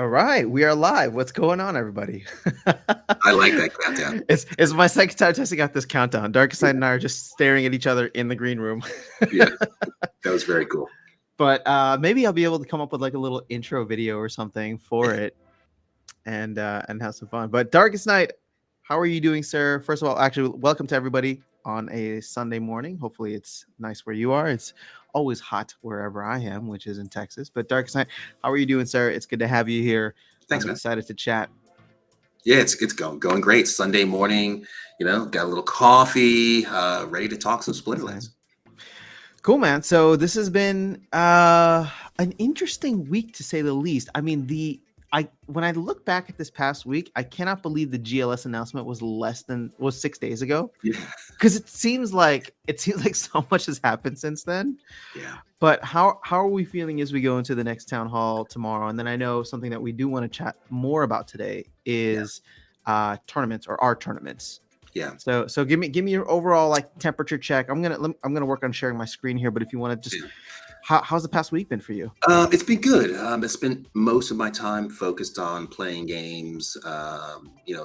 right, we are live. What's going on, everybody? I like that countdown. It's my second time testing out this countdown. Darkestnyte and I are just staring at each other in the green room. Yeah, that was very cool. But maybe I'll be able to come up with like a little intro video or something for it, and have some fun. But Darkestnyte, how are you doing, sir? First of all, actually, welcome to everybody on a Sunday morning. Hopefully, it's nice where you are. It's always hot wherever I am, which is in Texas. But Darkestnyte, how are you doing, sir? It's good to have you here. Thanks, I'm man. excited to chat. Yeah, it's going great. Sunday morning, got a little coffee, ready to talk some Splinterlands. Cool, man. So this has been an interesting week to say the least. I mean, when I look back at this past week, I cannot believe the GLS announcement was 6 days ago. Yeah, Because it seems like so much has happened since then. yeah, But how are we feeling as we go into the next town hall tomorrow? And then I know something that we do want to chat more about today is tournaments or our tournaments. yeah. So give me your overall like temperature check. I'm gonna work on sharing my screen here, but if you want to just how's the past week been for you? It's been good. I spent most of my time focused on playing games,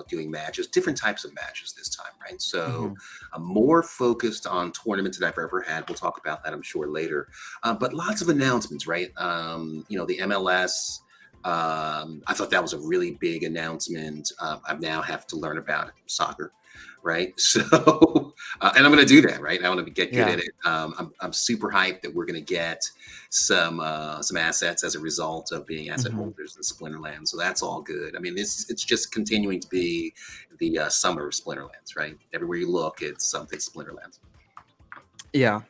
doing matches, different types of matches this time, right? So I'm more focused on tournaments than I've ever had. We'll talk about that, I'm sure, later. But lots of announcements, right? The MLS. I thought that was a really big announcement. I now have to learn about soccer, right? So, and I'm going to do that, right? I want to get good at it. I'm super hyped that we're going to get some assets as a result of being asset holders in Splinterlands. So that's all good. I mean, it's just continuing to be the summer of Splinterlands, right? Everywhere you look, it's something Splinterlands. Yeah,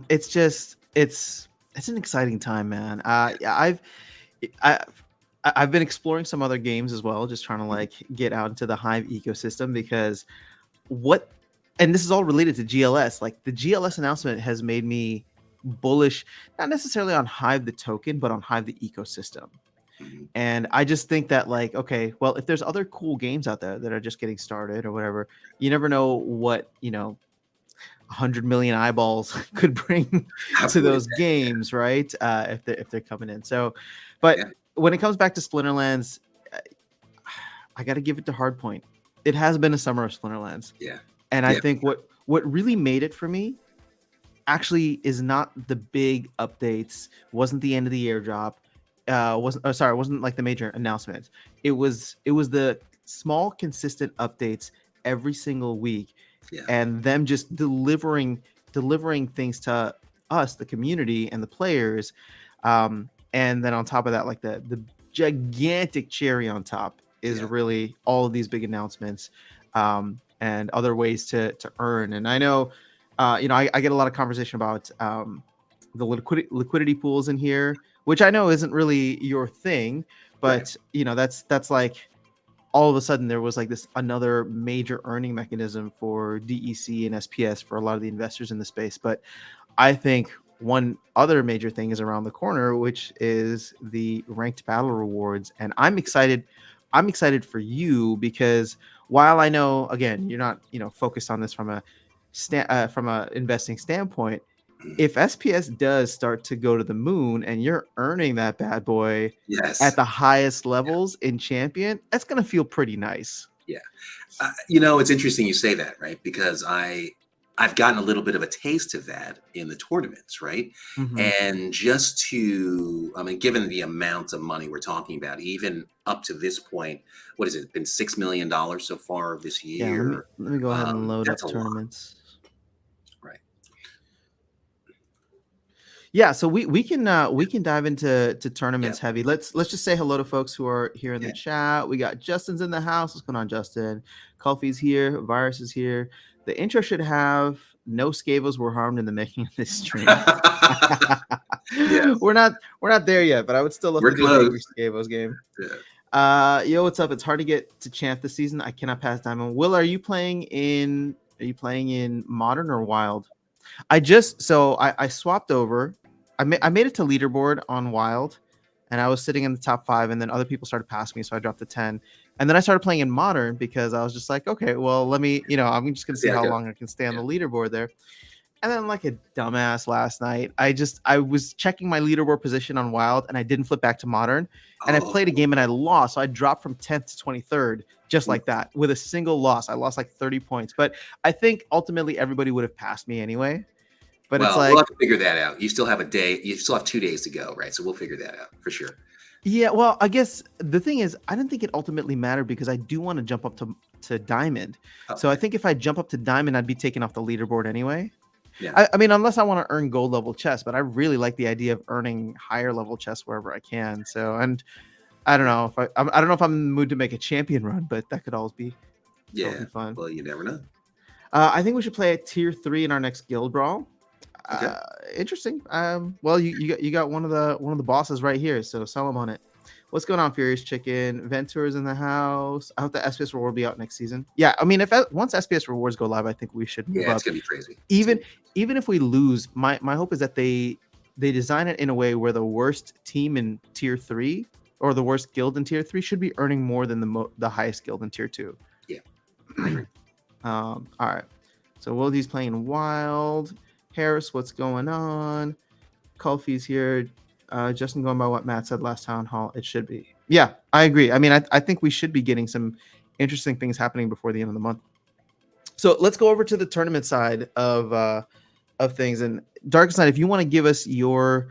it's an exciting time, man. I've been exploring some other games as well, just trying to like get out into the Hive ecosystem because and this is all related to GLS. Like the GLS announcement has made me bullish, not necessarily on Hive the token, but on Hive the ecosystem. And I just think that like, okay, well, if there's other cool games out there that are just getting started or whatever, you never know what 100 million eyeballs could bring to those games, right? If they're coming in. So, but when it comes back to Splinterlands, I got to give it to Hardpoint. It has been a summer of Splinterlands. Yeah. And I think what really made it for me actually is not the big updates, wasn't the end of the airdrop, it wasn't like the major announcements. It was the small consistent updates every single week. Yeah. And them just delivering things to us, the community and the players. And then on top of that, like the gigantic cherry on top is really all of these big announcements and other ways to earn. And I know, I get a lot of conversation about the liquidity pools in here, which I know isn't really your thing, but that's like all of a sudden there was like this another major earning mechanism for DEC and SPS for a lot of the investors in the space. But I think one other major thing is around the corner, which is the ranked battle rewards. And I'm excited for you because while I know, again, you're not, focused on this from a investing standpoint, if SPS does start to go to the moon and you're earning that bad boy at the highest levels in Champion, that's going to feel pretty nice. Yeah. It's interesting you say that, right? Because I've gotten a little bit of a taste of that in the tournaments, right? And just given the amount of money we're talking about, even up to this point, what has it been, $6 million so far this year? Yeah, let me go ahead and load up tournaments. Right. Yeah, so we can dive into tournaments heavy. Let's just say hello to folks who are here in the chat. We got Justin's in the house. What's going on, Justin? Coffee's here. Virus is here. The intro should have no scavos were harmed in the making of this stream. We're not there yet, but I would still love to do an angry scavos game. Yo, what's up? It's hard to get to champ this season. I cannot pass diamond. Will, are you playing in modern or wild? I swapped over. I made it to leaderboard on wild, and I was sitting in the top 5, and then other people started passing me, so I dropped to 10. And then I started playing in modern because I was just like, okay, well, let me, I'm just gonna see how long I can stay on the leaderboard there. And then, like a dumbass last night, I was checking my leaderboard position on Wild, and I didn't flip back to Modern, and I played a Oh, game and I lost, so I dropped from 10th to 23rd just oof. like that with a single loss. I lost like 30 points, but I think ultimately everybody would have passed me anyway. But it's Well, we'll have like, to figure that out. You still have a day. You still have 2 days to go, right? So we'll figure that out for sure. yeah, well, I guess the thing is, I didn't think it ultimately mattered because I do want to jump up to Diamond. Oh, So I yeah, think if I jump up to Diamond, I'd be taken off the leaderboard anyway. yeah, I mean, unless I want to earn gold level chests, but I really like the idea of earning higher level chests wherever I can. So, and I don't yeah, know if I don't know if I'm in the mood to make a champion run, but that could always be yeah. totally fun. Well, you never know. I think we should play a tier 3 in our next guild brawl. Okay. Interesting. Well, you got one of the bosses right here, so sell him on it. What's going on, Furious Chicken? Ventur's in the house. I hope the SPS reward will be out next season. Yeah, I mean, if once SPS rewards go live, I think we should move Yeah, it's up. gonna be crazy. It's Even gonna be, even if we lose, my hope is that they design it in a way where the worst team in tier 3 or the worst guild in tier 3 should be earning more than the highest guild in tier 2. yeah, I agree. All right. So Wildy's playing Wild. Harris, what's going on? Kulfi's here. Justin, going by what Matt said last town hall, it should be. Yeah, I agree. I mean, I think we should be getting some interesting things happening before the end of the month. So let's go over to the tournament side of things. And Darkestnyte, if you want to give us your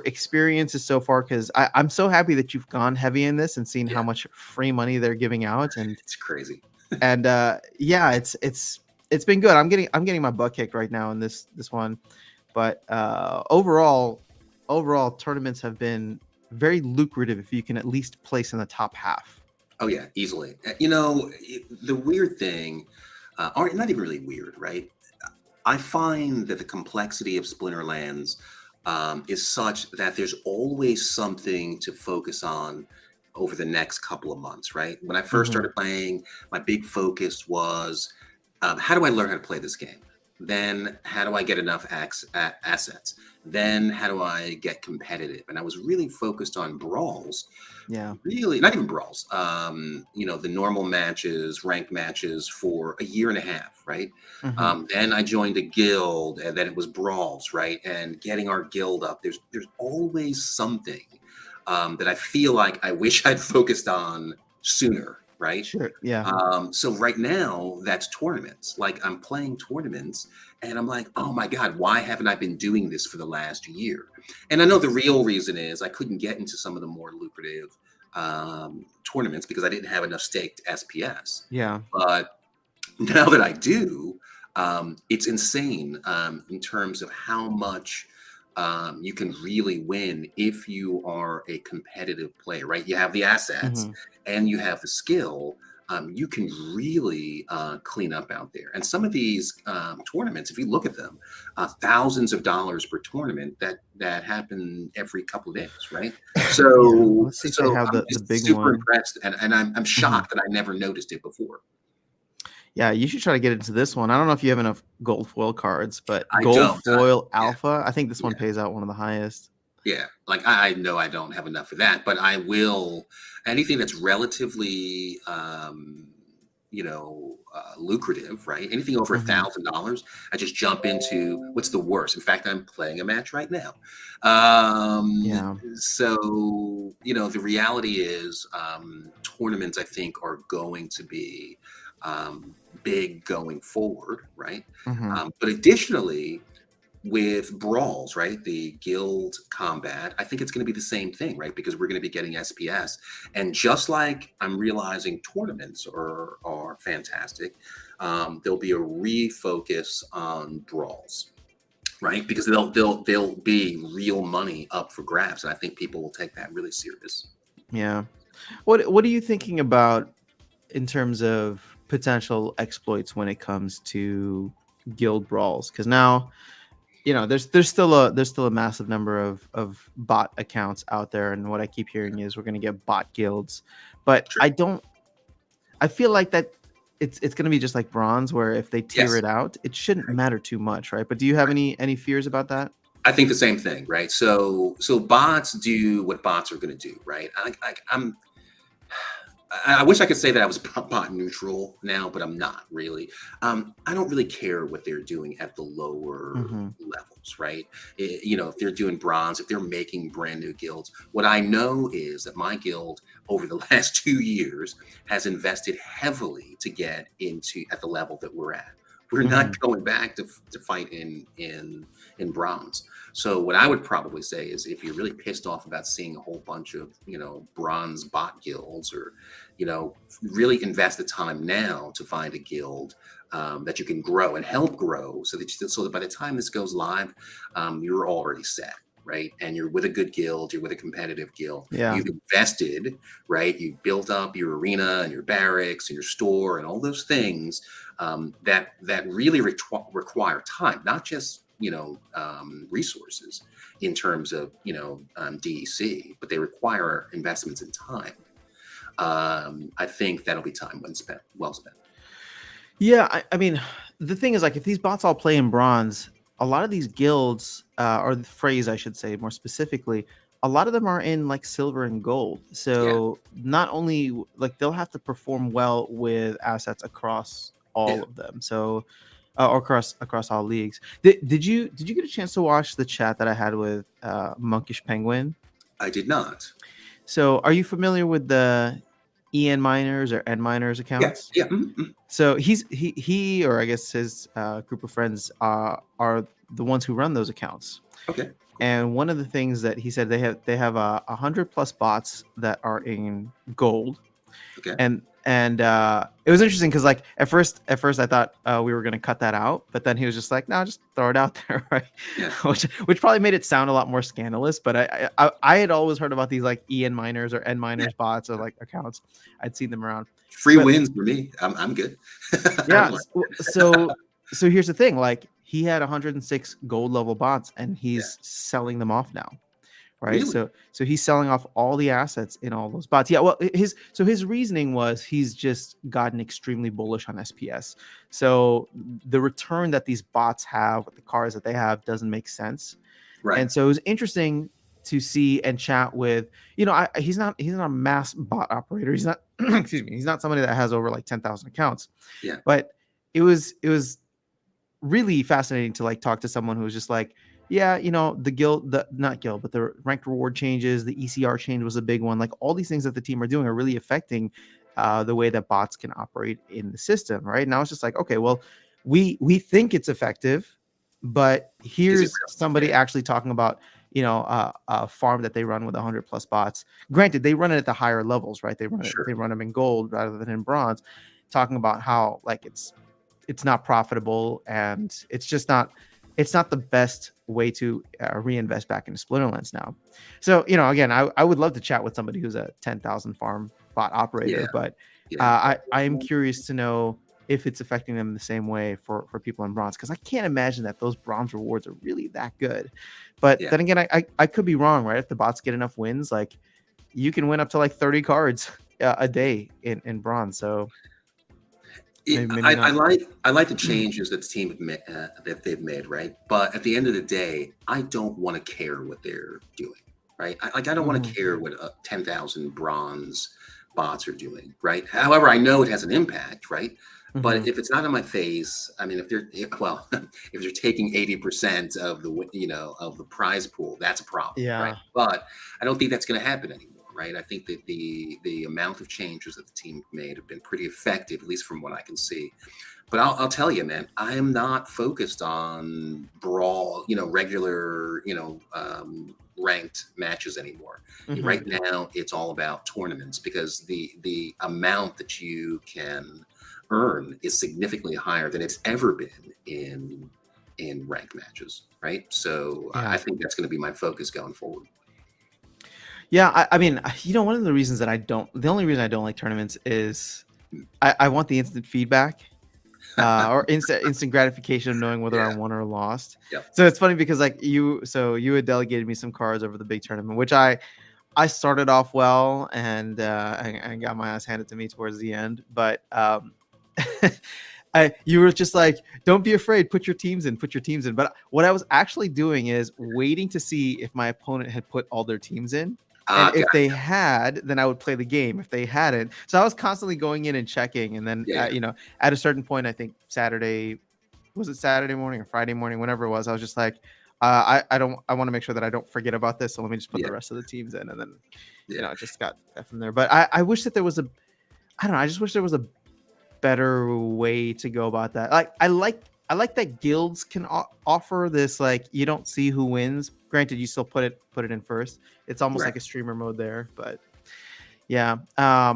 experiences so far, because I'm so happy that you've gone heavy in this and seen Yeah, how much free money they're giving out, it's crazy. and yeah, it's been good. I'm getting my butt kicked right now in this one, but overall tournaments have been very lucrative if you can at least place in the top half. Oh yeah, easily. You know, the weird thing, or not even really weird, right? I find that the complexity of Splinterlands is such that there's always something to focus on over the next couple of months, right? When I first Hmm. started playing, my big focus was how do I learn how to play this game? Then how do I get enough assets? Then how do I get competitive? And I was really focused on brawls, Yeah. really not even brawls, the normal matches, ranked matches for a year and a half, right? Hmm. Then I joined a guild, and then it was brawls, right? And getting our guild up, there's always something that I feel like I wish I'd focused on sooner, right? Sure. Yeah. So right now, that's tournaments. Like I'm playing tournaments, and I'm like, oh my god, why haven't I been doing this for the last year? And I know the real reason is I couldn't get into some of the more lucrative tournaments because I didn't have enough staked SPS. Yeah. But now that I do, it's insane in terms of how much you can really win if you are a competitive player, right? You have the assets Hmm. and you have the skill. You can really clean up out there. And some of these tournaments, if you look at them, thousands of dollars per tournament that happen every couple of days, right? Yeah. So, Let's see if they so have I'm the just big super one. impressed, and I'm Hmm. shocked that I never noticed it before. Yeah, you should try to get into this one. I don't know if you have enough gold foil cards, but I gold don't. foil Yeah, alpha, I think this one yeah, pays out one of the highest. yeah. Like I know I don't have enough for that, but I will. Anything that's relatively, lucrative, right? Anything over Hmm. $1,000, I just jump into. What's the worst? In fact, I'm playing a match right now. Yeah. So the reality is, tournaments I think are going to be big going forward, right? Hmm. But additionally, with brawls, right? The guild combat, I think it's going to be the same thing, right? Because we're going to be getting SPS. And just like I'm realizing tournaments are fantastic, there'll be a refocus on brawls, right? Because they'll be real money up for grabs. And I think people will take that really serious. Yeah. What are you thinking about in terms of potential exploits when it comes to guild brawls? Because now, there's still a massive number of bot accounts out there, and what I keep hearing is we're gonna get bot guilds. But True. I feel like that it's gonna be just like bronze, where if they tier Yes. it out, it shouldn't matter too much, right? But do you have any fears about that? I think the same thing, right? So bots do what bots are going to do, right? I'm I wish I could say that I was bot neutral now, but I'm not really. I don't really care what they're doing at the lower Hmm. levels, right? If they're doing bronze, if they're making brand new guilds, what I know is that my guild over the last 2 years has invested heavily to get into at the level that we're at. We're Hmm. not going back to fight in bronze. So what I would probably say is if you're really pissed off about seeing a whole bunch of bronze bot guilds, or really invest the time now to find a guild that you can grow and help grow, so that by the time this goes live, you're already set, right? And you're with a good guild, you're with a competitive guild. Yeah. You've invested, right? You've built up your arena and your barracks and your store and all those things that really require time, not just resources in terms of DEC, but they require investments in time. I think that'll be time well spent. Yeah, I mean, the thing is, like, if these bots all play in bronze, a lot of these guilds, or the phrase I should say more specifically, a lot of them are in like silver and gold. Yeah, So not only like they'll have to perform well with assets across yeah. all of them. So or across all leagues. Did you get a chance to watch the chat that I had with Monkish Penguin? I did not. So are you familiar with the EN miners or N miners Yeah, accounts? yeah. So he or I guess his group of friends are the ones who run those accounts. Okay, cool. And one of the things that he said they have 100 plus bots that are in gold, Okay, and it was interesting because like at first I thought we were gonna cut that out, but then he was just like, no, just throw it out there, right? yeah. which probably made it sound a lot more scandalous. But I had always heard about these like EN miners or N Yeah. miners bots or like accounts. I'd seen them around, Free but wins for me. I'm good. I yeah. don't mind. So here's the thing. Like he had 106 gold level bots, and Yeah, he's selling them off now, right? really. So he's selling off all the assets in all those bots. Yeah. Well, his reasoning was he's just gotten extremely bullish on SPS. So the return that these bots have with the cars that they have doesn't make sense. Right. And so it was interesting to see and chat with, he's not a mass bot operator. He's not, excuse me, he's not somebody that has over like 10,000 accounts. Yeah. But it was really fascinating to like talk to someone who was just like, yeah, the guild, the not guild, but the ranked reward changes, the ECR change was a big one. Like all these things that the team are doing are really affecting the way that bots can operate in the system, right? And I was just like, okay, well, we think it's effective, but Is it here's real? somebody Yeah. actually talking about a farm that they run with 100 plus bots. Granted, they run it at the higher levels, right? Sure. They run them in gold rather than in bronze, talking about how like it's not profitable, and it's not the best way to reinvest back into Splinterlands now. So again, I would love to chat with somebody who's a 10,000 farm bot Yeah. operator, but Yeah. I am curious to know if it's affecting them the same way for people in bronze, because I can't imagine that those bronze rewards are really that good. But Yeah. then again, I could be wrong, right? If the bots get enough wins, like you can win up to like 30 cards a day in bronze. So maybe I not. like the changes that the team that they've made, right? But at the end of the day, I don't want to care what they're doing, right? I don't want Mhm. to care what 10,000 bronze bots are doing, right? However, I know it has an impact, right? But Mhm. if it's not in my face, I mean, well, if they're taking 80% of of the prize pool, that's a problem, right? Yeah. But I don't think that's going to happen anymore, right? I think that the amount of changes that the team made have been pretty effective, at least from what I can see. But I'll tell you, man, I am not focused on brawl, regular, ranked matches anymore. Mhm. Right now, it's all about tournaments because the amount that you can earn is significantly higher than it's ever been in ranked matches, right? So I Yeah. think that's going to be my focus going forward. Yeah. I mean, one of the reasons that the only reason I don't like tournaments is I want the instant feedback, or instant gratification of knowing whether I Yeah. won or lost. Yep. So it's funny because like you had delegated me some cards over the big tournament, which I started off well, and got my ass handed to me towards the end. But you were just like, don't be afraid, put your teams in, put your teams in. But what I was actually doing is waiting to see if my opponent had put all their teams in. And Okay. if they had, then I would play the game. If they hadn't, so I was constantly going in and checking. And then, Yeah. at a certain point, I think Saturday, was it Saturday morning or Friday morning, whenever it was, I was just like, I want to make sure that I don't forget about this. So let me just put Yeah. the rest of the teams in, and then, Yeah. it just got from there. But I wish that there was I don't know. I just wish there was a better way to go about that. Like I like that guilds can offer this, like, you don't see who wins. Granted, you still put it in first. It's almost Right. like a streamer mode there, but yeah. I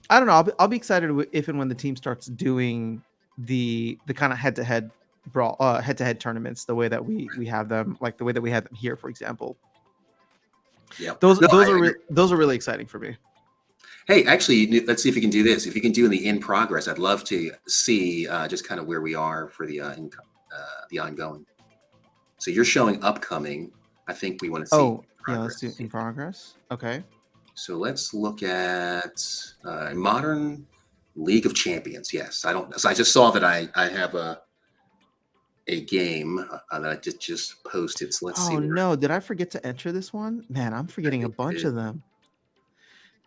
don't know. I'll be excited if and when the team starts doing the kind of head-to-head brawl, head-to-head tournaments, the way that we have them, like the way that we had them here, for example. Yep. Those No, those I are agree. those are really exciting for me. Hey, actually, let's see if you can do this. If you can do in the in progress, I'd love to see just kind of where we are for the ongoing. So you're showing upcoming. I think we want to see Oh, yeah, let's do progress. in progress. Okay. So let's look at modern League of Champions. Yes, I don't. So I just saw that I have a game that I just posted. So let's see Oh where no, did I forget to enter this one? Man, I'm I forgetting a think bunch it. of them.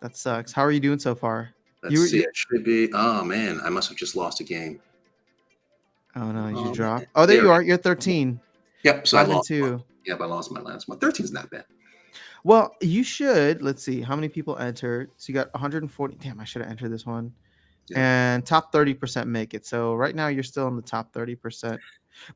That sucks. How are you doing so far? Let's You see. you It should be. Oh man, I must have just lost a game. Oh no, did you Oh man. drop? Oh, there There you it are. is. You're 13. Yep. So I 5 and lost one. 2. Yep, I lost my last one. 13 is not bad. Well, you should. Let's see how many people entered. So you got 140. Damn, I should have entered this one. Yeah. And top 30% make it. So right now you're still in the top 30%.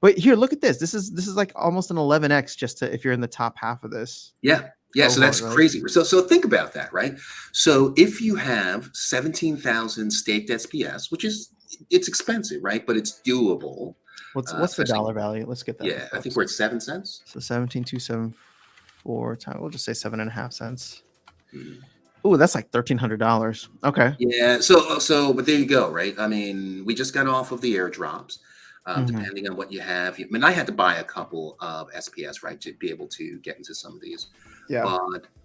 But here, look at this. This is like almost an 11x just to if you're in the top half of this Yeah. Yeah. So cohort, that's right? crazy. So think about that, right? So if you have 17,000 staked SPS, which is it's expensive, right? But it's doable. What's the Especially, dollar value? Let's get that for yeah, I think folks. we're at 7 cents. So 17,274 times. We'll just say 7.5 cents. Mhm. Ooh, that's like $1,300. Okay. Yeah. But there you go, right? I mean, we just got off of the airdrops. Hmm. Depending on what you have, I mean, I had to buy a couple of SPS, right, to be able to get into some of these. Yeah.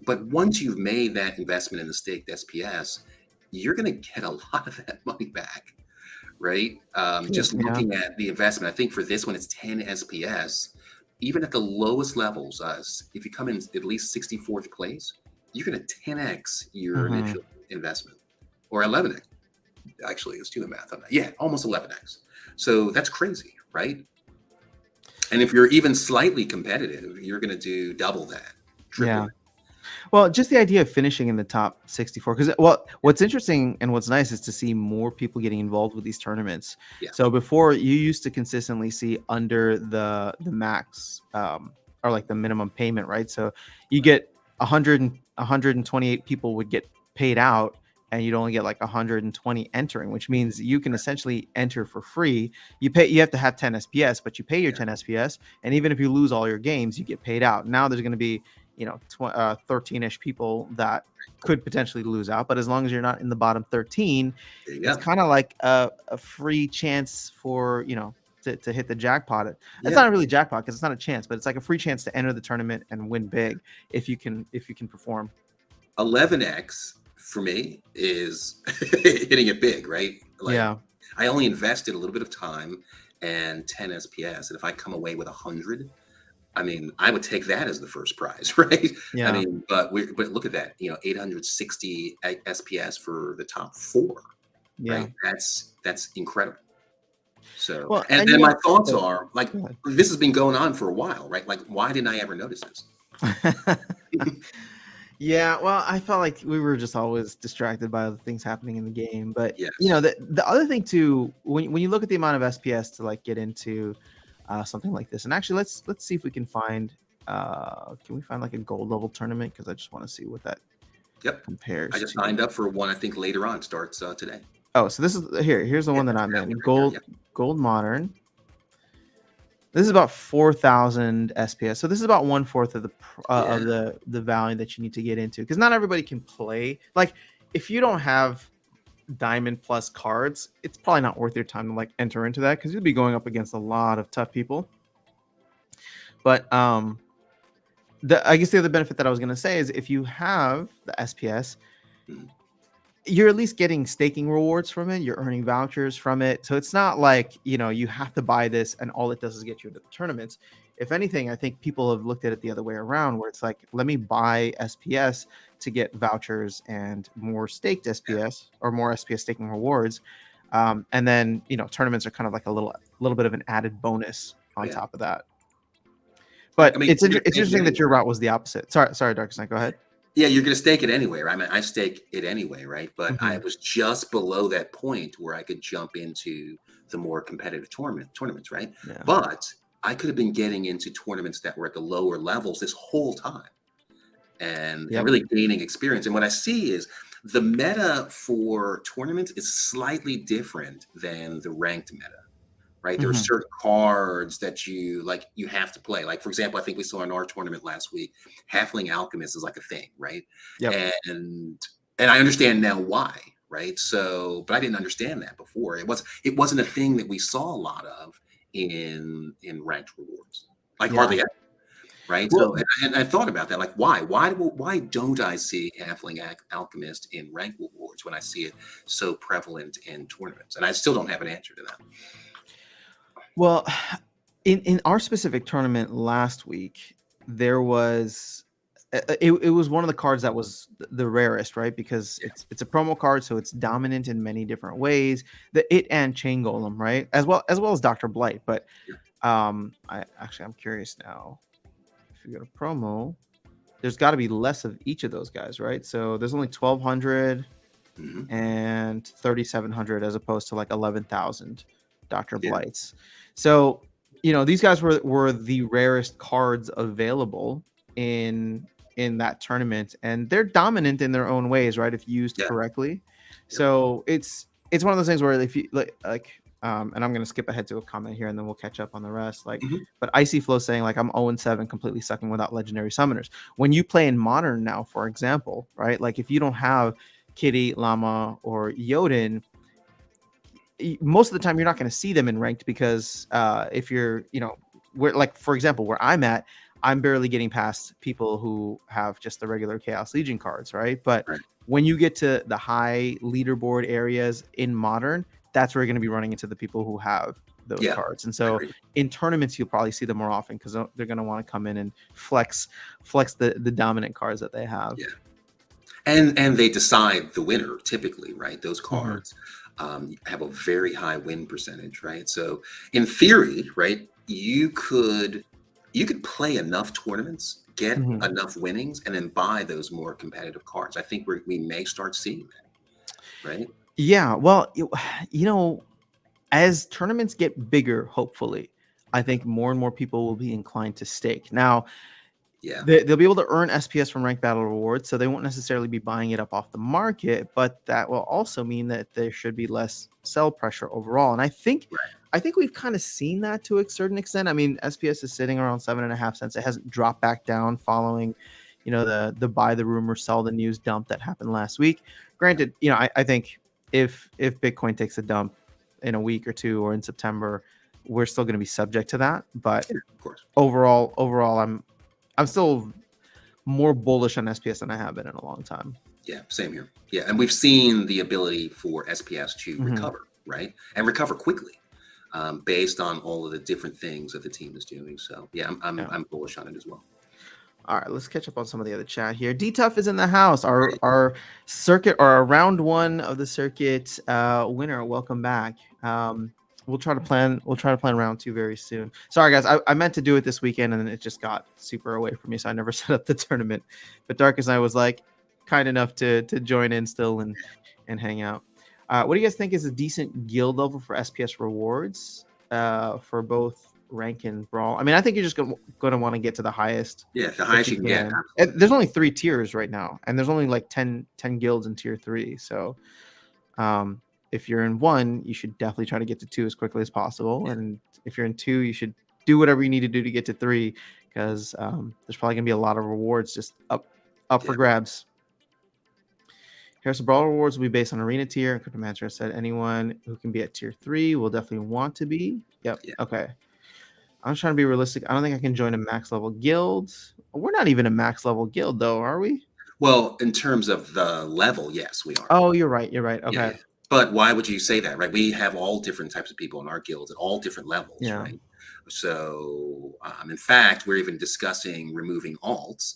But once you've made that investment in the staked SPS, you're going to get a lot of that money back, right? True. Just Yeah. looking at the investment, I think for this one it's 10 SPS. Even at the lowest levels, if you come in at least 64th place, you're going to 10x your Hmm. initial investment, or 11x. Actually, let's do the math on that. Yeah, almost 11x. So that's crazy, right? And if you're even slightly competitive, you're going to do double that, triple Yeah. that. Well, just the idea of finishing in the top 64, because well, what's interesting and what's nice is to see more people getting involved with these tournaments. Yeah. So before you used to consistently see under the max, or like the minimum payment, right? So you get 128 people would get paid out, and you'd only get like 120 entering, which means you can Right. essentially enter for free. You have to have 10 SPS, but you pay your Yeah. 10 SPS, and even if you lose all your games, you get paid out. Now there's going to be 13-ish people that could potentially lose out, but as long as you're not in the bottom 13, There you it's go. kind of like a free chance for to hit the jackpot. It's Yeah. not really jackpot because it's not a chance, but it's like a free chance to enter the tournament and win big if you can perform. 11x for me is hitting it big, right? Like Yeah. I only invested a little bit of time and 10 SPS. And if I come away with 100, I mean, I would take that as the first prize, right? I Yeah. mean, but look at that, 860 SPS for the top four, Yeah. right? That's incredible. So, Well, and and then my thoughts oh, are like, go this has been going on for a while, right? Like, why didn't I ever notice this? ahead. Yeah, well, I felt like we were just always distracted by other things happening in the game. But Yes. the other thing too, when you look at the amount of SPS to like get into something like this, and actually let's see if we can find can we find like a gold level tournament, because I just want to see what that Yep. I compares just to. signed up for one. I think later on starts today. Oh, so this is here's the Yeah, one that it's I'm happening in. right here. Gold modern. This is about 4,000 SPS. So this is about 1/4 of Yeah. of the value that you need to get into, because not everybody can play. Like if you don't have diamond plus cards, it's probably not worth your time to like enter into that, because you'll be going up against a lot of tough people. But I guess the other benefit that I was gonna say is if you have the SPS, Mhm. you're at least getting staking rewards from it. You're earning vouchers from it. So it's not like, you have to buy this and all it does is get you into the tournaments. If anything, I think people have looked at it the other way around where it's like, let me buy SPS to get vouchers and more staked Yeah. SPS or more SPS staking rewards. And then, tournaments are kind of like a little bit of an added bonus Oh, on yeah. top of that. Right. But I mean, it's you're gonna it's stake it interesting that anyway. your route was the opposite. Sorry, Darkest Knight, go ahead. Yeah, you're going to stake it anyway, right? I mean, I stake it anyway, right? But I Hmm. was just below that point where I could jump into the more competitive tournaments, right? Yeah. But I could have been getting into tournaments that were at the lower levels this whole time and Yep. really gaining experience. And what I see is the meta for tournaments is slightly different than the ranked meta, right? There are Hmm. certain cards that you have to play. Like, for example, I think we saw in our tournament last week, Halfling Alchemist is like a thing, right? Yep. And I understand now why, right? So, but I didn't understand that before. It wasn't a thing that we saw a lot of in ranked rewards, like Yeah. hardly ever, right? Well, So, and I thought about that, like why don't I see Halfling Alchemist in ranked rewards when I see it so prevalent in tournaments? And I still don't have an answer to that. Well, in our specific tournament last week, there was it was one of the cards that was the rarest, right? Because it's a promo card, so it's dominant in many different ways. It and Chain Golem, right? As well as Dr. Blight. But Yeah. I'm curious now. If you go to promo, there's got to be less of each of those guys, right? So there's only 1,200 Mhm. and 3,700 as opposed to like 11,000 Dr. Yeah. Blights. So, these guys were the rarest cards available in that tournament, and they're dominant in their own ways, right? If used Yeah. correctly. Yep. So it's one of those things where if you and I'm gonna skip ahead to a comment here and then we'll catch up on the rest. Mhm. But Icy Flow saying like I'm 0-7 completely sucking without legendary summoners. When you play in modern now, for example, right? Like if you don't have Kitty, Llama, or Yodin, most of the time you're not going to see them in ranked because if you're, where like for example, where I'm at, I'm barely getting past people who have just the regular Chaos Legion cards, right? But Right. when you get to the high leaderboard areas in modern, that's where you're going to be running into the people who have those Yeah. cards. And so Agreed. in tournaments, you'll probably see them more often because they're going to want to come in and flex the dominant cards that they have. Yeah. And they decide the winner typically, right? Those Mm-hmm. cards have a very high win percentage, right? So in theory, right, you could play enough tournaments, get Mm-hmm. enough winnings, and then buy those more competitive cards. I think we may start seeing that, right? Yeah, well, as tournaments get bigger, hopefully, I think more and more people will be inclined to stake. Now, Yeah. they'll be able to earn SPS from ranked battle rewards, so they won't necessarily be buying it up off the market, but that will also mean that there should be less sell pressure overall. And Right. I think we've kind of seen that to a certain extent. I mean, SPS is sitting around 7.5 cents. It hasn't dropped back down following, the buy the rumor, sell the news dump that happened last week. Granted, I think if Bitcoin takes a dump in a week or two or in September, we're still going to be subject to that. But Yeah, of course. overall, I'm still more bullish on SPS than I have been in a long time. Yeah, same here. Yeah, and we've seen the ability for SPS to Mm-hmm. recover, right, and recover quickly, based on all of the different things that the team is doing. So yeah, I'm bullish on it as well. All right, let's catch up on some of the other chat here. D Tough is in the house. Our circuit or our round one of the circuit winner. Welcome back. We'll try to plan round two very soon. Sorry guys, I meant to do it this weekend and it just got super away from me, so I never set up the tournament. But Darkest Knight was like kind enough to join in still and hang out. What do you guys think is a decent guild level for SPS rewards for both rank and brawl? I mean, I think you're just going to want to get to the highest Yeah, the that highest you you can get. can. Absolutely. There's only 3 tiers right now, and there's only like 10 guilds in tier 3. So if you're in 1, you should definitely try to get to 2 as quickly as possible. Yeah. And if you're in 2, you should do whatever you need to do to get to 3 because there's probably going to be a lot of rewards just up for Yeah. grabs. Here's Brawl rewards will be based on arena tier. And Cryptomancer said anyone who can be at tier 3 will definitely want to be. Yep. Yeah. Okay. I'm trying to be realistic. I don't think I can join a max level guild. We're not even a max level guild though, are we? Well, in terms of the level, yes, we are. Oh, you're right. You're right. Yeah, Okay. yeah. But why would you say that, right? We have all different types of people in our guilds at all different levels, Yeah. right? So, in fact, we're even discussing removing alts,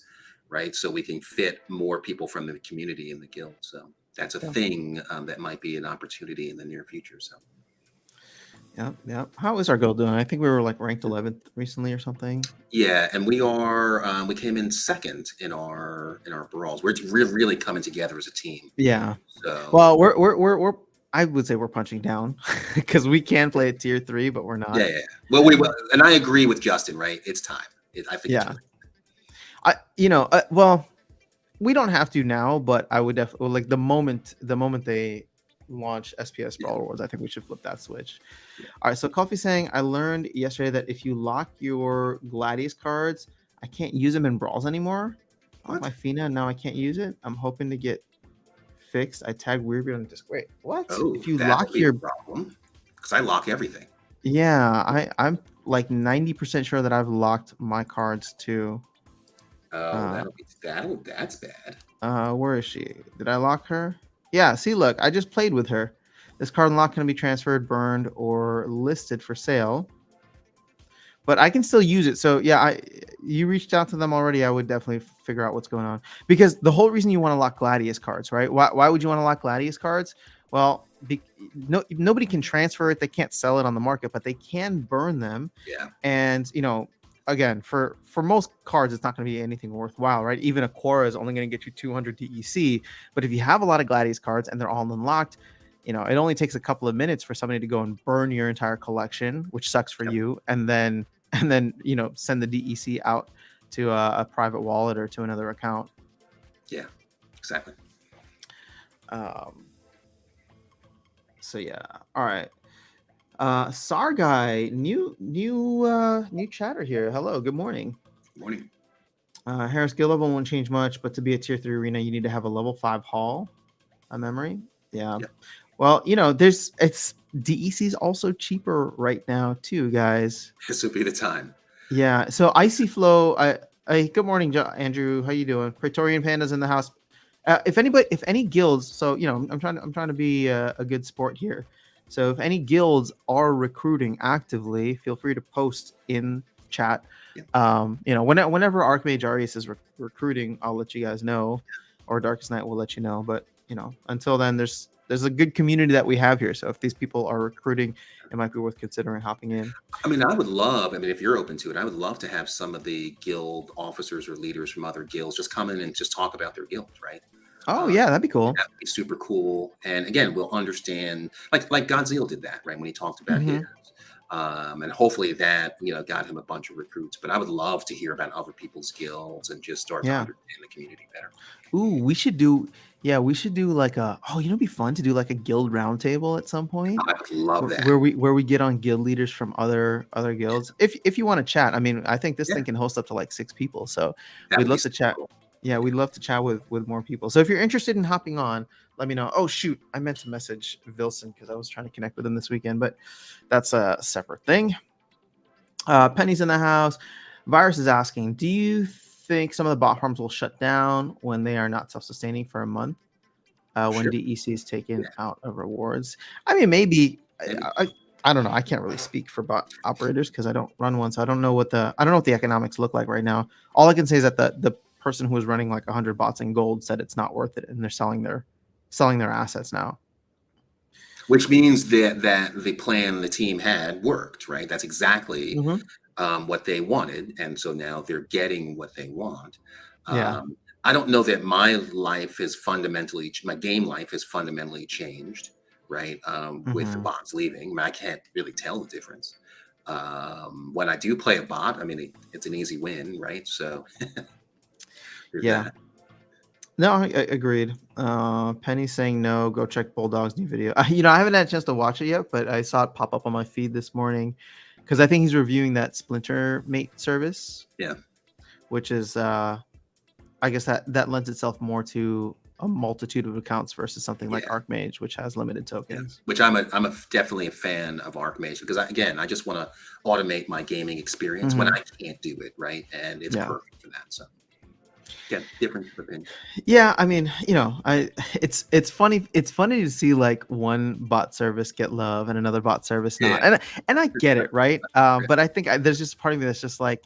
right? So we can fit more people from the community in the guild. So that's a Yeah. thing that might be an opportunity in the near future. So. Yeah. Yeah. How is our guild doing? I think we were like ranked 11th recently or something. Yeah, and we are we came in second in our brawls. We're really coming together as a team. Yeah. So Well, we're I would say we're punching down because we can play at tier 3, but we're yeah, not. yeah. Yeah. Well, and I agree with Justin. Right, it's time. I think it's Yeah. right. Well, we don't have to now, but I would definitely like the moment they launch SPS Yeah, Brawl Awards, I think we should flip that switch. yeah. All right, so Coffee saying I learned yesterday that if you lock your Gladius cards, I can't use them in brawls anymore. Off my What? Fina, now I can't use it. I'm hoping to get fixed. I tagged Weirdbeard on the disc. Wait, what? Oh, If you that would lock be a your problem because I lock everything. yeah, I'm like 90% sure that I've locked my cards too. Oh, Uh, that's bad. Where is she? Did I lock her? Yeah, see, look, I just played with her. This card unlock can be transferred, burned, or listed for sale, but I can still use it. So yeah, you reached out to them already. I would definitely figure out what's going on, because the whole reason you want to lock Gladius cards, right? Why would you want to lock Gladius cards? Well, nobody can transfer it. They can't sell it on the market, but they can burn them. Yeah, And again, for most cards, it's not going to be anything worthwhile, right? Even a Quora is only going to get you 200 DEC. But if you have a lot of Gladius cards and they're all unlocked, it only takes a couple of minutes for somebody to go and burn your entire collection, which sucks for yep. you, and then send the DEC out to a private wallet or to another account. Yeah, exactly. So yeah, all right. Sargai, new chatter here. Hello, good morning. Good morning. Harris, guild level won't change much, but to be a tier 3 arena, you need to have a level 5 haul, a memory. Yeah. Yep. Well, it's DEC is also cheaper right now too, guys. This would be the time. Yeah. So Icy Flow. Good morning, Andrew. How you doing? Praetorian Pandas in the house. If any guilds, so I'm trying to be a good sport here. So if any guilds are recruiting actively, feel free to post in chat. Yeah. Whenever Archmage Arius is recruiting, I'll let you guys know, or Darkestnyte will let you know. But until then, there's a good community that we have here. So if these people are recruiting, it might be worth considering hopping in. I mean, if you're open to it, I would love to have some of the guild officers or leaders from other guilds just come in and just talk about their guild, right? Oh yeah, that'd be cool. That would be super cool. And again, we'll understand, like Godzilla did that, right? When he talked about his. And hopefully that, got him a bunch of recruits. But I would love to hear about other people's guilds and just start to understand the community better. Ooh, we should do like it'd be fun to do like a guild roundtable at some point. I would love that. Where we get on guild leaders from other guilds. If you want to chat, I mean, I think this thing can host up to like 6 people. So we'd love to chat. Cool. Yeah, we'd love to chat with more people. So if you're interested in hopping on, let me know. Oh shoot, I meant to message Vilson because I was trying to connect with him this weekend, but that's a separate thing. Penny's in the house. Virus is asking, do you think some of the bot farms will shut down when they are not self-sustaining for a month? When DEC is taken out of rewards? I mean, maybe. I don't know. I can't really speak for bot operators because I don't run one, so I don't know what the economics look like right now. All I can say is that the person who was running like 100 bots in gold said it's not worth it, and they're selling their assets now. Which means that the plan the team had worked, right? That's exactly what they wanted, and so now they're getting what they want. I don't know that my game life has fundamentally changed, right? With the bots leaving. I mean, I can't really tell the difference. When I do play a bot, I mean, it's an easy win, right? So yeah. That. No, I agreed. Penny saying no. Go check Bulldog's new video. I haven't had a chance to watch it yet, but I saw it pop up on my feed this morning because I think he's reviewing that Splinterlands service. Yeah, which is, I guess that lends itself more to a multitude of accounts versus something like Archmage, which has limited tokens. Yeah. Which I'm definitely a fan of Archmage because I just want to automate my gaming experience when I can't do it, right? And it's perfect for that. So. Again, difference of opinion. Yeah, I mean, it's funny. It's funny to see like one bot service get love and another bot service Yeah. not, and I get it, right? Yeah. But I think there's just part of me that's just like,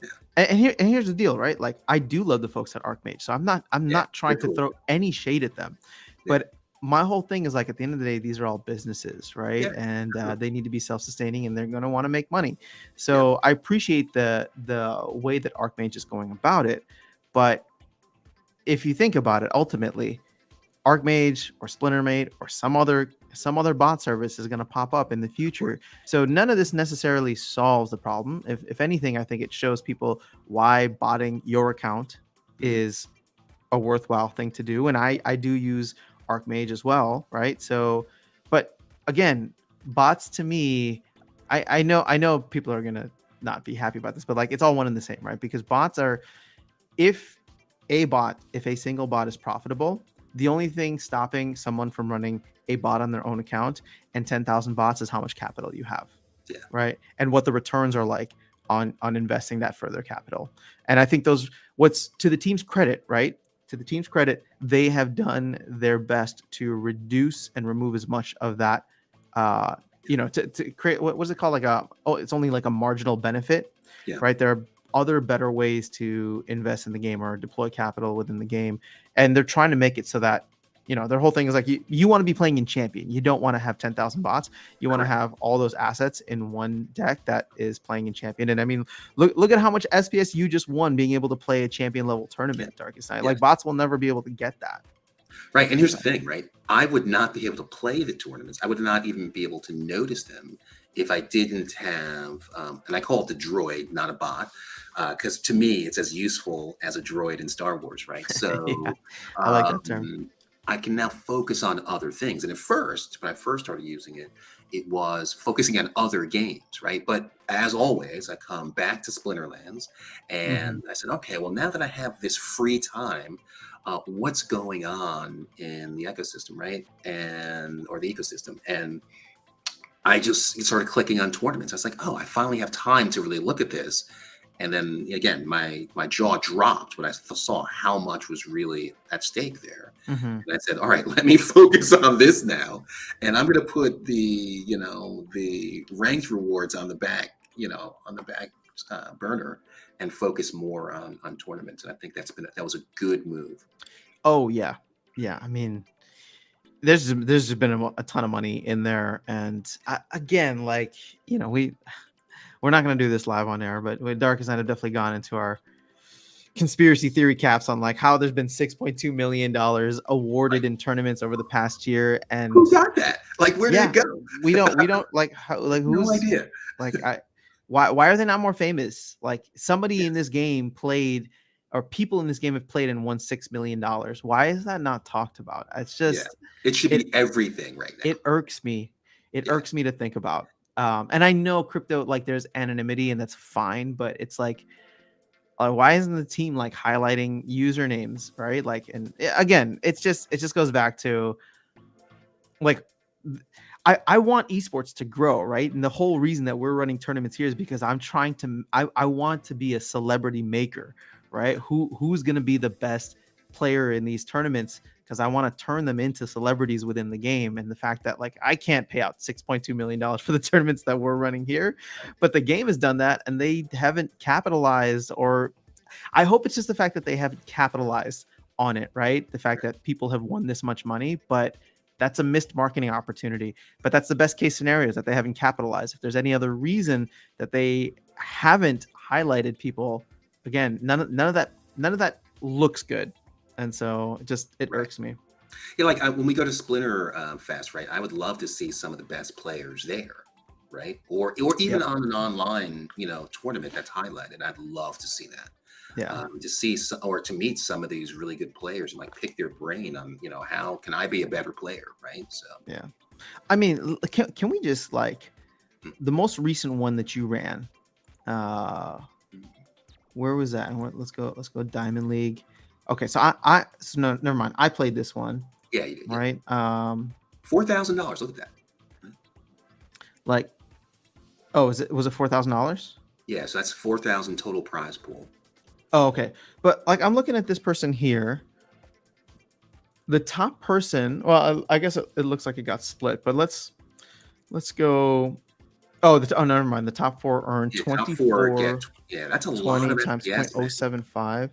Yeah. and here's the deal, right? Like I do love the folks at Archmage, so I'm Yeah. not trying They're to cool. throw any shade at them, Yeah. but my whole thing is like at the end of the day, these are all businesses, right? Yeah. And True. they need to be self-sustaining, and they're going to want to make money. Yeah. So I appreciate the way that Archmage is going about it, but if you think about it, ultimately, Archmage or Splintermate or some other bot service is going to pop up in the future. So none of this necessarily solves the problem. If anything, I think it shows people why botting your account Mhm. is a worthwhile thing to do. And I do use Archmage as well, right? So, but again, bots to me, I know people are gonna not be happy about this, but like it's all one and the same, right? Because bots are, if if a single bot is profitable, the only thing stopping someone from running a bot on their own account and 10,000 bots is how much capital you have, Yeah. right? And what the returns are like on investing that further capital. And I think those, what's to the team's credit, right? To the team's credit, they have done their best to reduce and remove as much of that, uh, to create, what was it called? Like it's only like a marginal benefit, Yeah. right? There are other better ways to invest in the game or deploy capital within the game. And they're trying to make it so that, their whole thing is like, you want to be playing in champion. You don't want to have 10,000 bots. You want to Correct. have all those assets in one deck that is playing in champion. And I mean, look at how much SPS you just won being able to play a champion level Yeah. tournament, Darkestnyte. Yeah. Like bots will never be able to get that. Right. And here's the thing, right? I would not be able to play the tournaments. I would not even be able to notice them if I didn't have, and I call it the droid, not a bot, because to me, it's as useful as a droid in Star Wars, right? Yeah, So I like that term. I can now focus on other things. And at first, when I first started using it, it was focusing on other games, right? But as always, I come back to Splinterlands Hmm. and I said, okay, well, now that I have this free time, what's going on in the ecosystem, right? And or the ecosystem. And I just started clicking on tournaments. I was like, oh, I finally have time to really look at this. And then again, my jaw dropped when I saw how much was really at stake there. Hmm. And I said, all right, let me focus on this now. And I'm going to put the ranked rewards on the back, burner and focus more on tournaments. And I think that was a good move. Oh yeah. Yeah. I mean, there's just been a ton of money in there. And again, like, we're not going to do this live on air, but with Darkest Night have definitely gone into our conspiracy theory caps on like how there's been $6.2 million awarded in tournaments over the past year. And Who got that? Like, where did it yeah, go? we don't like how, like No who's idea. like, why are they not more famous? Like somebody Yeah, in this game played, or people in this game have played and won $6 million. Why is that not talked about? It's yeah. just, It should it be everything right now. it irks me. It Yeah, irks me to think about. And I know crypto, like there's anonymity and that's fine, but it's like, why isn't the team like highlighting usernames, right? Like, and again, it just goes back to like, I want esports to grow, right? And the whole reason that we're running tournaments here is because I want to be a celebrity maker, right? yeah, Who's going to be the best player in these tournaments, because I want to turn them into celebrities within the game. And the fact that like I can't pay out $6.2 million for the tournaments that we're running here, but the game has done that and they haven't capitalized, or I hope it's just the fact that they haven't capitalized on it, right? The fact right. that people have won this much money, but that's a missed marketing opportunity. But that's the best case scenario, is that they haven't capitalized. If there's any other reason that they haven't highlighted people, again, none of that looks good. And so it Right. irks me. Yeah, like when we go to Splinter Fest, right? I would love to see some of the best players there, right? Or even Yep. on an online, tournament that's highlighted. I'd love to see that. Yeah. To see or to meet some of these really good players and like pick their brain on, how can I be a better player, right? So Yeah. I mean, can we just like mm, the most recent one that you ran? Uh, mm, where was that? Let's go Diamond League. Okay, so no, never mind. I played this one, yeah, you did, yeah. right? $4,000. Look at that. Like, oh, was it $4,000? Yeah, so that's 4,000 total prize pool. Oh, okay. But like I'm looking at this person here. The top person, well, I guess it looks like it got split, but let's go. Oh, oh, never mind. The top four earn Yeah, top four get 24 yeah, that's a lot 20 of times FPS, man. 0.075.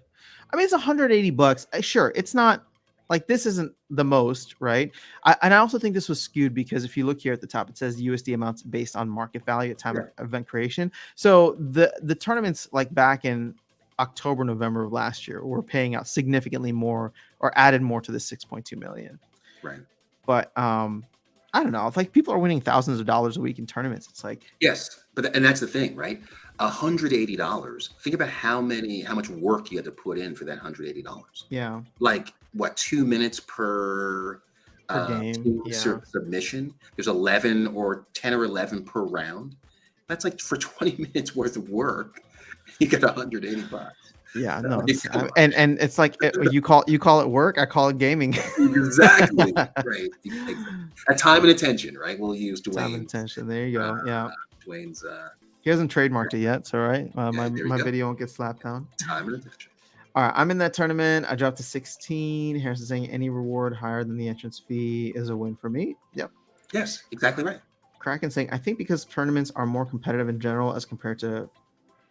I mean, it's $180. Sure, it's not like this isn't the most, right? And I also think this was skewed because if you look here at the top, it says USD amounts based on market value at time Yeah, of event creation. So the tournaments like back in October, November of last year were paying out significantly more or added more to the 6.2 million. right. But I don't know. If like people are winning thousands of dollars a week in tournaments, it's like, Yes, but and that's the thing, right? $180. Think about how much work you had to put in for that $180. yeah, Like what, 2 minutes per per game. team Yeah. submission? There's 11 or 10 or 11 per round. That's like for 20 minutes worth of work, you get $180. Yeah, I no, mean, it's come on. and it's like you call it work, I call it gaming. Exactly. Right. A time and attention, right? We'll use Time and Dwayne's attention. There you go. Yeah, Dwayne's he hasn't trademarked it yet, so right. yeah, there we My go. video won't get slapped down. Time and attention. All right, I'm in that tournament. I dropped to 16. Harrison saying any reward higher than the entrance fee is a win for me. Yep. Yes, exactly right. Kraken saying I think because tournaments are more competitive in general as compared to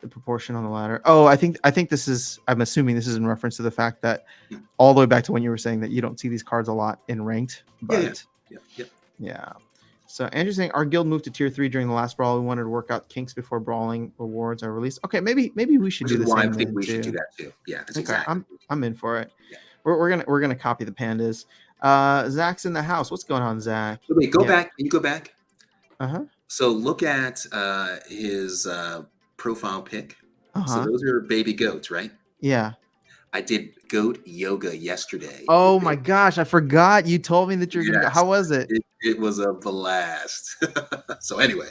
the proportion on the ladder. Oh, I think this is. I'm assuming this is in reference to the fact that all the way back to when you were saying that you don't see these cards a lot in ranked, but yeah. So Andrew's saying our guild moved to tier 3 during the last brawl. We wanted to work out kinks before brawling rewards are released. Okay, maybe we should Which do is the why I same think then we should do too. that too. Yeah, that's Okay, exactly. I'm in for it. Yeah. We're gonna copy the pandas. Zach's in the house. What's going on, Zach? So wait, go Yeah. back. Can you go back? Uh-huh. So look at his profile pic. So Uh-huh. those are baby goats, right? Yeah. I did goat yoga yesterday. Oh my gosh, I forgot you told me that you're gonna go. Yes, How was it? it was a blast. So anyway,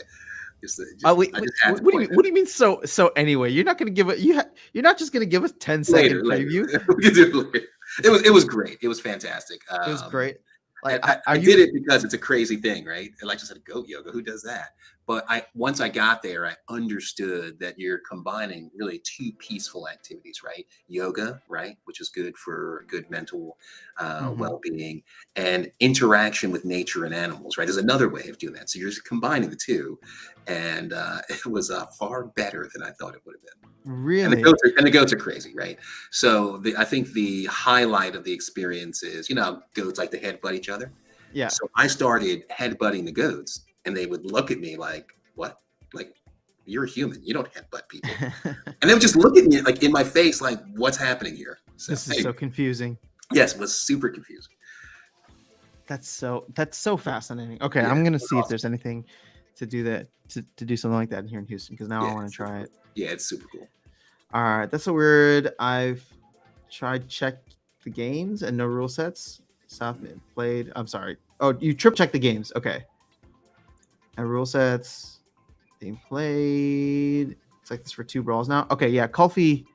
Wait, I wait, just had to what do you point mean? What do you mean? So anyway, you're not gonna give it. You're not just gonna give us 10-second later. preview. We can do it later. It was great. It was fantastic. It was great. And Like, I did it because it's a crazy thing, right? And like I said, goat yoga, who does that? But once I got there, I understood that you're combining really two peaceful activities, right? Yoga, right, which is good for good mental well-being, and interaction with nature and animals, right? Is another way of doing that. So you're just combining the two, and it was far better than I thought it would have been. Really? And the goats are crazy, right? So I think the highlight of the experience is, goats like to headbutt each other. Yeah. So I started headbutting the goats, and they would look at me like, "What? Like, you're a human. You don't headbutt people." And they would just look at me like in my face, like, "What's happening here?" So, This is so confusing. Yes, it was super confusing. That's so fascinating. Okay, Yeah, I'm gonna it was see if awesome. there's anything to do that to do something like that here in Houston because now I Yeah, want to try it. Yeah, it's super cool. All right, that's so weird. I've checked the games and no rule sets. South Mid played. I'm sorry. Oh, you check the games. Okay. And rule sets being played. It's like this for 2 brawls now. Okay, yeah. Kulfi.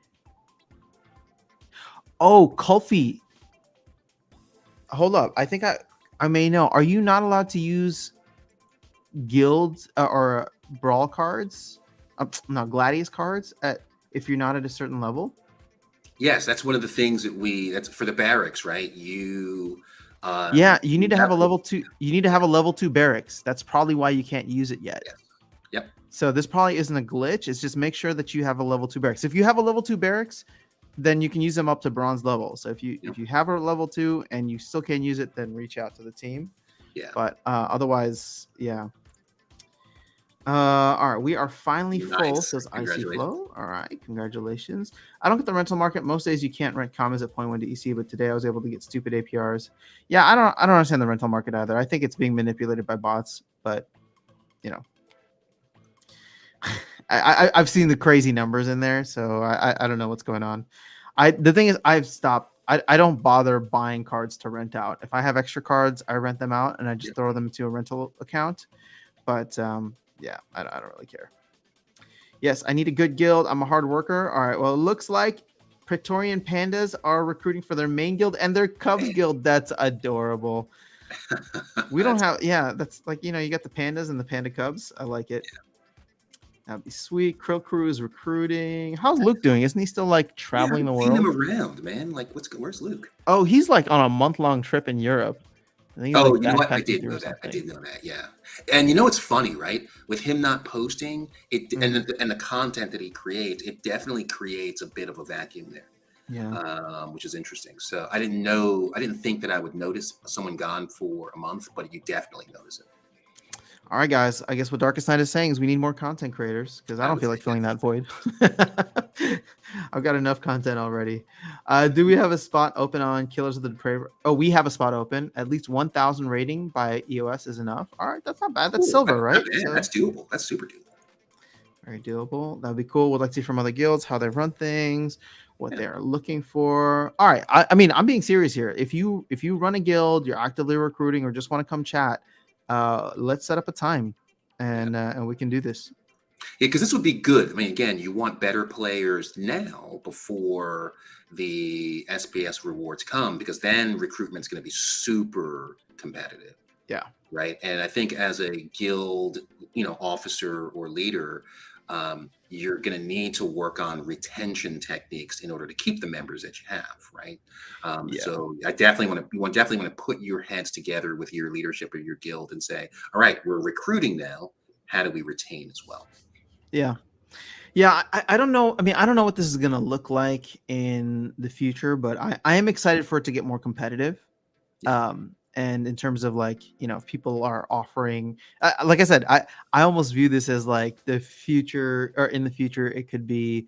Oh, Kulfi. Hold up. I think I may know. Are you not allowed to use guilds or brawl cards? No, Gladius cards if you're not at a certain level? Yes, that's one of the things that's for the barracks, right? Yeah, you need to have a level 2. You need to have a level 2 barracks. That's probably why you can't use it yet. Yes. Yep. So this probably isn't a glitch. It's just make sure that you have a level 2 barracks. If you have a level 2 barracks, then you can use them up to bronze level. So if you have a level 2 and you still can't use it, then reach out to the team. Yeah. But otherwise, yeah. All right, we are finally full, says Icy Flow. All right, congratulations. I don't get the rental market. Most days you can't rent commas at 0.1 to EC, but today I was able to get stupid APRs. Yeah, I don't understand the rental market either. I think it's being manipulated by bots, but I've seen the crazy numbers in there, so I don't know what's going on. The thing is, I've stopped. I don't bother buying cards to rent out. If I have extra cards, I rent them out and I just throw them into a rental account. But yeah, I don't really care. Yes, I need a good guild. I'm a hard worker. All right. Well, it looks like Praetorian Pandas are recruiting for their main guild and their Cubs guild. That's adorable. We don't have. Yeah, that's like you got the pandas and the panda cubs. I like it. That'd be sweet. Krill Crew is recruiting. How's Luke doing? Isn't he still like Yeah, I traveling the haven't seen him world? around, man. Like, where's Luke? Oh, he's like on a month-long trip in Europe. I think he's Oh, like you know what? I backpacking did through know or that. I something. did know that. Yeah. And you know what's funny, right? With him not posting it, Mm, and the content that he creates, it definitely creates a bit of a vacuum there, yeah. which is interesting. So I didn't know. I didn't think that I would notice someone gone for a month, but you definitely notice it. All right, guys. I guess what Darkestnyte is saying is we need more content creators because I I don't would feel say like filling yes. that void. I've got enough content already. Do we have a spot open on Killers of the Depraved? Oh, we have a spot open. At least 1,000 rating by EOS is enough. All right, that's not bad. That's Cool. silver, That's not right? bad. So That's doable. That's super doable. very doable. That'd be cool. We'd like to see from other guilds how they run things, what Yeah. they are looking for. All right. I mean, I'm being serious here. If you run a guild, you're actively recruiting, or just want to come chat, let's set up a time, Yeah. and we can do this. Yeah, because this would be good. I mean, again, you want better players now before the SPS rewards come, because then recruitment's going to be super competitive, Yeah. right? And I think as a guild, officer or leader, you're going to need to work on retention techniques in order to keep the members that you have, right? Yeah. So I definitely want to put your heads together with your leadership of your guild and say, all right, we're recruiting now. How do we retain as well? Yeah. Yeah, I don't know. I mean, I don't know what this is gonna look like in the future, but I am excited for it to get more competitive. Yeah. And in terms of like, if people are offering, like I said, I almost view this as like the future, or in the future, it could be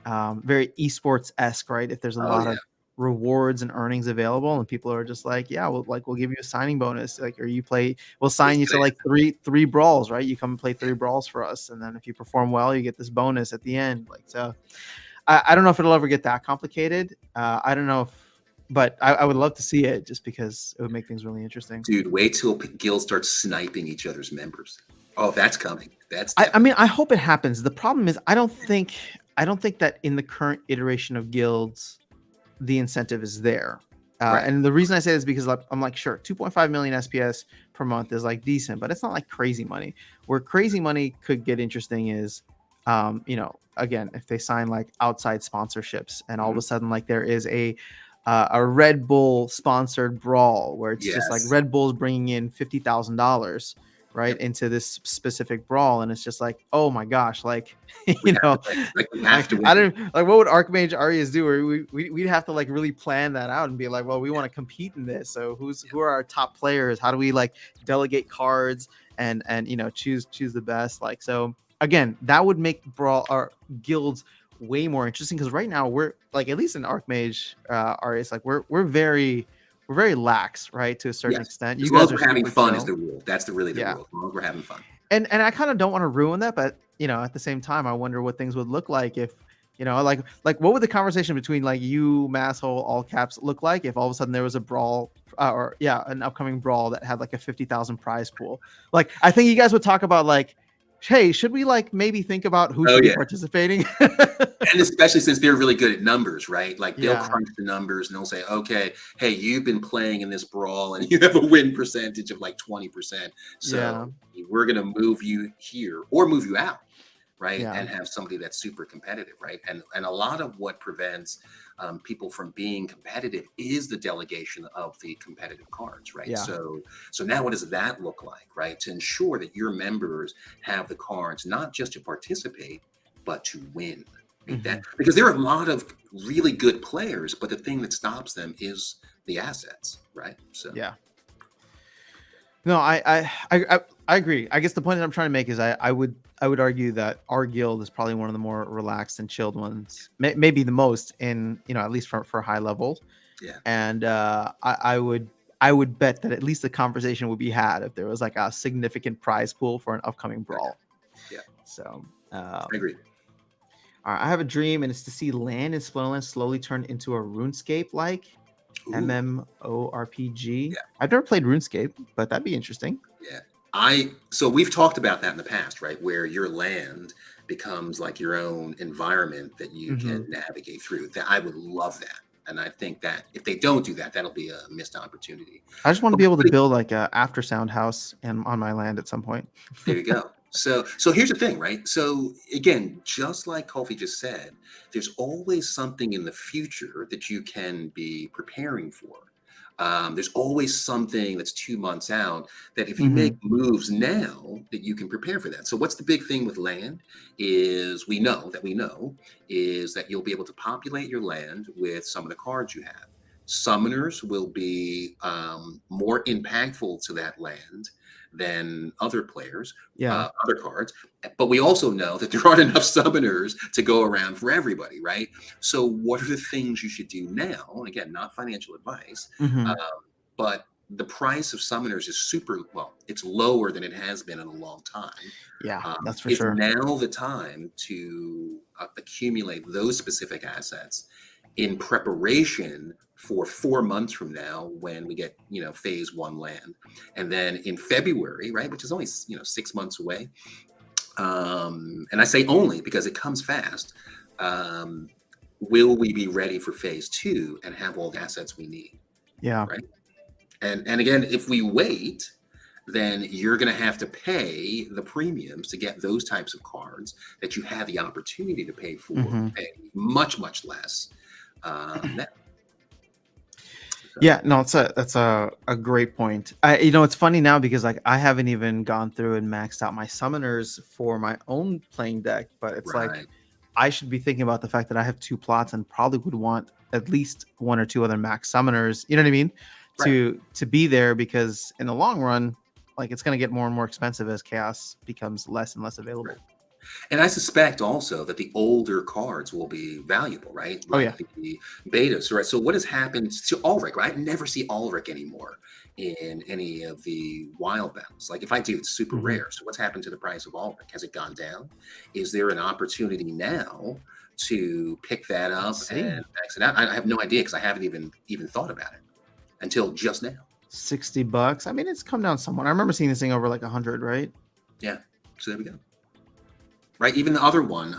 very esports esque, right? If there's a Oh lot yeah. of rewards and earnings available, and people are just like, yeah, we'll give you a signing bonus, like, or we'll sign you to Yesterday. like three brawls, right? You come and play 3 brawls for us, and then if you perform well, you get this bonus at the end. Like, so I don't know if it'll ever get that complicated. I don't know but I would love to see it just because it would make things really interesting. Dude, wait till guilds start sniping each other's members. Oh, that's coming. That's I definitely mean, I hope it happens. The problem is, I don't think that in the current iteration of guilds, the incentive is there. right. And the reason I say this is because I'm like, sure, 2.5 million SPS per month is like decent, but it's not like crazy money. Where crazy money could get interesting is, again, if they sign like outside sponsorships, and all of Mhm. a sudden, like, there is a Red Bull sponsored brawl where it's just like Yes. Red Bull's bringing in $50,000 right Yep. into this specific brawl, and it's just like, oh my gosh, like, We you have know to win. Like, we have like, to win. I don't like, what would Archmage Arias do? Or we'd have to like really plan that out and be like, well, we want to compete in this, so who are our top players? How do we like delegate cards and choose the best? Like, so again, that would make brawl or guilds way more interesting, because right now we're like, at least in Archmage Arias, like we're very lax, right, to a certain Yes. extent. As You long as guys are we're having super fun is chill. the rule. That's really the Yeah. rule. As long as we're having fun. And I kind of don't want to ruin that, but at the same time, I wonder what things would look like if, like what would the conversation between like you, Masshole, all caps, look like if all of a sudden there was a brawl, or yeah, an upcoming brawl that had like a 50,000 prize pool? Like, I think you guys would talk about like, hey, should we like maybe think about who Oh should be yeah. participating? And especially since they're really good at numbers, right? Like, they'll Yeah, crunch the numbers and they'll say, okay, hey, you've been playing in this brawl and you have a win percentage of like 20%. yeah, So we're going to move you here or move you out, right? yeah, And have somebody that's super competitive, right? And a lot of what prevents people from being competitive is the delegation of the competitive cards, right? yeah. So now what does that look like, right? To ensure that your members have the cards not just to participate, but to win. Right? Hmm. Because there are a lot of really good players, but the thing that stops them is the assets, right? So Yeah. No, I agree. I guess the point that I'm trying to make is I would argue that our guild is probably one of the more relaxed and chilled ones, maybe the most in, at least for high levels. yeah, And I would bet that at least the conversation would be had if there was like a significant prize pool for an upcoming brawl. yeah, So, I agree. all right, I have a dream, and it's to see land in Splinterlands slowly turn into a RuneScape like Ooh, MMORPG. yeah, I've never played RuneScape, but that'd be interesting. yeah. So we've talked about that in the past, right? Where your land becomes like your own environment that you Hmm. can navigate through. That I would love that. And I think that if they don't do that, that'll be a missed opportunity. I just want to But be able to build like a after sound house on my land at some point. there you go. So here's the thing, right? So again, just like Kofi just said, there's always something in the future that you can be preparing for. There's always something that's 2 months out that if you make Hmm. moves now, that you can prepare for that. So what's the big thing with land is we know is that you'll be able to populate your land with some of the cards you have. Summoners will be more impactful to that land than other players, Yeah. other cards. But we also know that there aren't enough summoners to go around for everybody, right? So, what are the things you should do now? And again, not financial advice, um, Hmm. but the price of summoners is super well, it's lower than it has been in a long time. Yeah, that's for Is sure. now the time to accumulate those specific assets in preparation for 4 months from now when we get phase one land, and then in February, right, which is only 6 months away, and I say only because it comes fast. um, will we be ready for phase two and have all the assets we need, Yeah. right? And again, if we wait, then you're going to have to pay the premiums to get those types of cards that you have the opportunity to Hmm. pay much less now. So, Yeah, no, that's a great point. It's funny now because like I haven't even gone through and maxed out my summoners for my own playing deck, but it's like right, I should be thinking about the fact that I have two plots and probably would want at least one or two other max summoners. You know what I mean? right, To be there because in the long run, like it's gonna get more and more expensive as chaos becomes less and less right. available. And I suspect also that the older cards will be valuable, right? Oh yeah. Like the betas, right? So what has happened to Ulrich, right? I never see Ulrich anymore in any of the wild battles. Like if I do, it's super Hmm. rare. So what's happened to the price of Ulrich? Has it gone down? Is there an opportunity now to pick that Let's up and see. max it out? I have no idea because I haven't even thought about it until just now. $60. I mean, it's come down somewhat. I remember seeing this thing over like 100, right? Yeah. So there we go. Right? Even the other one,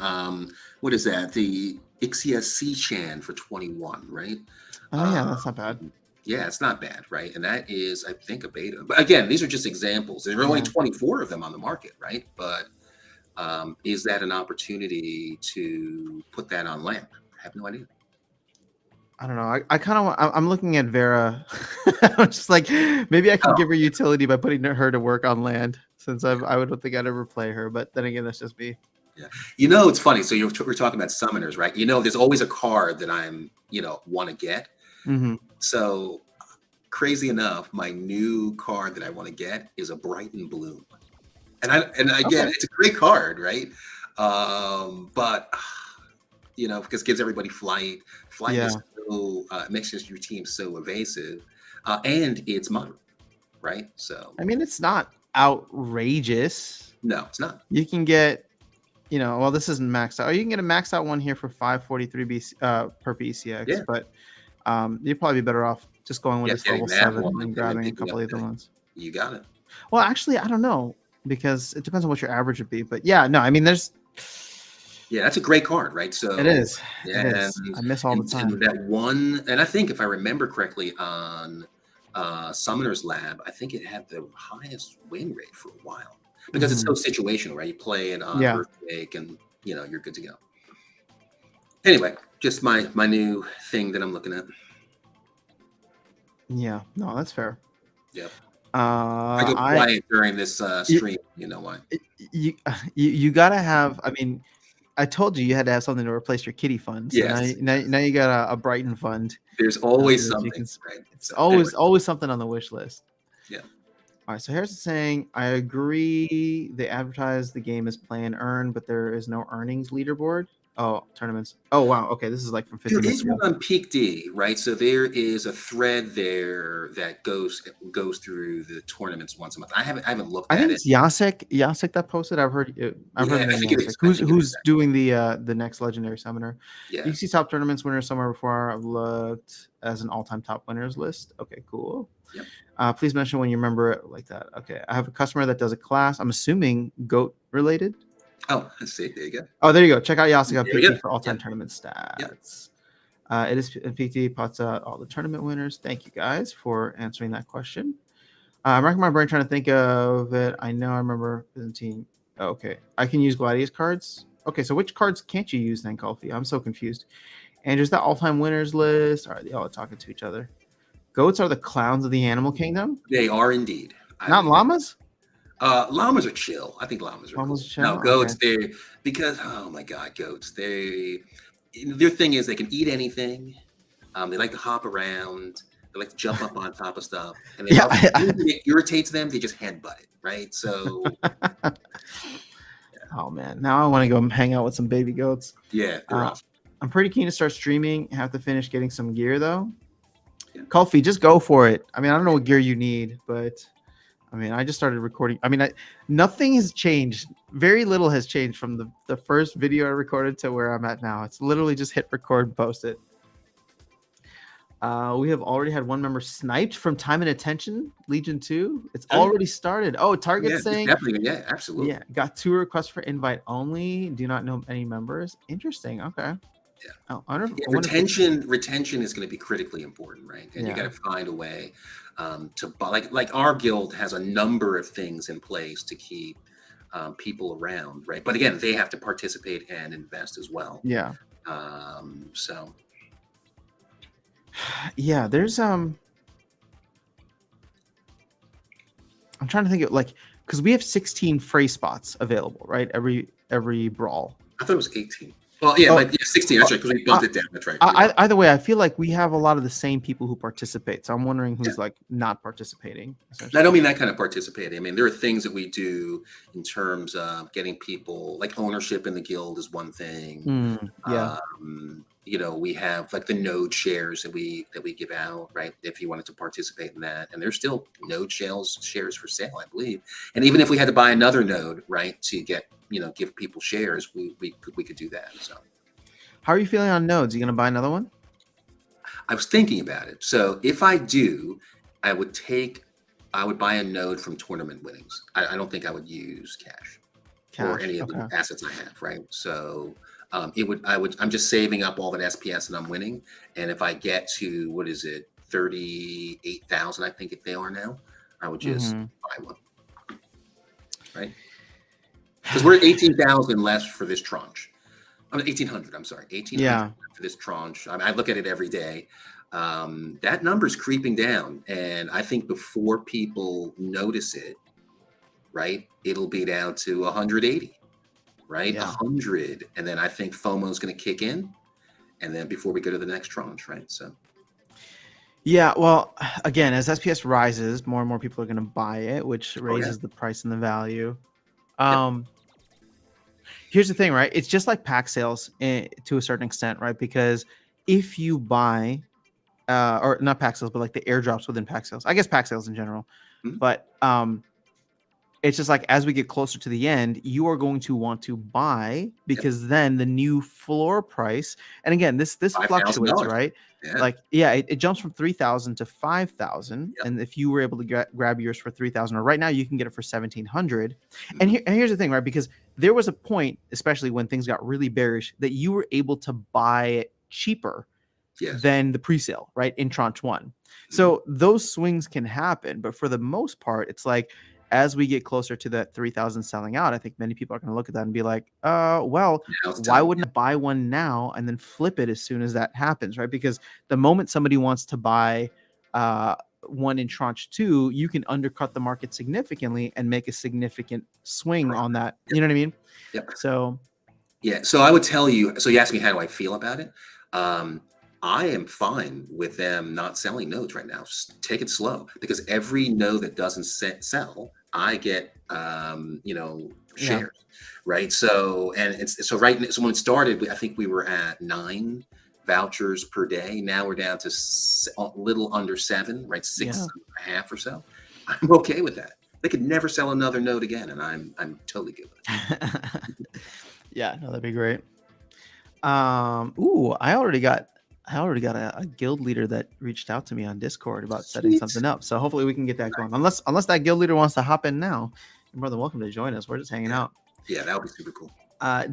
what is that? The Ixia Chan for 21, right? Oh Um, yeah, that's not bad. yeah, it's not bad, right? And that is, I think, a beta. But again, these are just examples. There are only Yeah. 24 of them on the market, right? But is that an opportunity to put that on lamp? I have no idea. I don't know. I kind of I'm looking at Vera. I'm just like maybe I can Oh, give her utility by putting her to work on land since I don't think I'd ever play her. But then again, that's just me. yeah. It's funny. So we're talking about summoners, right? There's always a card that want to get. Hmm. So crazy enough, my new card that I want to get is a Brighton Bloom. And again, Okay. it's a great card, right? But because it gives everybody flight. Flight Yeah. is so makes your team so evasive, and it's modern, right? So I mean, it's not outrageous. no, it's not. You can get, well, this isn't maxed out. Oh, you can get a maxed out one here for 543 per BCX, Yeah, but you'd probably be better off just going with yeah, this getting level that 7 one and then and then grabbing a picking couple up of the the. other ones. You got it. Well, actually, I don't know because it depends on what your average would be. But yeah, no, I mean, Yeah, that's a great card, right? it So is, it yeah, is. I miss all the and time. that one, and I think if I remember correctly on Summoner's Lab, I think it had the highest win rate for a while because it's Hmm. so situational, right? You play it on Yeah, Earthquake, and you're good to go. Anyway, just my new thing that I'm looking at. yeah, no, that's fair. Yep. I go I quiet during this you stream. You know why? you you gotta have. I mean, I told you had to have something to replace your kitty fund. So Yes. now you got a Brighton fund There's always that you something, can. right? It's So anyway, always something on the wish list. yeah. All right, so here's the saying. I agree. They advertise the game as play and earn, but there is no earnings leaderboard. Oh, tournaments. Oh wow. Okay, this is like from There 15 minutes is one ago. on Peak D, right? So there is a thread there that goes through the tournaments once a month. I haven't looked I at think it. it's Yasek that posted. I've heard Yeah, the I name think it Yasek. is. I think it is. Who's doing the next legendary summoner? You Yeah. can see top tournaments winners somewhere before I've looked as an all-time top winners list. Okay, cool. Yep. Please mention when you remember it like that. Okay, I have a customer that does a class. I'm assuming goat related. Oh, let's see. There you go. Oh, there you go. Check out Yasek on There we go. PT for all-time Yep. tournament Yep. stats. It is PT pots out all the tournament winners. Thank you guys for answering that question. I'm racking my brain trying to think of it. I know I remember Byzantine Okay, I can use Gladius cards. Okay, so which cards can't you use then, Colfie? I'm so confused. And there's that all-time winners list. All right, they all talking to each other. Goats are the clowns of the animal kingdom. They are indeed. I Not would agree. llamas. Llamas are chill. I think llamas are Llamas cool. chill. No, Okay. goats, they because oh my god, goats. Their thing is they can eat anything. They like to hop around. They like to jump up on top of stuff, and they Yeah. love anything that irritates them. They just headbutt it, right? So Oh man, now I want to go hang out with some baby goats. yeah, they're awesome. I'm pretty keen to start streaming. Have to finish getting some gear though. Yeah. Colfie, just go for it. I mean, I don't know what gear you need, but I mean, I just started recording. I mean, nothing has changed. Very little has changed from the first video I recorded to where I'm at now. It's literally just hit record, post it. We have already had one member sniped from Time and Attention Legion 2. It's already started. Oh, Target's saying definitely, yeah, absolutely. Yeah, got 2 requests for invite only. Do not know any members. Interesting. Okay. Yeah. Oh, Retention is going to be critically important, right? And you got to find a way to buy. Like our guild has a number of things in place to keep people around, right? But again, they have to participate and invest as well. Yeah. So. Yeah, there's I'm trying to think of because we have 16 phrase spots available, right? Every brawl. I thought it was 18. Well, yeah, but 16. That's right, because we built it down. That's right. Either way, I feel like we have a lot of the same people who participate. So I'm wondering who's not participating. I don't mean that kind of participating. I mean, there are things that we do in terms of getting people, like ownership in the guild is one thing. We have like the node shares that we give out, right? If you wanted to participate in that, and there's still node shares for sale, I believe. And even if we had to buy another node, right, to get give people shares, we could do that. So, how are you feeling on nodes? You gonna buy another one? I was thinking about it. So if I do, I would buy a node from tournament winnings. I don't think I would use cash or any of the assets I have, right? So. I'm just saving up all that SPS that I'm winning. And if I get to, 38,000, I think they are now, I would just buy one. Right? Because we're at 18,000 less for this tranche. 1,800, I'm sorry. 1,800 for this tranche. I look at it every day. That number's creeping down. And I think before people notice it, right, it'll be down to 180. Right, 100, and then I think FOMO is going to kick in, and then before we go to the next tranche, right? So, yeah. Well, again, as SPS rises, more and more people are going to buy it, which raises the price and the value. Here's the thing, right? It's just like pack sales to a certain extent, right? Because if you buy, or not pack sales, but like the airdrops within pack sales, I guess pack sales in general, but it's just like as we get closer to the end, you are going to want to buy because then the new floor price, and again, this fluctuates, right? It jumps from 3,000 to 5,000, and if you were able to grab yours for 3,000, or right now you can get it for 1,700. And here's the thing, right? Because there was a point, especially when things got really bearish, that you were able to buy it cheaper than the pre-sale, right? In tranche 1. So those swings can happen, but for the most part, it's like, as we get closer to that 3,000 selling out, I think many people are going to look at that and be like, well, why wouldn't I buy one now and then flip it as soon as that happens, right? Because the moment somebody wants to buy one in tranche 2, you can undercut the market significantly and make a significant swing on that. You know what I mean? So, so I would tell you, so you asked me, how do I feel about it? I am fine with them not selling nodes right now. Just take it slow, because every node that doesn't sell, I get, shares, right? So, and so when it started, I think we were at 9 vouchers per day. Now we're down to a little under 7, right? 6.5 or so. I'm okay with that. They could never sell another node again, and I'm totally good with it. That'd be great. I already got a guild leader that reached out to me on Discord about setting something up. So hopefully we can get that going. Unless that guild leader wants to hop in now, you're more than welcome to join us. We're just hanging out. Yeah, that would be super cool.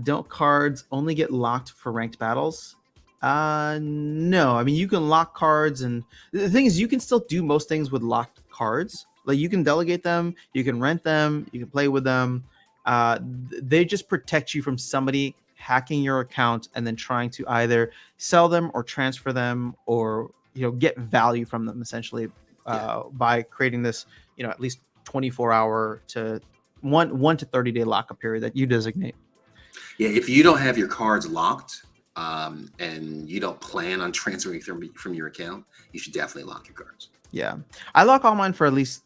Don't cards only get locked for ranked battles? No. I mean, you can lock cards, and the thing is, you can still do most things with locked cards. Like, you can delegate them, you can rent them, you can play with them. They just protect you from somebody hacking your account and then trying to either sell them or transfer them, or get value from them, essentially, by creating this at least 24-hour to 1 to 30-day lockup period that you designate. Yeah, if you don't have your cards locked, and you don't plan on transferring from your account, you should definitely lock your cards. Yeah, I lock all mine for at least.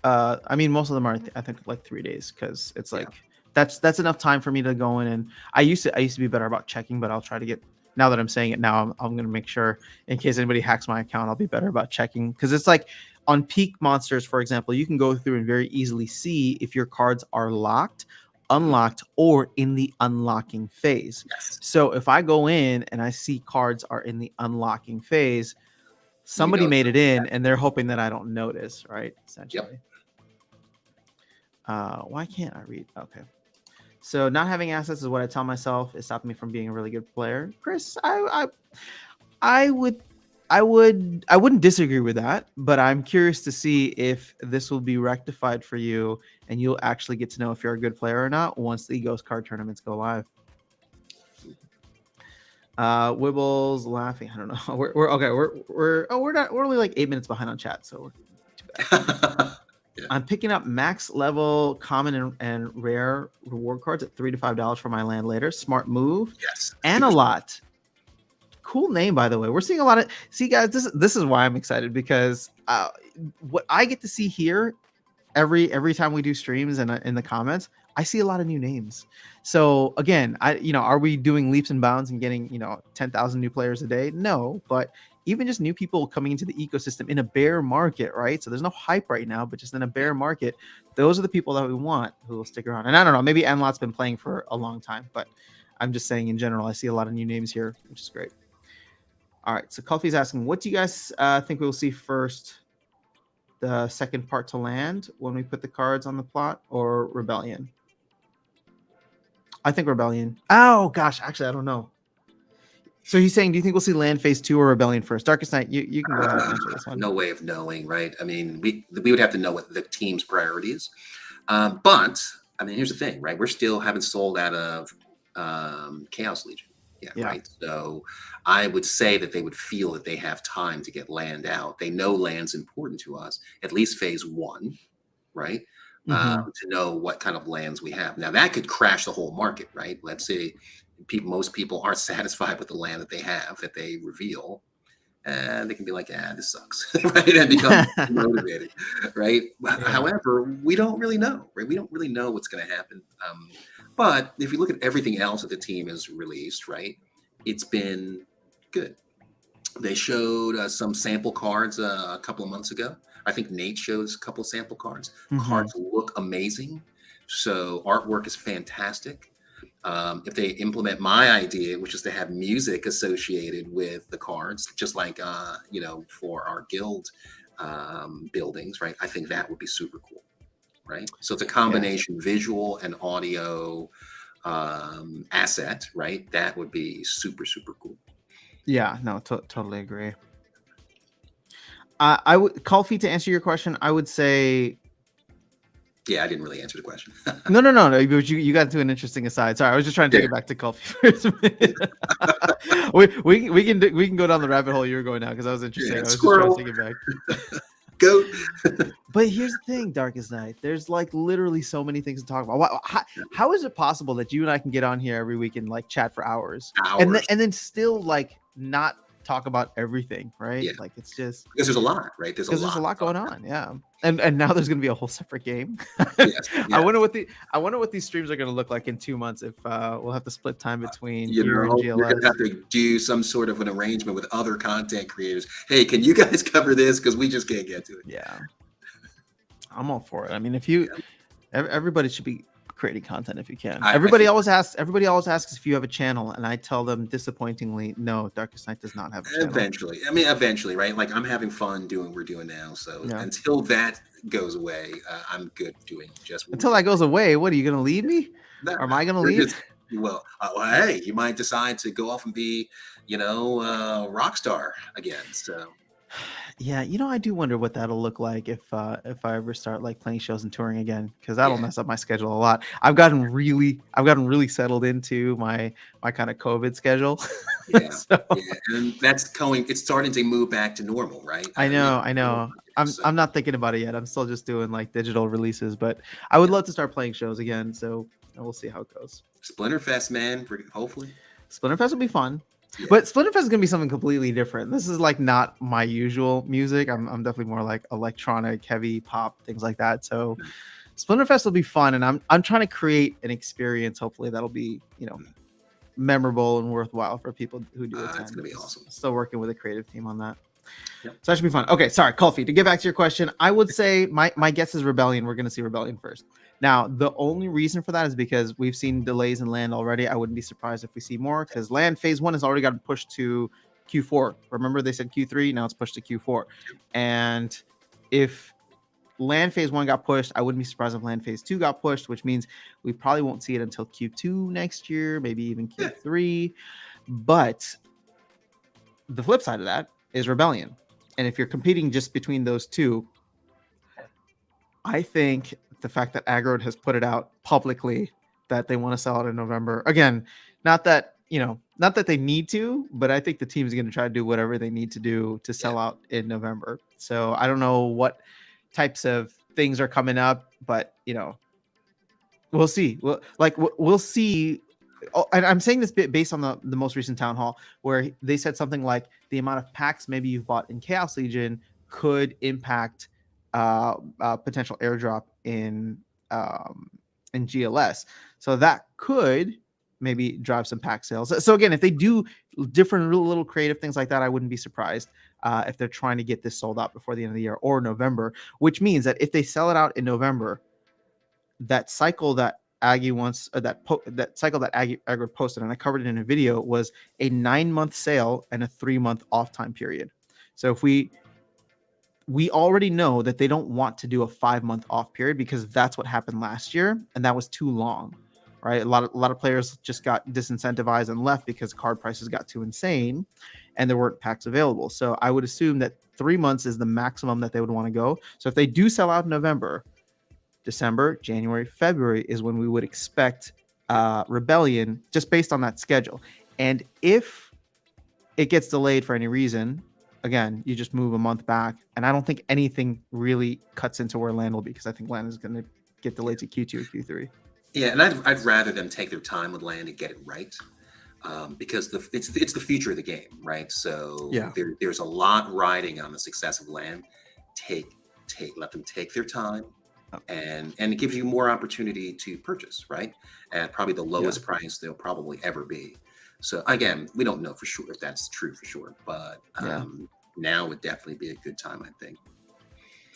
I mean, most of them are, I think, like 3 days, because it's like that's enough time for me to go in. And I used to be better about checking, but I'll try to get, now that I'm saying it now, I'm going to make sure, in case anybody hacks my account, I'll be better about checking, because it's like on peak monsters, for example, you can go through and very easily see if your cards are locked, unlocked, or in the unlocking phase. Yes. So if I go in and I see cards are in the unlocking phase, somebody made it in, and they're hoping that I don't notice, right? Essentially. Why can't I read? Okay. So not having assets is what I tell myself is stopping me from being a really good player. Chris, I wouldn't disagree with that, but I'm curious to see if this will be rectified for you, and you'll actually get to know if you're a good player or not once the Ghost Card tournaments go live. Wibbles laughing. I don't know. We're okay. We're only like 8 minutes behind on chat, so we're too bad. Yeah. I'm picking up max level common and rare reward cards at $3 to $5 for my land later. Smart move. Yes. And a lot. Cool name, by the way. We're seeing a lot of. See, guys, this is why I'm excited, because what I get to see here every time we do streams and in the comments, I see a lot of new names. So again, are we doing leaps and bounds and getting 10,000 new players a day? No, but even just new people coming into the ecosystem in a bear market, right? So there's no hype right now, but just in a bear market, those are the people that we want who will stick around. And I don't know, maybe Anlot's been playing for a long time, but I'm just saying in general, I see a lot of new names here, which is great. All right, so Coffee's asking, what do you guys think we'll see first? The second part to land when we put the cards on the plot, or Rebellion? I think Rebellion. Oh gosh, actually I don't know. So he's saying, do you think we'll see land phase 2 or Rebellion first? Darkestnyte, you can go ahead and answer this one. No way of knowing, right? I mean, we would have to know what the team's priorities. But I mean, here's the thing, right? We're still haven't sold out of Chaos Legion. Yeah, right. So I would say that they would feel that they have time to get land out. They know land's important to us, at least phase 1, right? To know what kind of lands we have. Now that could crash the whole market, right? Let's say most people aren't satisfied with the land that they have, that they reveal, and they can be like, this sucks, right? And become motivated, right? Yeah. However, we don't really know, right? We don't really know what's going to happen. But if you look at everything else that the team has released, right, it's been good. They showed some sample cards a couple of months ago. I think Nate showed us a couple of sample cards. Cards look amazing. So artwork is fantastic. If they implement my idea, which is to have music associated with the cards, just like, for our guild buildings, right? I think that would be super cool. Right, so it's a combination visual and audio asset, right? That would be super cool. Yeah, no, totally agree. I would, Coffee, to answer your question, I would say. Yeah, I didn't really answer the question. No. But you got to an interesting aside. Sorry, I was just trying to take it back to Coffee for a minute. we can go down the rabbit hole you were going now, because that was interesting. I was just trying to take it back. Go. But here's the thing, Darkestnyte. There's like literally so many things to talk about. How is it possible that you and I can get on here every week and like chat for hours. And then still like not talk about everything, right? Yeah. Like it's just because there's a lot, right? There's a lot going on. Yeah. And now there's gonna be a whole separate game. Yes. I wonder what these streams are gonna look like in 2 months if we'll have to split time between here and GLS. You're gonna have to do some sort of an arrangement with other content creators. Hey, can you guys cover this? Because we just can't get to it. Yeah. I'm all for it. I mean, everybody should be creating content if you can. Everybody always asks if you have a channel, and I tell them disappointingly, no, Darkestnyte does not have a channel. Eventually, right? Like I'm having fun doing what we're doing now. So until that goes away, I'm good doing just until that goes away. What are you gonna leave me? Or am I gonna leave? Well, hey, you might decide to go off and be, rock star again. So Yeah, I do wonder what that'll look like if I ever start like playing shows and touring again, because that'll Yeah, mess up my schedule a lot. I've gotten really settled into my kind of COVID schedule. yeah, So yeah, and that's going. It's starting to move back to normal, right? I We have know, I normal know. again, I'm so I'm not thinking about it yet. I'm still just doing like digital releases, but I would yeah. love to start playing shows again. So we'll see how it goes. Splinterfest, man. Hopefully, Splinterfest will be fun, yeah. but Splinterfest is gonna be something completely different. This is like not my usual music. I'm definitely more like electronic, heavy pop, things like that. So Mm, Splinterfest will be fun, and I'm trying to create an experience. Hopefully, that'll be mm. memorable and worthwhile for people who do It's attend. gonna be awesome. Still working with a creative team on that. Yep. So that should be fun. Okay, sorry, Kulfi. To get back to your question, I would say my guess is Rebellion. We're going to see Rebellion first. Now, the only reason for that is because we've seen delays in Land already. I wouldn't be surprised if we see more because Land Phase 1 has already gotten pushed to Q4. Remember, they said Q3. Now it's pushed to Q4. And if Land Phase 1 got pushed, I wouldn't be surprised if Land Phase 2 got pushed, which means we probably won't see it until Q2 next year, maybe even Yeah. Q3. But the flip side of that is Rebellion. And if you're competing just between those two, I think the fact that Aggro has put it out publicly that they want to sell it in November. Again, not that, not that they need to, but I think the team's going to try to do whatever they need to do to Yeah. sell out in November. So I don't know what types of things are coming up, but we'll see. We'll see. Oh, and I'm saying this bit based on the most recent town hall where they said something like the amount of packs maybe you've bought in Chaos Legion could impact potential airdrop in GLS. So that could maybe drive some pack sales. So again, if they do different little creative things like that, I wouldn't be surprised if they're trying to get this sold out before the end of the year or November, which means that if they sell it out in November, that cycle that Aggie wants, that cycle that Aggie posted, and I covered it in a video, was a 9-month sale and a 3-month off time period. So if we already know that they don't want to do a 5-month off period because that's what happened last year, and that was too long, right? A lot of players just got disincentivized and left because card prices got too insane, and there weren't packs available. So I would assume that 3 months is the maximum that they would want to go. So if they do sell out in November, December, January, February is when we would expect Rebellion, just based on that schedule. And if it gets delayed for any reason, again, you just move a month back. And I don't think anything really cuts into where Land will be, because I think Land is going to get delayed to Q2 or Q3. Yeah, and I'd rather them take their time with Land and get it right, because it's the future of the game, right? So Yeah. there's a lot riding on the success of Land. Let them take their time, and it gives you more opportunity to purchase, right? At probably the lowest price they'll probably ever be. So again, we don't know for sure if that's true for sure, but now would definitely be a good time, I think.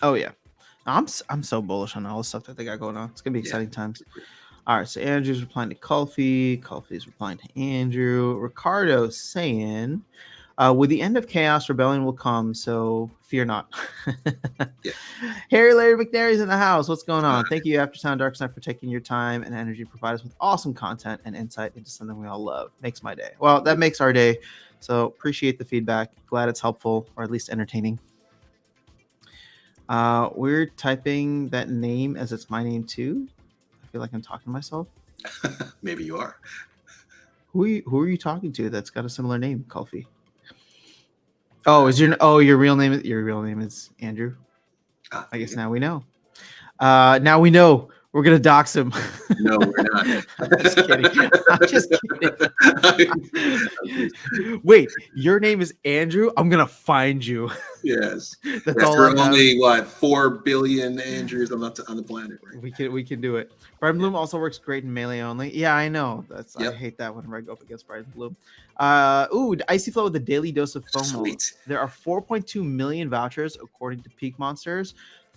Oh yeah, I'm so bullish on all the stuff that they got going on. It's gonna be exciting times. All right, so Andrew's replying to Kulfi. Kulfi's replying to Andrew. Ricardo's saying, with the end of Chaos, Rebellion will come, so fear not. Yeah. Harry Larry McNary's in the house. What's going on? Thank you, After Sound Darkestnyte, for taking your time and energy to provide us with awesome content and insight into something we all love. Makes my day. Well, that makes our day. So appreciate the feedback. Glad it's helpful, or at least entertaining. We're typing that name as it's my name too. I feel like I'm talking to myself. Maybe you are. Who are you talking to that's got a similar name, Kulfi? Oh, your real name is Andrew? I guess now we know. Now we know. We're gonna dox him. No, we're not. I'm just kidding. I'm just kidding. Wait, your name is Andrew? I'm gonna find you. Yes. That's all. There are only 4 billion Andrews on the planet, right? We can do it. Brian Bloom also works great in melee only. Yeah, I know. I hate that whenever I go up against Brian Bloom. Icy Flow with the daily dose of FOMO. Sweet. There are 4.2 million vouchers according to Peak Monsters.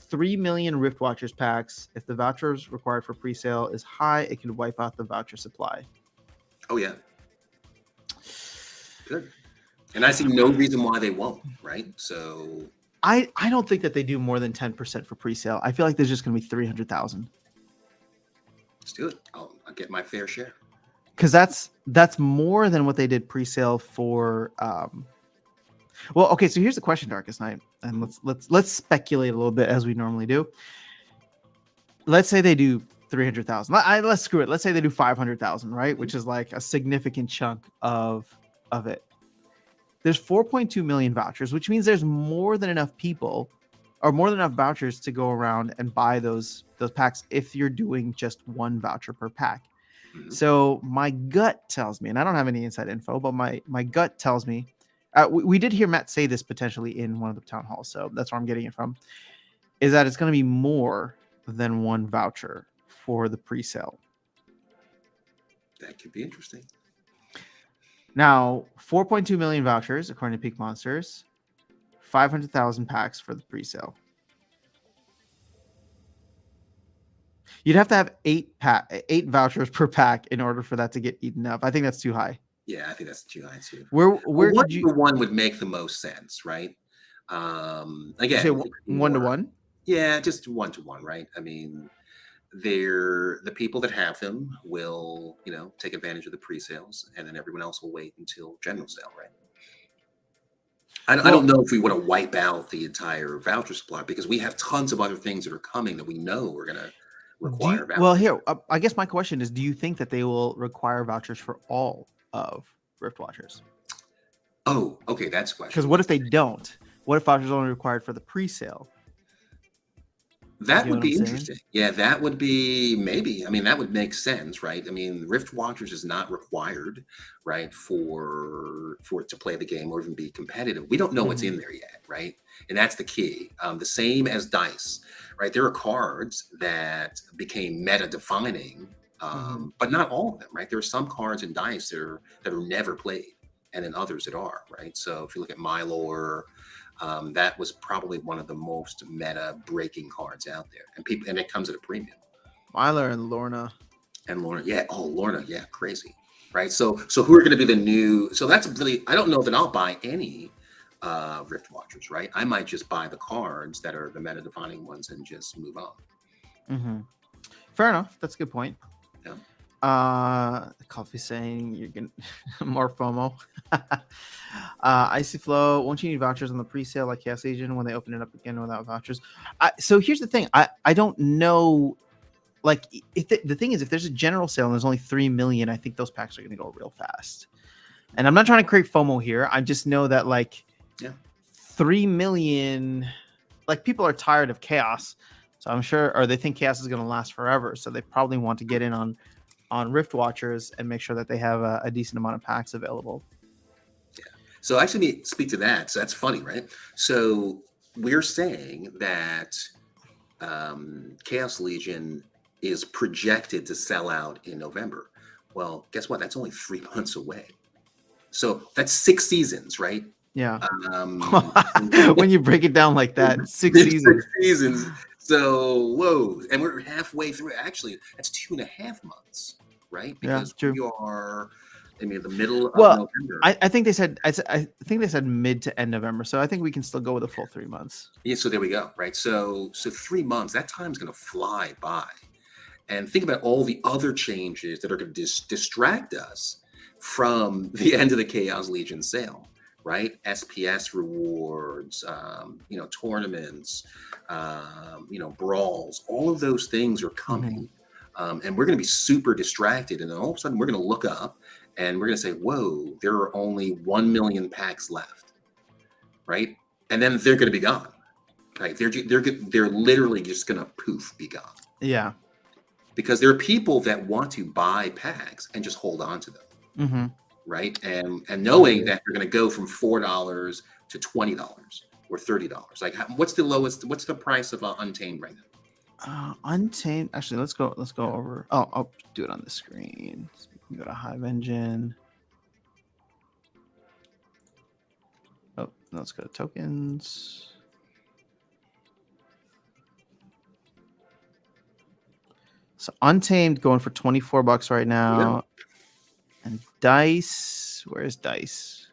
3 million Rift Watchers packs. If the vouchers required for pre-sale is high, it could wipe out the voucher supply. Oh yeah. Good. And I see no reason why they won't, right? So I don't think that they do more than 10% for pre-sale. I feel like there's just going to be 300,000. Let's do it. I'll get my fair share. Because that's more than what they did pre-sale for. Well, okay, so here's the question, Darkest Night, and let's speculate a little bit as we normally do. Let's say they do 300,000. Let's screw it. Let's say they do 500,000, right? Which is like a significant chunk of it. There's 4.2 million vouchers, which means there's more than enough people or more than enough vouchers to go around and buy those packs if you're doing just one voucher per pack. So my gut tells me, and I don't have any inside info, but my gut tells me, we did hear Matt say this potentially in one of the town halls, so that's where I'm getting it from, is that it's going to be more than one voucher for the pre-sale. That could be interesting. Now, 4.2 million vouchers, according to Peak Monsters, 500,000 packs for the pre-sale. You'd have to have eight vouchers per pack in order for that to get eaten up. I think that's too high. Yeah, I think that's too high too. Where one would make the most sense, right? Again, say 1-to-1. Yeah, just 1-to-1, right? I mean, the people that have them will, take advantage of the pre-sales, and then everyone else will wait until general sale, right? I don't know if we want to wipe out the entire voucher supply, because we have tons of other things that are coming that we know we're going to require vouchers. Well, here, I guess my question is, do you think that they will require vouchers for all of Rift Watchers? Oh, okay, that's a question. Because what if they don't? What if vouchers are only required for the pre-sale? That would be interesting. Yeah, that would be maybe. I mean, that would make sense, right? I mean, Rift Watchers is not required, right, for it to play the game or even be competitive. We don't know what's in there yet, right? And that's the key. The same as dice, right? There are cards that became meta-defining, but not all of them, right? There are some cards in dice that are never played, and then others that are, right? So if you look at Mylor, that was probably one of the most meta breaking cards out there, and it comes at a premium. Mylor and Lorna, yeah. Oh, Lorna, yeah, crazy, right? So who are going to be the new? So that's really, I don't know that I'll buy any Rift Watchers, right? I might just buy the cards that are the meta defining ones and just move on. Fair enough. That's a good point. Yeah. Coffee saying you're gonna more FOMO. Icy Flow, won't you need vouchers on the pre-sale like Chaos Legion when they open it up again without vouchers? So here's the thing. I don't know. Like, if the thing is, if there's a general sale and there's only 3 million, I think those packs are going to go real fast. And I'm not trying to create FOMO here. I just know that 3 million, like, people are tired of Chaos. So I'm sure, or they think Chaos is going to last forever. So they probably want to get in on Rift Watchers and make sure that they have a decent amount of packs available. Yeah. So actually, speak to that. So that's funny, right? So we're saying that Chaos Legion is projected to sell out in November. Well, guess what? That's only 3 months away. So that's 6 seasons, right? Yeah. When you break it down like that, 6 seasons. 6 seasons. So, whoa. And we're halfway through. Actually, that's 2.5 months, right? Because we are in the middle of November. I think they said mid to end November. So I think we can still go with a full 3 months. Yeah, so there we go, right? So 3 months, that time's going to fly by. And think about all the other changes that are going to distract us from the end of the Chaos Legion sale, right? SPS rewards, tournaments, brawls, all of those things are coming. And we're going to be super distracted. And then all of a sudden we're going to look up and we're going to say, whoa, there are only 1 million packs left, right? And then they're going to be gone, right? They're literally just going to poof, be gone. Yeah. Because there are people that want to buy packs and just hold on to them, right? And knowing that they're going to go from $4 to $20 or $30. Like, what's the lowest? What's the price of Untamed right now? Untamed. Actually, let's go over. Oh, I'll do it on the screen. So we can go to Hive Engine. Oh, let's go to tokens. So Untamed going for $24 right now. Yeah. And Dice, where's Dice?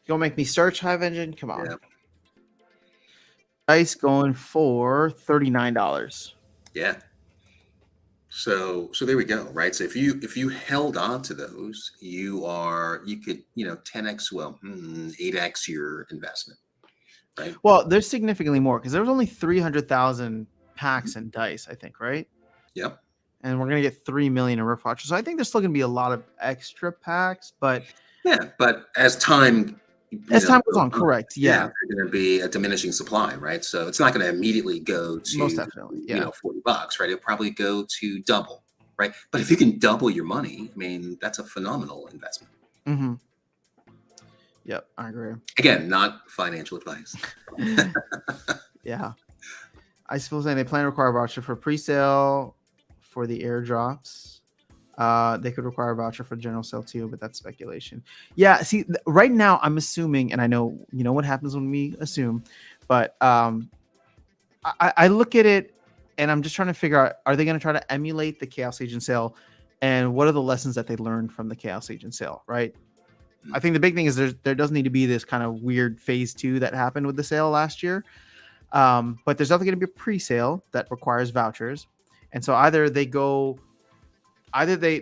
You gonna make me search Hive Engine? Come on. Yeah. Dice going for $39. Yeah. So there we go, right? So if you held on to those, you could 10x, well, 8x your investment, right? Well, there's significantly more because there was only 300,000 packs and dice, I think, right? Yep. And we're gonna get 3 million in Rift Watchers. So I think there's still gonna be a lot of extra packs, but Yeah, but as time as time goes goes on, on, correct? yeah, Yeah, there's going to be a diminishing supply, right? So it's not going to immediately go most to definitely. Yeah. $40, right? It'll probably go to double, right? But if you can double your money, I mean, that's a phenomenal investment. Mm-hmm. Yep, I agree. Again, not financial advice. Yeah. I suppose they plan to require a voucher for pre-sale for the airdrops. They could require a voucher for general sale too, but that's speculation. Yeah, see, right now I'm assuming, and I know you know what happens when we assume, but I look at it and I'm just trying to figure out: are they going to try to emulate the Chaos Agent sale, and what are the lessons that they learned from the Chaos Agent sale? Right. I think the big thing is there does need to be this kind of weird phase 2 that happened with the sale last year. But there's definitely going to be a pre-sale that requires vouchers, and so either they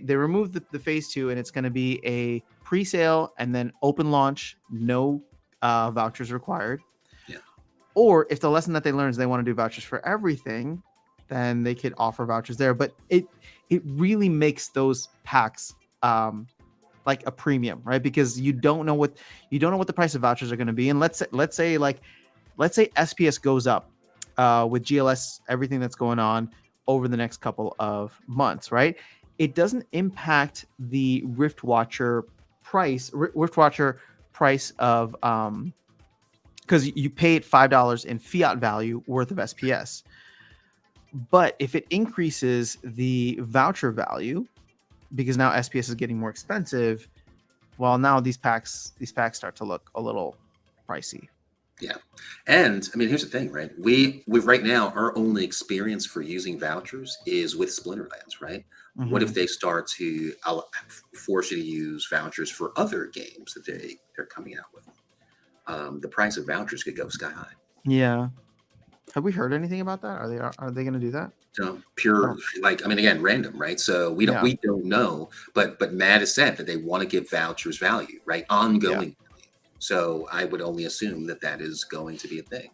remove the phase 2 and it's going to be a pre-sale and then open launch, no vouchers required. Yeah. Or if the lesson that they learned is they want to do vouchers for everything, then they could offer vouchers there. But it really makes those packs like a premium, right? Because you don't know what the price of vouchers are going to be. And let's say SPS goes up with GLS, everything that's going on over the next couple of months, right? It doesn't impact the Rift Watcher price of because you pay it $5 in fiat value worth of SPS. But if it increases the voucher value, because now SPS is getting more expensive, well, now these packs start to look a little pricey. Yeah. And I mean, here's the thing, right? We right now, our only experience for using vouchers is with Splinterlands, right? Mm-hmm. What if they start to force you to use vouchers for other games that they're coming out with? The price of vouchers could go sky high. Yeah. Have we heard anything about that? Are they going to do that? So pure, like, I mean, again, random, right? So we don't know, but Matt has said that they want to give vouchers value, right? Ongoing. Yeah. So I would only assume that is going to be a thing.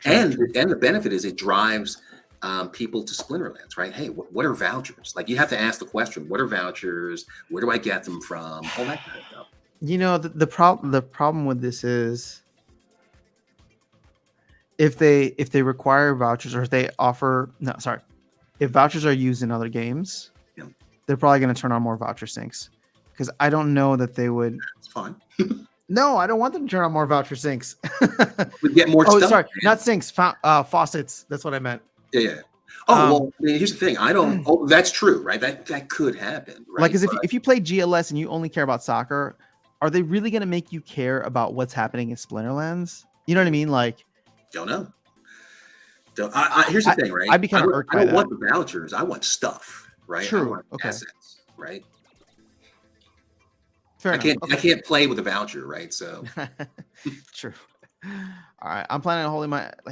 And the benefit is it drives people to Splinterlands, right? Hey, what are vouchers? Like, you have to ask the question, what are vouchers? Where do I get them from? All that kind of stuff. You know, the problem with this is if they require vouchers, or if they offer, if vouchers are used in other games, they're probably going to turn on more voucher syncs, because I don't know that they would. It's fine. No, I don't want them to turn on more voucher syncs. We get more stuff. Sorry, not sinks, faucets. That's what I meant. Yeah. Oh, well, I mean, here's the thing. I don't. Oh, that's true, right? That could happen, right? Like, because if you play GLS and you only care about soccer, are they really going to make you care about what's happening in Splinterlands? You know what I mean? Like, don't know. Here's the thing, right? I'd be kind of irked by that. I don't want the vouchers. I want stuff, right? True. I want assets, right? Fair enough. I can't play with a voucher, right? So true. All right.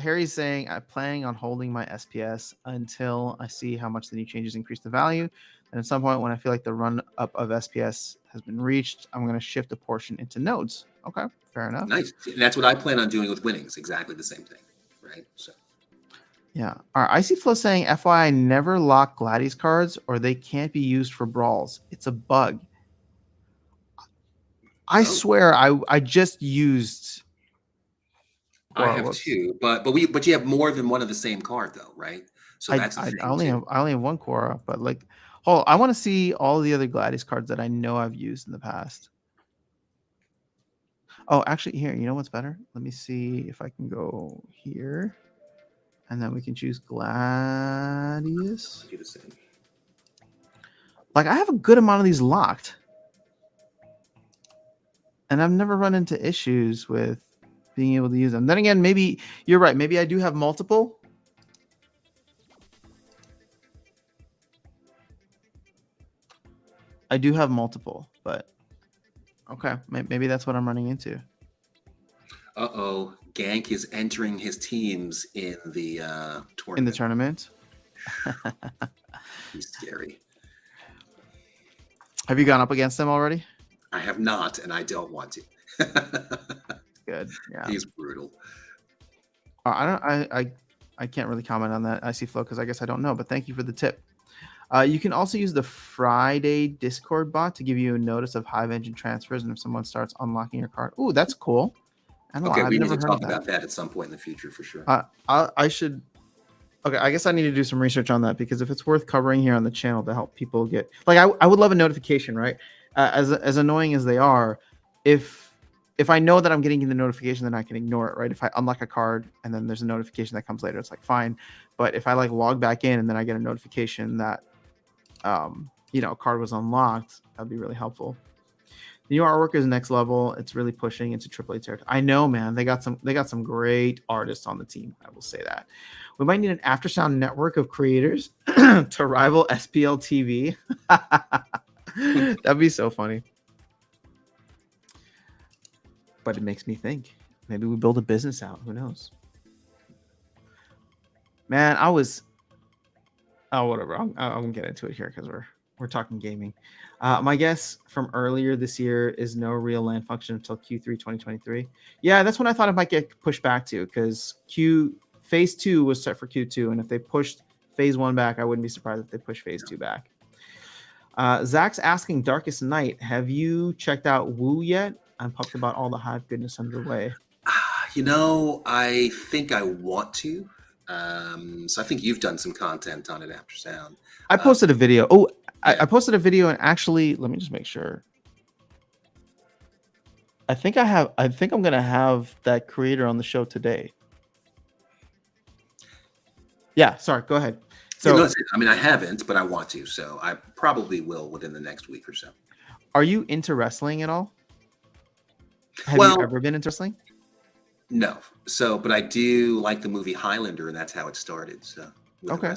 Harry's saying I'm planning on holding my SPS until I see how much the new changes increase the value. And at some point when I feel like the run up of SPS has been reached, I'm going to shift a portion into nodes. Okay. Fair enough. Nice. And that's what I plan on doing with winnings. Exactly the same thing. Right. So yeah. All right. Icy Flow saying FYI, never lock Gladys cards or they can't be used for brawls. It's a bug. I swear I just used. I have two, but you have more than one of the same card though, right? So that's the thing. I only have one Korra, but like, hold on, I want to see all the other Gladys cards that I know I've used in the past. Oh, actually, here, you know what's better? Let me see if I can go here, and then we can choose Gladius. Do the same. Like, I have a good amount of these locked. And I've never run into issues with being able to use them. Then again, maybe you're right. Maybe I do have multiple. I do have multiple, but okay. Maybe that's what I'm running into. Uh-oh. Gank is entering his teams in the tournament. In the tournament? He's scary. Have you gone up against him already? I have not, and I don't want to. Good. Yeah. He's brutal. I don't. I can't really comment on that IC flow because I guess I don't know. But thank you for the tip. You can also use the Friday Discord bot to give you a notice of Hive engine transfers and if someone starts unlocking your card. Ooh, that's cool. Okay, I've we need never to heard talk of that. about that at some point in the future for sure. I should. Okay, I guess I need to do some research on that because if it's worth covering here on the channel to help people get like, I would love a notification, right? As annoying as they are, if I know that I'm getting the notification, then I can ignore it, right? If I unlock a card and then there's a notification that comes later, it's like fine. But if I like log back in and then I get a notification that a card was unlocked, that'd be really helpful. The new artwork is next level. It's really pushing into AAA territory. I know, man. They got some great artists on the team. I will say that. We might need an after-sound network of creators to rival SPL TV. That'd be so funny. But it makes me think. Maybe we build a business out. Who knows? Man, whatever. I'm gonna get into it here because we're talking gaming. My guess from earlier this year is no real land function until Q3 2023. Yeah, that's when I thought it might get pushed back to because Phase 2 was set for Q2, and if they pushed Phase 1 back, I wouldn't be surprised if they push Phase 2 back. Zach's asking Darkestnyte, have you checked out Woo yet? I'm pumped about all the Hive goodness underway. I think I want to. So I think you've done some content on it after sound. I posted a video. Oh, yeah. I posted a video, and actually, let me just make sure. I think I'm gonna have that creator on the show today. Yeah, sorry. Go ahead. So, I haven't, but I want to. So I probably will within the next week or so. Are you into wrestling at all? Have you ever been into wrestling? No. So, but I do like the movie Highlander, and that's how it started. So, okay,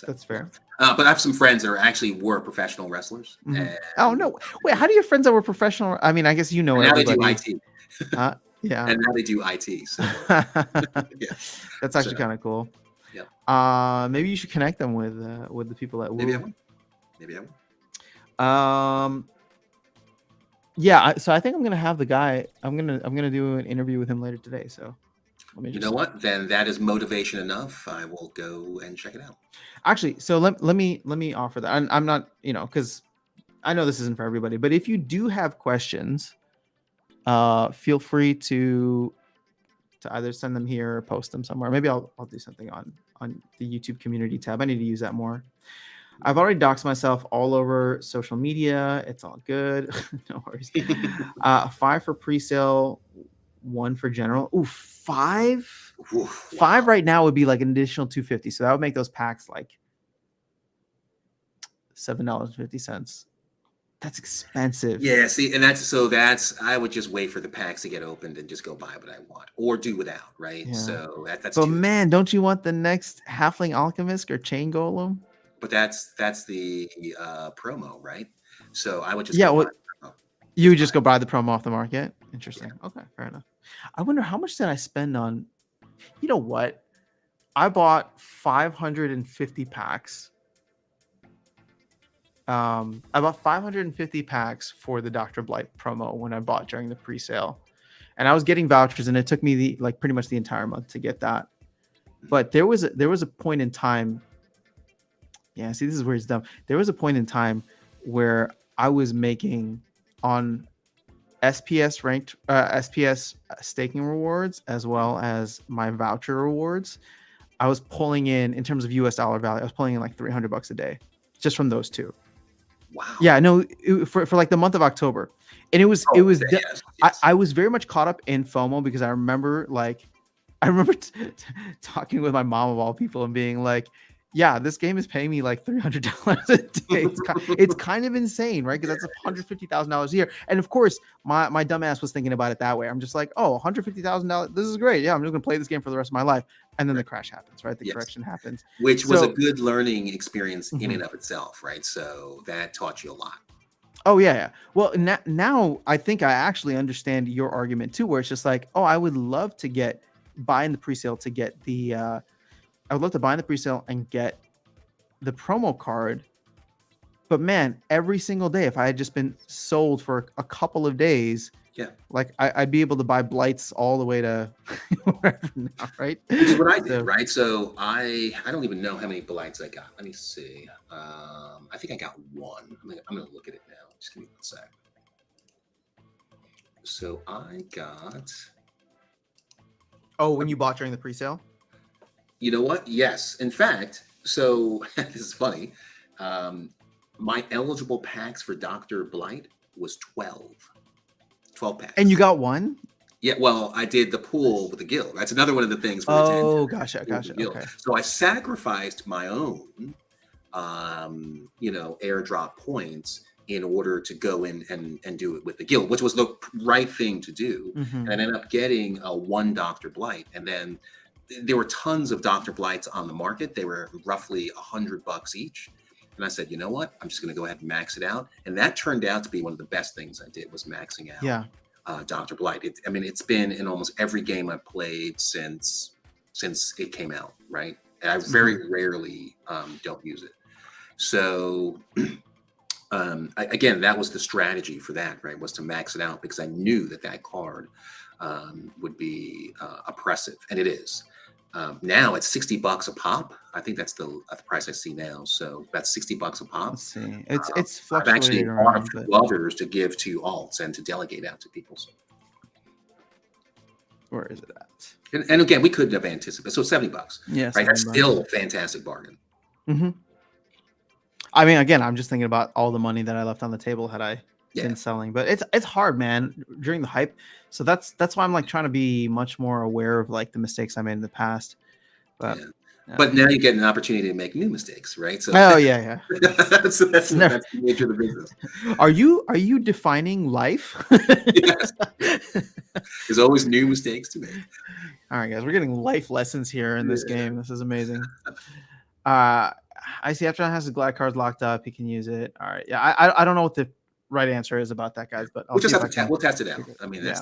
that's fair. But I have some friends that were professional wrestlers. Mm-hmm. Oh no! Wait, how do your friends that were professional? I mean, I guess you know everybody. Now they do IT. Yeah. And now they do IT. So, yeah, that's actually kind of cool. Yeah. Maybe you should connect them with the people at Woo. Maybe I will. Yeah. So I think I'm gonna have the guy. I'm gonna do an interview with him later today. So. You know what? Then that is motivation enough. I will go and check it out. Actually, so let me offer that. I'm not, because I know this isn't for everybody, but if you do have questions, feel free to either send them here or post them somewhere. Maybe I'll do something on the YouTube community tab. I need to use that more. I've already doxed myself all over social media. It's all good. No worries. 5 for pre-sale, 1 for general. Ooh, 5? Oof, 5 right now would be like an additional $250. So that would make those packs like $7.50. That's expensive. Yeah, see, and that's I would just wait for the packs to get opened and just go buy what I want or do without, right? Yeah. So that's. But man, don't you want the next Halfling Alchemist or Chain Golem? But that's the promo, right? So I would just you would just go buy the promo off the market. Interesting. Yeah. Okay, fair enough. I wonder how much did I spend on. You know what? I bought 550 packs. I bought 550 packs for the Dr. Blight promo when I bought during the pre-sale, and I was getting vouchers, and it took me pretty much the entire month to get that. But there was a point in time. Yeah, see, this is where it's dumb. There was a point in time where I was making on SPS ranked SPS staking rewards as well as my voucher rewards. I was pulling in terms of US dollar value, I was pulling in like $300 a day just from those two. Wow. Yeah, no, for like the month of October. And it was yes. I was very much caught up in FOMO because I remember talking with my mom of all people and being like, yeah, this game is paying me like $300 a day. It's kind of insane, right? Because that's $150,000 a year. And of course, my dumb ass was thinking about it that way. I'm just like, oh, $150,000. This is great. Yeah, I'm just gonna play this game for the rest of my life. And then the crash happens, right? The correction happens, which was a good learning experience in and of itself, right? So that taught you a lot. Oh yeah. Well, now I think I actually understand your argument too, where it's just like, oh, I would love to buy in the presale to get the. I would love to buy in the presale and get the promo card. But man, every single day, if I had just been sold for a couple of days, Yeah. like I'd be able to buy blights all the way to wherever now, right? Which is what I did, So right? So I don't even know how many blights I got. Let me see. I think I got one. I'm gonna look at it now. Just give me one sec. So I got. oh, when you bought during the pre-sale? You know what? Yes. In fact, so this is funny. My eligible packs for Dr. Blight was 12. 12 packs. And you got one? Yeah, well, I did the pool with the guild. That's another one of the things for Oh, retention. gotcha. Okay. So I sacrificed my own, airdrop points in order to go in and do it with the guild, which was the right thing to do. Mhm. And I ended up getting a one Dr. Blight, and then there were tons of Dr. Blights on the market. They were roughly $100 each. And I said, you know what? I'm just going to go ahead and max it out. And that turned out to be one of the best things I did was maxing out Yeah. Dr. Blight. It's been in almost every game I've played since it came out, right? And I very rarely don't use it. So again, that was the strategy for that, right? Was to max it out because I knew that card would be oppressive, and it is. Now it's $60 a pop. I think that's the price I see now. So that's $60 a pop. Let's see. It's I've actually fluctuated bought a around, few but others to give to alts and to delegate out to people. So, where is it at? and again, we couldn't have anticipated. So $70, Yes. right? That's still a fantastic bargain. Mm-hmm. I mean, again, I'm just thinking about all the money that I left on the table had I been selling, but it's hard, man, during the hype. So that's why I'm like trying to be much more aware of like the mistakes I made in the past. But but now you get an opportunity to make new mistakes, right? So yeah. that's the nature of the business. Are you defining life? Yes. There's always new mistakes to make. All right, guys, we're getting life lessons here in this game. This is amazing. I see after has the glad cards locked up, he can use it. All right, yeah. I don't know what the right answer is about that, guys, but We'll just have to we'll test it out. I mean, I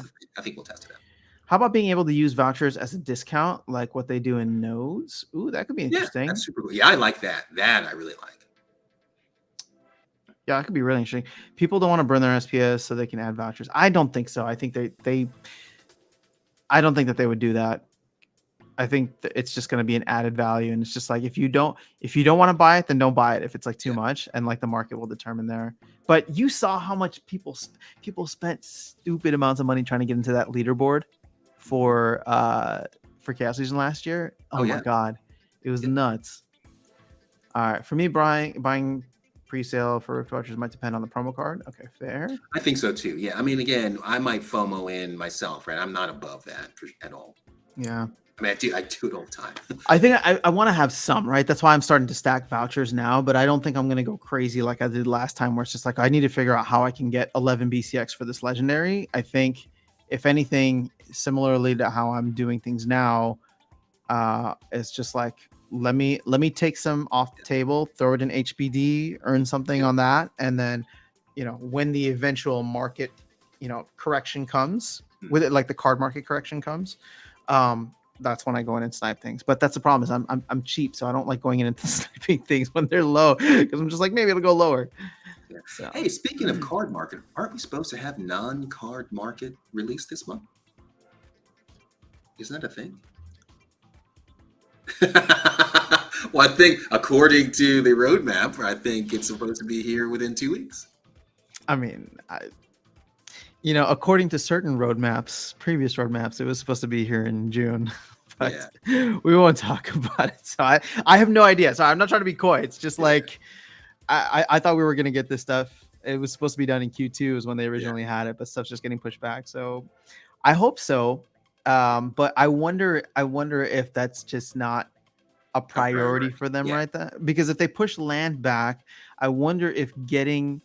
think we'll test it out. How about being able to use vouchers as a discount, like what they do in nodes? Ooh, that could be interesting. Yeah, that's super cool. Yeah, I like that. That I really like. Yeah, that could be really interesting. People don't want to burn their SPS so they can add vouchers. I don't think so. I think I don't think that they would do that. I think that it's just going to be an added value, and it's just like if you don't want to buy it, then don't buy it if it's like too much, and like the market will determine there. But you saw how much people spent stupid amounts of money trying to get into that leaderboard for Chaos Legion last year. Oh my god, it was nuts. All right, for me, buying pre-sale for vouchers might depend on the promo card. Okay, fair. I think so too. Yeah, I mean, again, I might FOMO in myself, right? I'm not above that at all. Yeah. I mean, I do it all the time. I think I want to have some, right? That's why I'm starting to stack vouchers now, but I don't think I'm going to go crazy like I did last time, where it's just like, I need to figure out how I can get 11 BCX for this legendary. I think, if anything, similarly to how I'm doing things now, it's just like, let me take some off the table, throw it in HBD, earn something on that. And then, when the eventual market, correction comes with it, like the card market correction comes, that's when I go in and snipe things. But that's the problem, is I'm cheap, so I don't like going in and sniping things when they're low, because I'm just like, maybe it'll go lower. Yeah. So. Hey, speaking of card market, aren't we supposed to have non-card market release this month? Isn't that a thing? Well, I think according to the roadmap, I think it's supposed to be here within 2 weeks. I mean, according to certain previous roadmaps, it was supposed to be here in June, but we won't talk about it. So I have no idea. So I'm not trying to be coy. It's just like, I thought we were going to get this stuff. It was supposed to be done in Q2 is when they originally had it, but stuff's just getting pushed back. So I hope so. But I wonder if that's just not a priority for them right there. Because if they push land back, I wonder if getting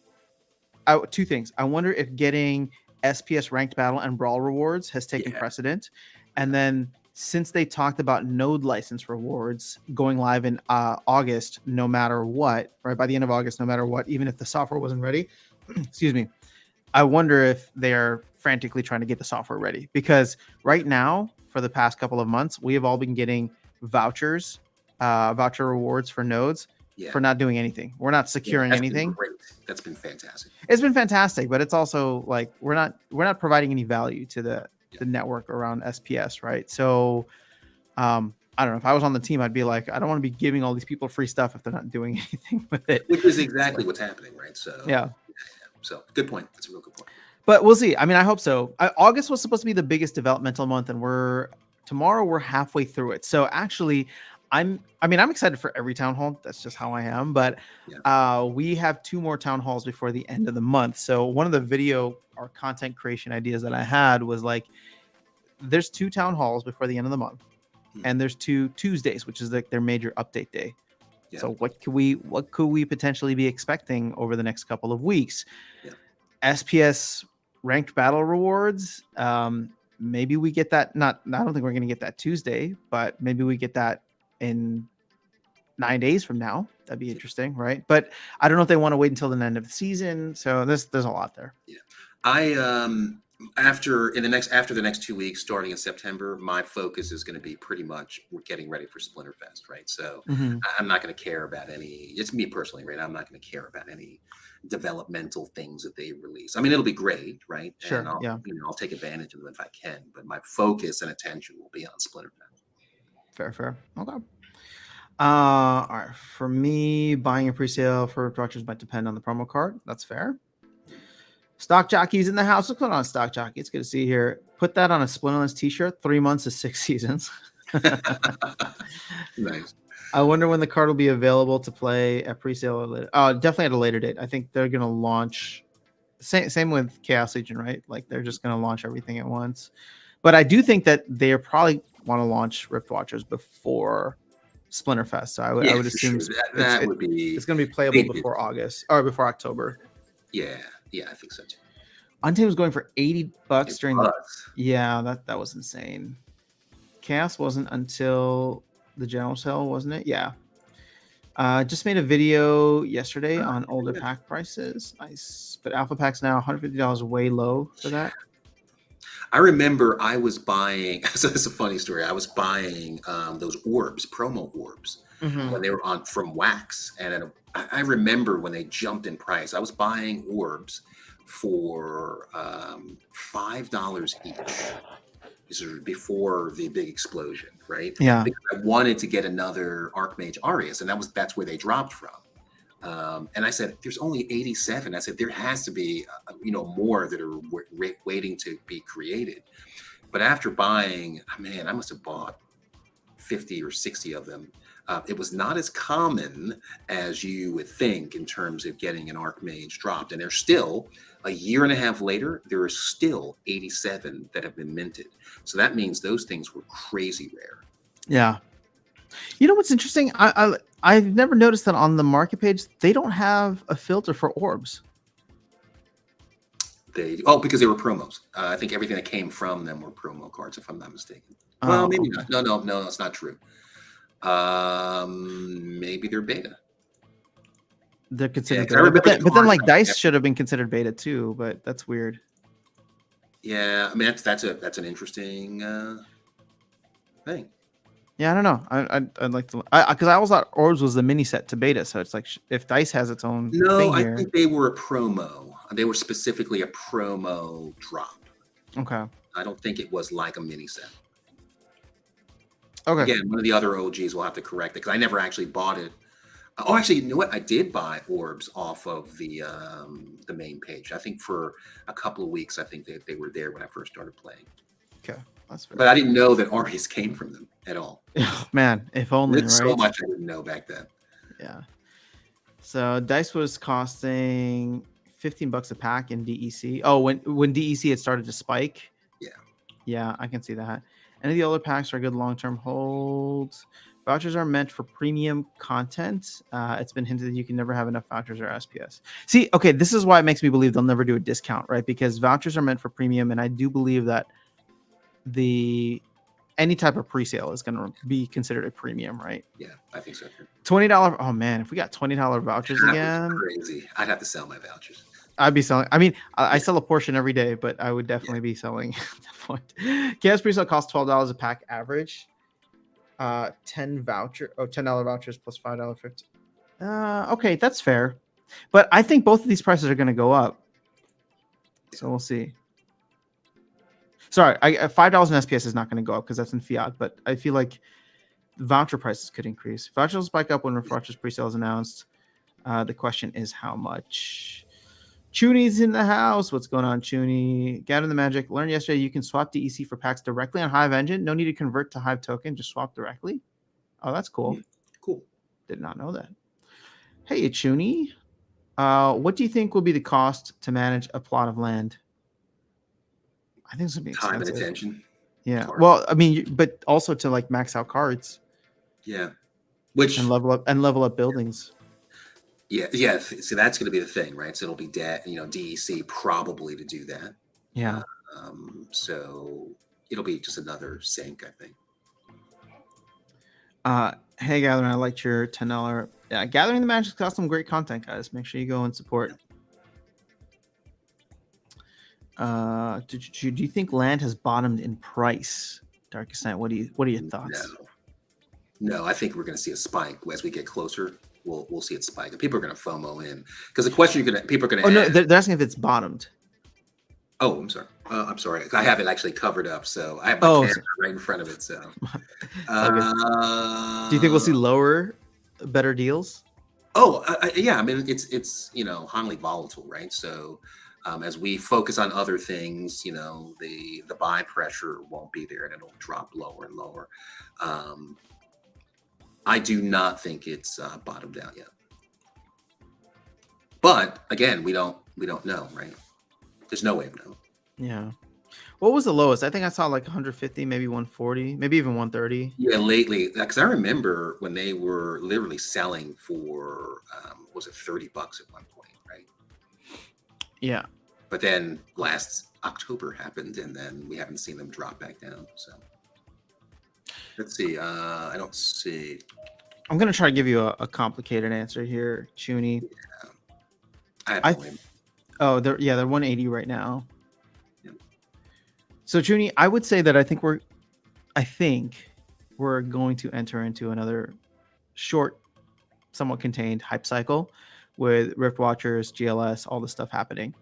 two things. I wonder if getting SPS ranked battle and brawl rewards has taken precedent. And then since they talked about node license rewards going live in August, no matter what, right? By the end of August, no matter what, even if the software wasn't ready, excuse me, I wonder if they're frantically trying to get the software ready. Because right now, for the past couple of months, we have all been getting voucher rewards for nodes Yeah. for not doing anything. We're not Yeah, securing that's been anything. great. That's been fantastic. It's been fantastic, but it's also like we're not providing any value to the Yeah. network around SPS, right? So I don't know, if I was on the team, I'd be like, I don't want to be giving all these people free stuff if they're not doing anything with it. Which is So, exactly what's happening, right? So yeah. So good point. That's a real good point. But we'll see. I mean, I hope so. August was supposed to be the biggest developmental month, and tomorrow we're halfway through it. So actually, I'm excited for every town hall. That's just how I am. But we have 2 more town halls before the end of the month. So one of the video or content creation ideas that I had was like, there's 2 town halls before the end of the month, and there's 2 Tuesdays, which is like their major update day. Yeah. So what could we potentially be expecting over the next couple of weeks? Yeah. SPS ranked battle rewards. Maybe we get that. I don't think we're going to get that Tuesday, but maybe we get that in 9 days from now. That'd be interesting, right? But I don't know if they want to wait until the end of the season. So there's a lot there. Yeah, after the next 2 weeks, starting in September, my focus is going to be pretty much getting ready for Splinterfest, right? So I'm not going to care about any. It's me personally, right? I'm not going to care about any developmental things that they release. I mean, it'll be great, right? Sure. And I'll take advantage of them if I can. But my focus and attention will be on Splinterfest. Fair. Okay. All right. For me, buying a pre-sale for Watchers might depend on the promo card. That's fair. Stock Jockey's in the house. What's going on, Stock Jockey? It's good to see you here. Put that on a Splinterlands t-shirt. 3 months is 6 seasons. Nice. I wonder when the card will be available to play at pre-sale. Definitely at a later date. I think they're going to launch. Same with Chaos Legion, right? Like they're just going to launch everything at once. But I do think that they probably want to launch Rift Watchers before Splinterfest. So I would assume sure. that would be. It's going to be playable before August or before October. Yeah, I think so too. Untamed was going for $80 during the. Yeah, that was insane. Chaos wasn't until the general sale, wasn't it? Yeah. Just made a video yesterday on older pack prices. Nice, but alpha packs now $150 way low for that. I remember I was buying. So it's a funny story. I was buying those orbs, promo orbs, when they were on from Wax, and I remember when they jumped in price. I was buying orbs for $5 each. This was before the big explosion, right? Yeah. Because I wanted to get another Archmage Arius, and that's where they dropped from. And I said, there's only 87. I said, there has to be, more that are waiting to be created. But after buying, man, I must have bought 50 or 60 of them. It was not as common as you would think in terms of getting an Archmage dropped. And there's still, a year and a half later, there are still 87 that have been minted. So that means those things were crazy rare. Yeah. You know what's interesting? I've never noticed that on the market page, they don't have a filter for orbs. Because they were promos. I think everything that came from them were promo cards, if I'm not mistaken. Well, maybe not. No, that's not true. Maybe they're beta. They're considered beta. But then like Dice should have been considered beta too, but that's weird. Yeah, I mean that's an interesting thing. Yeah, I don't know. I'd like to, because I always thought Orbs was the mini set to beta, so it's like if Dice has its own. No, I think they were a promo. They were specifically a promo drop. Okay. I don't think it was like a mini set. Okay. Again, one of the other OGs will have to correct it because I never actually bought it. Oh, actually, you know what? I did buy orbs off of the main page. I think for a couple of weeks, I think they were there when I first started playing. Okay. That's fair. But I didn't know that Arius came from them at all. Man, if only, right? So much I didn't know back then. Yeah. So Dice was costing $15 a pack in DEC. Oh, when DEC had started to spike. Yeah. Yeah, I can see that. Any of the older packs are good long-term holds. Vouchers are meant for premium content. It's been hinted that you can never have enough vouchers or SPS. See, okay, this is why it makes me believe they'll never do a discount, right? Because vouchers are meant for premium, and I do believe that any type of pre-sale is going to be considered a premium, right? Yeah, I think so. $20. Oh man, if we got $20 vouchers again, crazy. I'd have to sell my vouchers. I'd be selling. I mean, I sell a portion every day, but I would definitely be selling at that point. Chaos pre-sale costs $12 a pack average. $10 vouchers plus $5.50. Okay, that's fair. But I think both of these prices are going to go up. So we'll see. Sorry, $5 in SPS is not going to go up because that's in fiat. But I feel like voucher prices could increase. Vouchers will spike up when Refreshers presale is announced. The question is how much. Chuny's in the house. What's going on, Chuny? Gather the magic. Learned yesterday you can swap DEC for packs directly on Hive Engine. No need to convert to Hive token. Just swap directly. Oh, that's cool. Cool. Did not know that. Hey, Chuny. What do you think will be the cost to manage a plot of land? I think it's gonna be expensive. Time and attention. Yeah. Well, I mean, but also to like max out cards. Yeah. Which and level up buildings. Yeah. See, that's going to be the thing, right? So it'll be DEC probably to do that. Yeah. So it'll be just another sync, I think. Hey, Gathering, I liked your $10. Yeah, Gathering the Magic's got some great content, guys. Make sure you go and support. Do you think land has bottomed in price? Darkestnyte, what are your thoughts? No, I think we're going to see a spike as we get closer. We'll see it spike. People are going to FOMO in because the question people are going to. Oh no, they're asking if it's bottomed. Oh, I'm sorry. I have it actually covered up, so I have my camera right in front of it. So, do you think we'll see lower, better deals? Oh, yeah. I mean, it's highly volatile, right? So, as we focus on other things, the buy pressure won't be there, and it'll drop lower and lower. I do not think it's bottomed out yet. But again, we don't know, right? There's no way of knowing. Yeah. What was the lowest? I think I saw like 150, maybe 140, maybe even 130. Yeah, lately, because I remember when they were literally selling for was it $30 at one point, right? Yeah. But then last October happened, and then we haven't seen them drop back down. So let's see. I don't see. I'm gonna try to give you a complicated answer here, Chuny. Yeah. They're 180 right now. Yeah. So Chuny, I would say that I think we're going to enter into another short, somewhat contained hype cycle with Rift Watchers, GLS, all this stuff happening.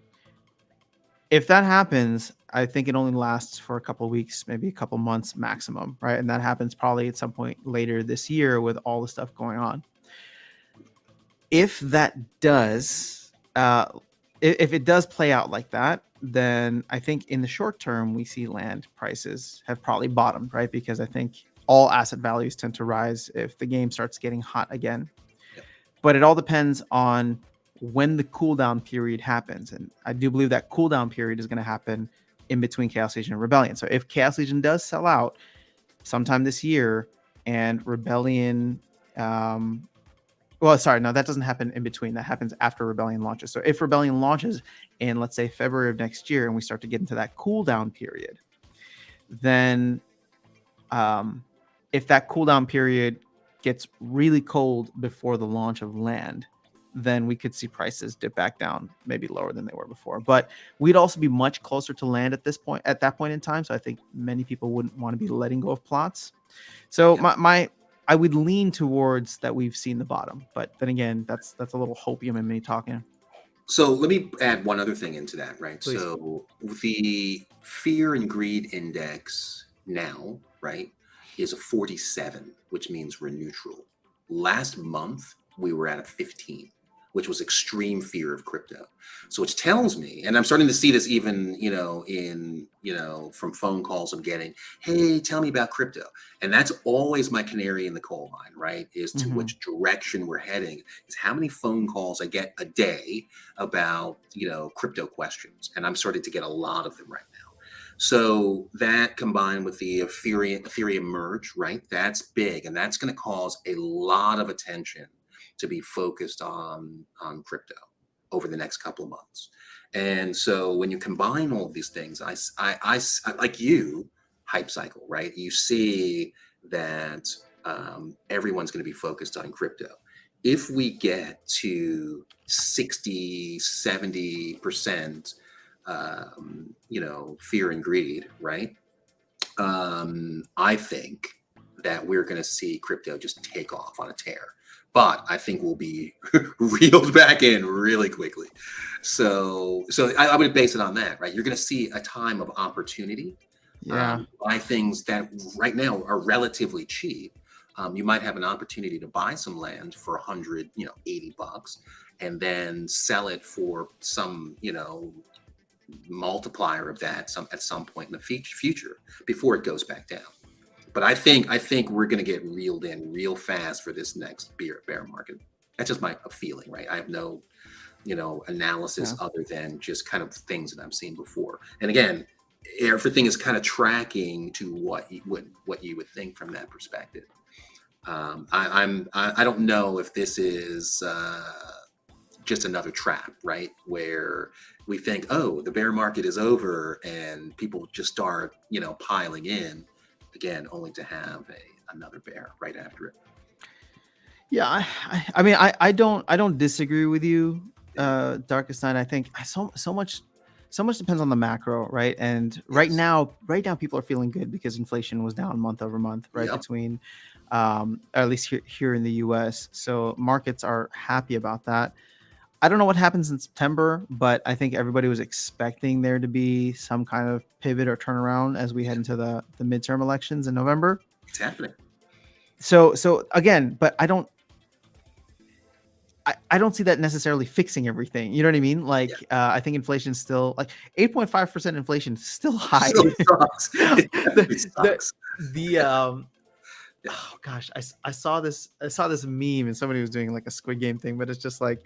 If that happens, I think it only lasts for a couple of weeks, maybe a couple months maximum, right? And that happens probably at some point later this year with all the stuff going on. If that does, if it does play out like that, then I think in the short term, we see land prices have probably bottomed, right? Because I think all asset values tend to rise if the game starts getting hot again. Yep. But it all depends on when the cooldown period happens. And I do believe that cooldown period is going to happen in between Chaos Legion and Rebellion. So if Chaos Legion does sell out sometime this year and Rebellion, that doesn't happen in between. That happens after Rebellion launches. So if Rebellion launches in, let's say, February of next year, and we start to get into that cooldown period, then if that cooldown period gets really cold before the launch of land, then we could see prices dip back down, maybe lower than they were before. But we'd also be much closer to land at that point in time. So I think many people wouldn't want to be letting go of plots. So I would lean towards that we've seen the bottom, but then again, that's a little hopium in me talking. So let me add one other thing into that, right? Please. So the fear and greed index now, right, is a 47, which means we're neutral. Last month, we were at a 15, which was extreme fear of crypto. So which tells me, and I'm starting to see this even, from phone calls I'm getting, hey, tell me about crypto. And that's always my canary in the coal mine, right? Is to which direction we're heading, is how many phone calls I get a day about, crypto questions. And I'm starting to get a lot of them right now. So that combined with the Ethereum merge, right? That's big. And that's going to cause a lot of attention to be focused on crypto over the next couple of months. And so when you combine all of these things, I like you, hype cycle, right? You see that everyone's going to be focused on crypto. If we get to 60, 70%, fear and greed, right? I think that we're going to see crypto just take off on a tear. but I think we'll be reeled back in really quickly. So I would base it on that, right? You're going to see a time of opportunity, Yeah. buy things that right now are relatively cheap. You might have an opportunity to buy some land for 100, $80, and then sell it for some, multiplier of that at some point in the future before it goes back down. But I think we're going to get reeled in real fast for this next bear market. That's just my feeling, right? I have no, analysis Yeah. other than just kind of things that I've seen before. And again, everything is kind of tracking to what you would think from that perspective. I don't know if this is just another trap, right? Where we think, oh, the bear market is over, and people just start, piling in again, only to have another bear right after it. Yeah, I mean, I don't disagree with you, Yeah. Darkestnyte. I think so much depends on the macro, right? And Yes. right now, people are feeling good because inflation was down month over month, right? Yep. Between, at least here in the U.S. So markets are happy about that. I don't know what happens in September, but I think everybody was expecting there to be some kind of pivot or turnaround as we head into the midterm elections in November. It's happening. So again, but I don't see that necessarily fixing everything. You know what I mean? Yeah. Like, I think inflation still, like, 8.5% inflation is still high. So it sucks. It definitely the, the, sucks. the, Yeah. oh gosh, I saw this meme and somebody was doing like a Squid Game thing, but it's just like,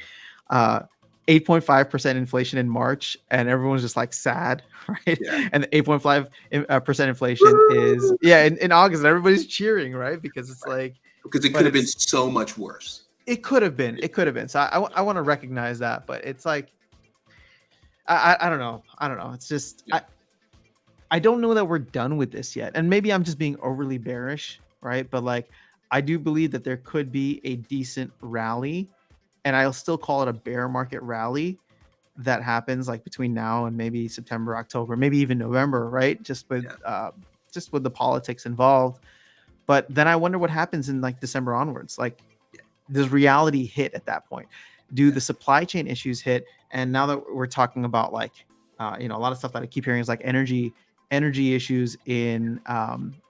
8.5% inflation in March and everyone's just like sad, right? Yeah. And the 8.5% inflation is, yeah, in August, and everybody's cheering, right? Because it's Right. like, Because it but could have been it's, so much worse. it could have been. It could have been. So I want to recognize that, but it's like, I don't know. I don't know. It's just, Yeah. I don't know that we're done with this yet. And maybe I'm just being overly bearish, right? But like, I do believe that there could be a decent rally, and I'll still call it a bear market rally that happens like between now and maybe September, October, maybe even November, right? Yeah. Just with the politics involved. But then I wonder what happens in like December onwards. Like, Yeah. does reality hit at that point? Do Yeah. the supply chain issues hit? And now that we're talking about like, a lot of stuff that I keep hearing is like energy issues in,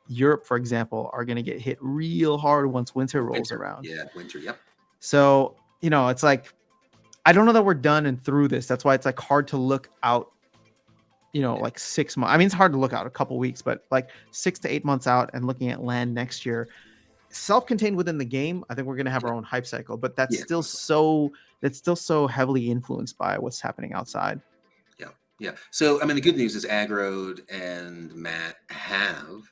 Europe, for example, are going to get hit real hard once winter rolls Winter. around. Yeah. Winter. Yep. So, it's like, I don't know that we're done and through this. That's why it's like hard to look out, Yeah. like 6 months. I mean, it's hard to look out a couple weeks, but like 6 to 8 months out and looking at land next year, self-contained within the game, I think we're going to have Yeah. our own hype cycle, but Yeah. that's still so heavily influenced by what's happening outside. Yeah. Yeah. So, I mean, the good news is Agrode and Matt have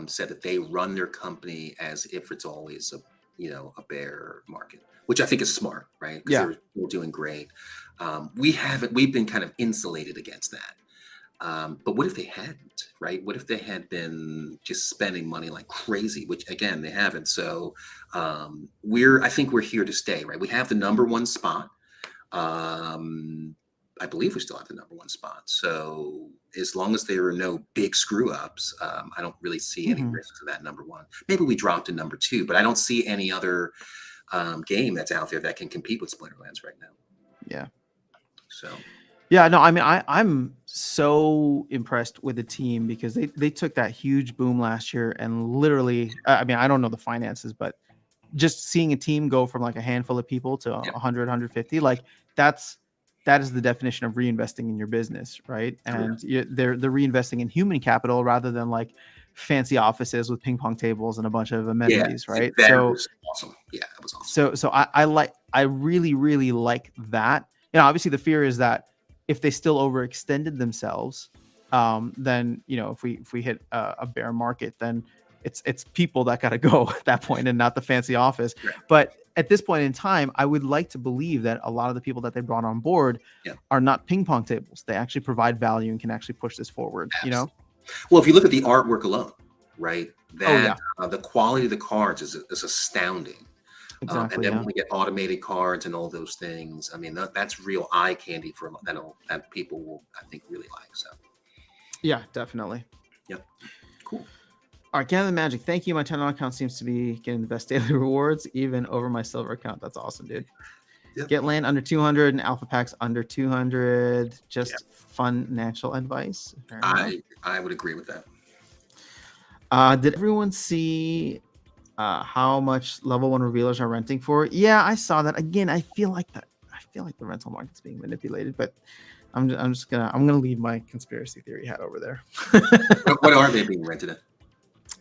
said that they run their company as if it's always a bear market, which I think is smart, right? Because Yeah. they're doing great. We've been kind of insulated against that. But what if they hadn't, right? What if they had been just spending money like crazy, which again, they haven't. So I think we're here to stay, right? We have the number one spot. I believe we still have the number one spot. So as long as there are no big screw ups, I don't really see any Mhm. risk to that number one. Maybe we dropped to number two, but I don't see any other game that's out there that can compete with Splinterlands right now. Yeah. So Yeah, no, I mean, I'm so impressed with the team because they took that huge boom last year and literally, I mean, I don't know the finances, but just seeing a team go from like a handful of people to yeah, 100, 150, like that's that is the definition of reinvesting in your business, right? correct. And they're reinvesting in human capital rather than like fancy offices with ping pong tables and a bunch of Yeah, amenities, right? that So was awesome. Yeah, that was awesome. so I really really like that. Obviously the fear is that if they still overextended themselves, then if we hit a bear market, then it's people that got to go at that point and not the fancy office. Right. But at this point in time, I would like to believe that a lot of the people that they brought on board Yeah, are not ping pong tables. They actually provide value and can actually push this forward. absolutely. Well, if you look at the artwork alone, right, Oh that yeah, the quality of the cards is astounding. And exactly. then Yeah, when we get automated cards and all those things, I mean, that's real eye candy for that people will, I think, really like. So, yeah, definitely. yep, cool. All right, Canada Magic. Thank you. My $10 account seems to be getting the best daily rewards, even over my silver account. That's awesome, dude. Yep. Get land under 200 and alpha packs under 200. Yeah. Just financial advice. Fair enough. I would agree with that. Did everyone see how much level 1 revealers are renting for? Yeah, I saw that. Again, I feel like the rental market's being manipulated, but I'm gonna leave my conspiracy theory hat over there. What are they being rented at?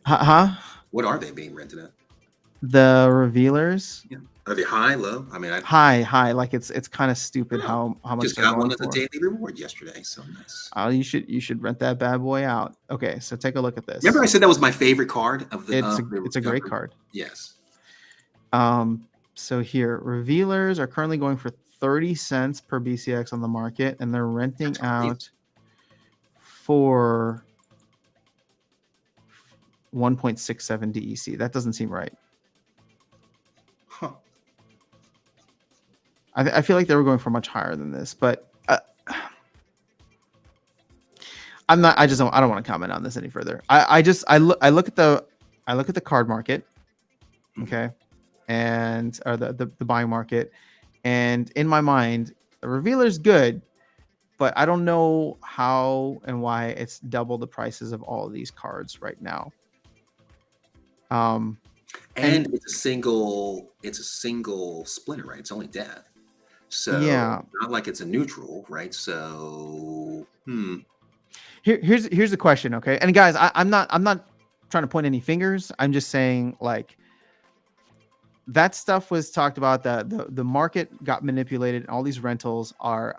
Huh? What are they being rented at? The revealers? Yeah. Are they high, low? I mean, High. Like it's kind of stupid Oh, how much just they're got one going as a for. daily reward yesterday. So nice. Oh, you should rent that bad boy out. Okay, so take a look at this. Remember, I said that was my favorite card of the. It's a great card. Yes. So here, revealers are currently going for 30 cents per BCX on the market, and they're renting out for 1.67 DEC. That doesn't seem right. Huh. I feel like they were going for much higher than this, but I'm not. I don't want to comment on this any further. I look at the card market, okay, and or the buying market, and in my mind, the revealer's good, but I don't know how and why it's double the prices of all of these cards right now. And it's a single splinter, right? It's only death. So yeah, not like it's a neutral, right? So here's the question, okay? And guys, I'm not trying to point any fingers. I'm just saying, like, that stuff was talked about. The market got manipulated, and all these rentals are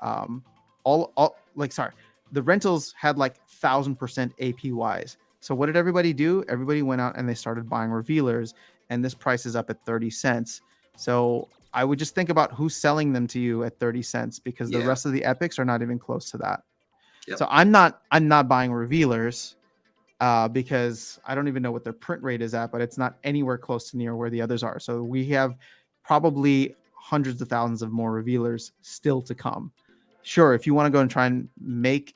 the rentals had like 1,000% APYs. So what did everybody do? Everybody went out and they started buying revealers, and this price is up at 30 cents. So I would just think about who's selling them to you at 30 cents, because the rest of the epics are not even close to that. Yep. So I'm not buying revealers because I don't even know what their print rate is at, but it's not anywhere close to near where the others are. So we have probably hundreds of thousands of more revealers still to come. Sure, if you want to go and try and make,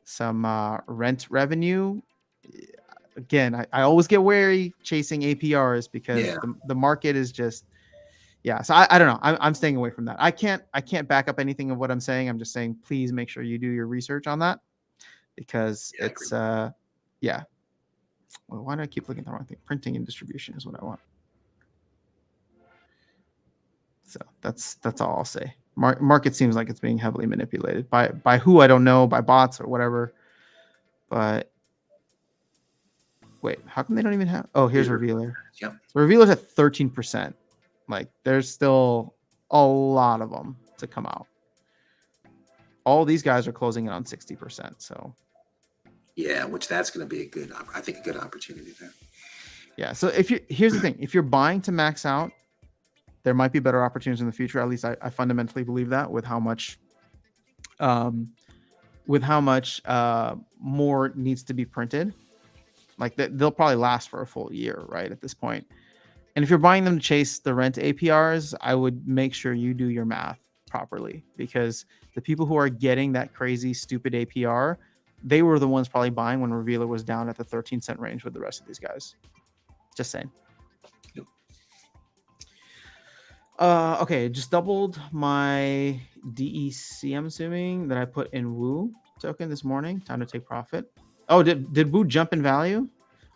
some rent revenue, again, I always get wary chasing APRs because the market is just, so I don't know. I'm staying away from that. I can't back up anything of what I'm saying. I'm just saying, please make sure you do your research on that, because it's well, why do I keep looking at the wrong thing? Printing and distribution is what I want. So that's all I'll say. Market seems like it's being heavily manipulated by who I don't know, by bots or whatever. But wait, how come they don't even have? Oh, here's Revealer. Yep. So Revealer's at 13%. Like, there's still a lot of them to come out. All these guys are closing in on 60%. So yeah, which that's going to be a good opportunity there. Yeah. So here's the thing: if you're buying to max out, there might be better opportunities in the future. At least I fundamentally believe that, with how much more needs to be printed. Like, they'll probably last for a full year, right, at this point. And if you're buying them to chase the rent APRs, I would make sure you do your math properly, because the people who are getting that crazy, stupid APR, they were the ones probably buying when Revealer was down at the 13-cent range with the rest of these guys. Just saying. Yep. Okay, just doubled my DEC, I'm assuming, that I put in Woo token this morning. Time to take profit. Oh, did Woo jump in value?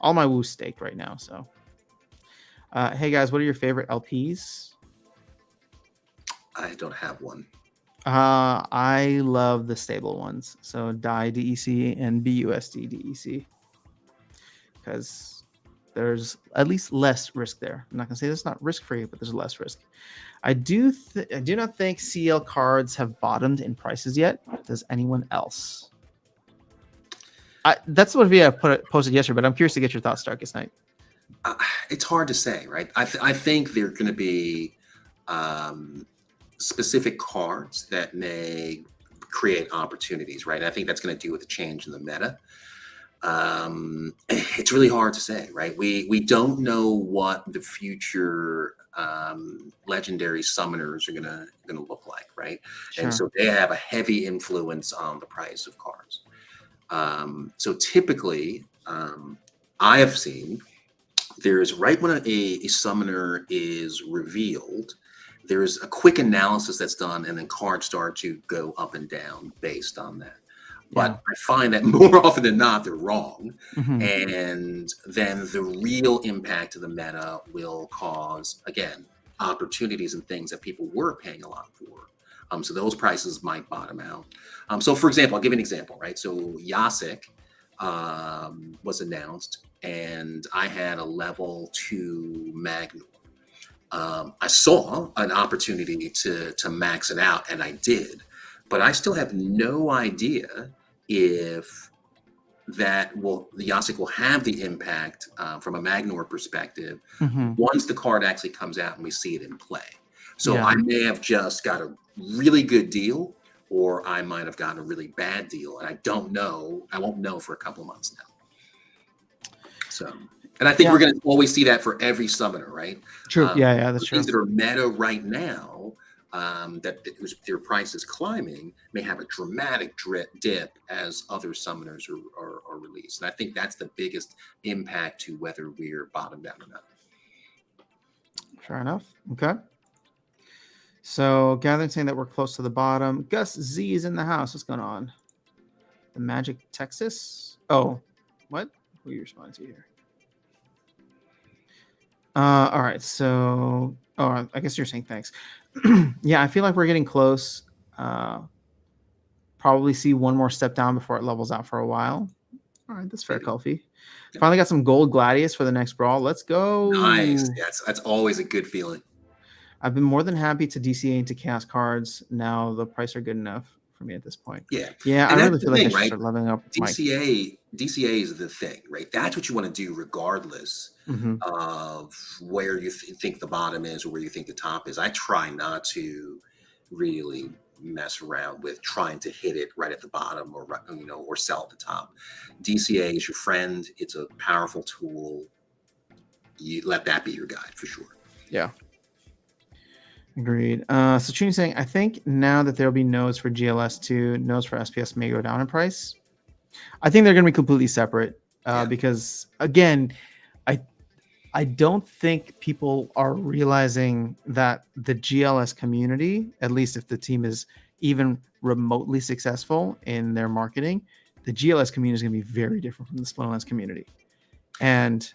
All my Woo staked right now, so. Hey guys, what are your favorite LPs? I don't have one. I love the stable ones. So DAI DEC and BUSD DEC, because there's at least less risk there. I'm not gonna say it's not risk free, but there's less risk. I do not think CL cards have bottomed in prices yet. Does anyone else? That's what I posted yesterday, but I'm curious to get your thoughts, Darkestnyte. It's hard to say, right? I think there are going to be specific cards that may create opportunities, right? And I think that's going to do with the change in the meta. It's really hard to say, right? We don't know what the future legendary summoners are gonna look like, right? Sure. And so they have a heavy influence on the price of cards. So typically, I have seen there's right when a summoner is revealed, there's a quick analysis that's done, and then cards start to go up and down based on that. Yeah. But I find that more often than not, they're wrong. Hmm. And then the real impact of the meta will cause, again, opportunities and things that people were paying a lot for. So those prices might bottom out. So, for example, I'll give you an example, right? So Yasik was announced, and I had a level 2 Magnum. I saw an opportunity to max it out, and I did, but I still have no idea if the Yasik will have the impact from a Magnor perspective Hmm. once the card actually comes out and we see it in play. So Yeah. I may have just got a really good deal, or I might have gotten a really bad deal, and I don't know. I won't know for a couple of months now. So, and I think Yeah. we're going to always see that for every summoner, right? True. Yeah. Yeah. That's The true. things that are meta right now, their price is climbing, may have a dramatic dip as other summoners are released. And I think that's the biggest impact to whether we're bottomed out or not. Fair enough. Okay. So Gathering saying that we're close to the bottom. Gus Z is in the house. What's going on? The Magic Texas? Oh, what? Who are you responding to here? All right. So, I guess you're saying thanks. Yeah, I feel like we're getting close. Probably see one more step down before it levels out for a while. All right, that's fair, Maybe. Kofi. Finally got some gold Gladius for the next brawl. Let's go. Nice. Yeah, that's always a good feeling. I've been more than happy to DCA into chaos cards. Now the price are good enough for me at this point. Yeah. Yeah, I And that's really the feel like I thing, should right? start leveling up my. DCA is the thing, right? That's what you want to do regardless Mhm. of where you think the bottom is or where you think the top is. I try not to really mess around with trying to hit it right at the bottom or sell at the top. DCA is your friend. It's a powerful tool. You let that be your guide for sure. Yeah. Agreed. So Chuni's saying, I think now that there'll be nodes for GLS2, nodes for SPS may go down in price. I think they're going to be completely separate because, again, I don't think people are realizing that the GLS community, at least if the team is even remotely successful in their marketing, the GLS community is going to be very different from the Splinterlands community. And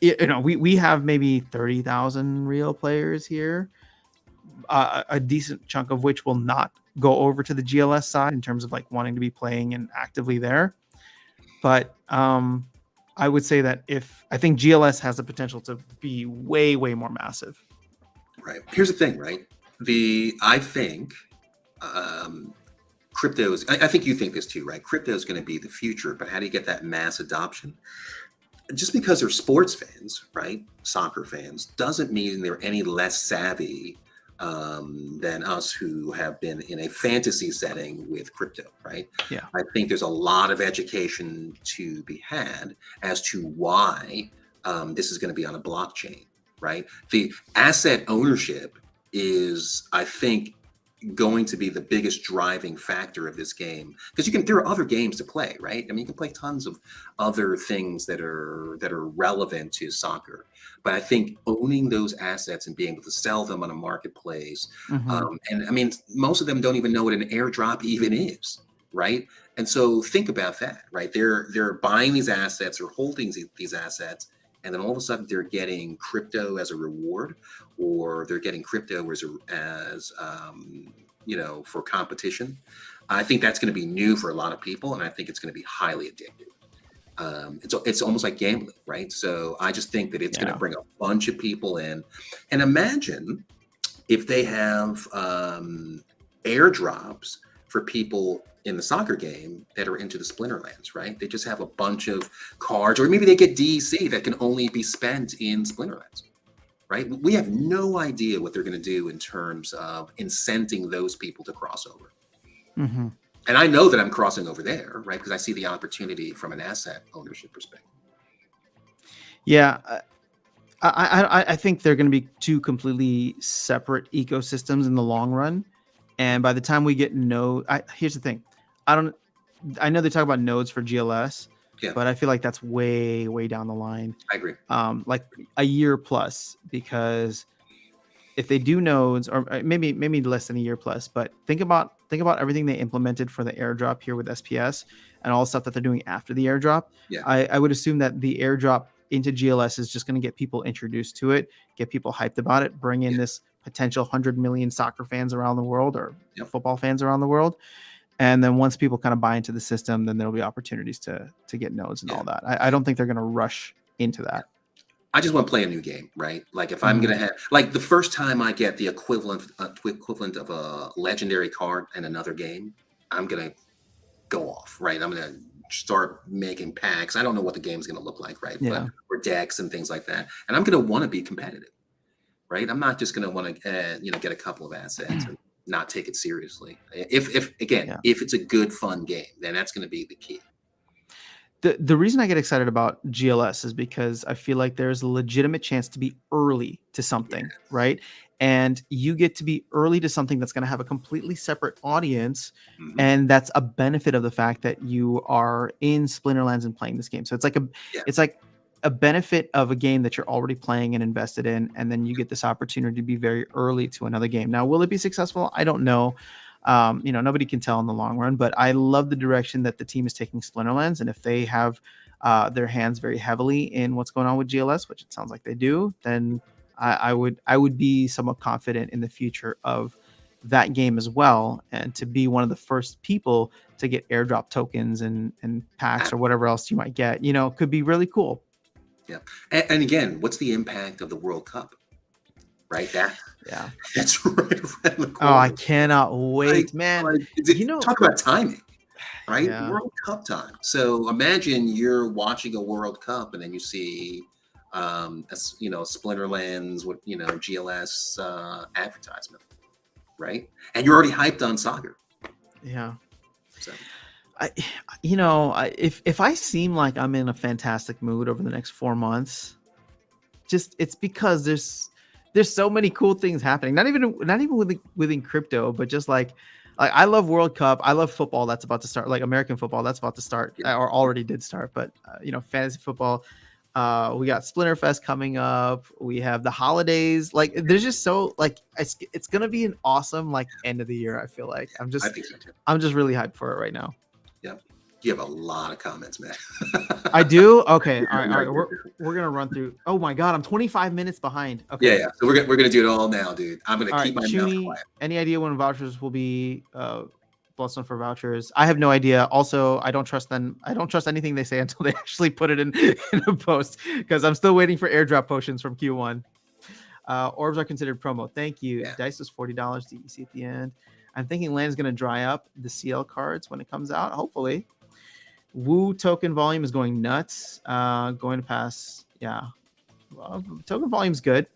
we have maybe 30,000 real players here, a decent chunk of which will not go over to the GLS side in terms of like wanting to be playing and actively there. But I would say that I think GLS has the potential to be way, way more massive. Right. Here's the thing, right? I think crypto is, I think you think this too, right? Crypto is going to be the future, but how do you get that mass adoption? Just because they're sports fans, right? Soccer fans, doesn't mean they're any less savvy than us who have been in a fantasy setting with crypto, right? Yeah. I think there's a lot of education to be had as to why this is going to be on a blockchain, right? The asset ownership is, I think, going to be the biggest driving factor of this game, because there are other games to play, right? I mean, you can play tons of other things that are relevant to soccer, but I think owning those assets and being able to sell them on a marketplace, and I mean, most of them don't even know what an airdrop even is, right? And so think about that, right? They're buying these assets or holding these assets, and then all of a sudden they're getting crypto as a reward, or they're getting crypto as for competition. I think that's going to be new for a lot of people, and I think it's going to be highly addictive. It's almost like gambling, right? So I just think that it's going to bring a bunch of people in. And imagine if they have airdrops for people in the soccer game that are into the Splinterlands, right? They just have a bunch of cards, or maybe they get DC that can only be spent in Splinterlands, right? We have no idea what they're going to do in terms of incenting those people to cross over. Mm-hmm. And I know that I'm crossing over there, right? Because I see the opportunity from an asset ownership perspective. Yeah. I think they're going to be two completely separate ecosystems in the long run. And by the time we get here's the thing. I know they talk about nodes for GLS, Yeah, but I feel like that's way down the line. I agree. Like a year plus, because if they do nodes, or maybe less than a year plus, but think about everything they implemented for the airdrop here with SPS and all the stuff that they're doing after the airdrop. Yeah, I would assume that the airdrop into GLS is just going to get people introduced to it, get people hyped about it, bring in yeah, this potential 100 million soccer fans around the world, or yep, football fans around the world. And then once people kind of buy into the system, then there'll be opportunities to get nodes and yeah. all that. I don't think they're going to rush into that. I just want to play a new game, right? Like if I'm Mhm. gonna have like the first time I get the equivalent of a legendary card in another game, I'm gonna go off, right? I'm gonna start making packs. I don't know what the game's gonna look like, right? But Yeah. or decks and things like that, and I'm gonna want to be competitive, right? I'm not just gonna want to get a couple of assets and not take it seriously. If again, Yeah. if it's a good fun game, then that's gonna be the key. The reason I get excited about GLS is because I feel like there's a legitimate chance to be early to something, Yes. right? And you get to be early to something that's going to have a completely separate audience, Hmm. and that's a benefit of the fact that you are in Splinterlands and playing this game. So Yeah. it's like a benefit of a game that you're already playing and invested in, and then you get this opportunity to be very early to another game. Now, will it be successful? I don't know. Nobody can tell in the long run, but I love the direction that the team is taking Splinterlands. And if they have their hands very heavily in what's going on with GLS, which it sounds like they do, then I would be somewhat confident in the future of that game as well, and to be one of the first people to get airdrop tokens and packs or whatever else you might get, could be really cool. Yeah. And again, what's the impact of the World Cup? Right? Yeah. That's right around the Oh, I corner. cannot Like, wait, man. You know, talk about timing, right? yeah. World Cup time. So imagine you're watching a World Cup and then you see, Splinterlands with GLS advertisement, right? And you're already hyped on soccer. Yeah. So I, if I seem like I'm in a fantastic mood over the next 4 months, just it's because there's so many cool things happening. Not even within crypto, but just like I love World Cup. I love football that's about to start, like American football that's about to start, yeah, or already did start. But fantasy football. We got Splinterfest coming up. We have the holidays. Like there's just so like it's gonna be an awesome like end of the year. I feel like I think so too. I'm just really hyped for it right now. Yeah. You have a lot of comments, man. I do. Okay. All right. Yeah, All I right. do. We're gonna run through. Oh my God, I'm 25 minutes behind. Yeah, Okay. yeah. So we're gonna do it all now, dude. I'm gonna All keep right. my mouth Shuni, quiet. any idea when vouchers will be Bloodstone for vouchers? I have no idea. Also, I don't trust them. I don't trust anything they say until they actually put it in in a post, because I'm still waiting for airdrop potions from Q1. Orbs are considered promo. Thank you. Yeah. Dice was $40 DEC at the end. I'm thinking land is going to dry up the CL cards when it comes out. Hopefully. Woo token volume is going nuts. Going to pass. Yeah. Well, token volume's good.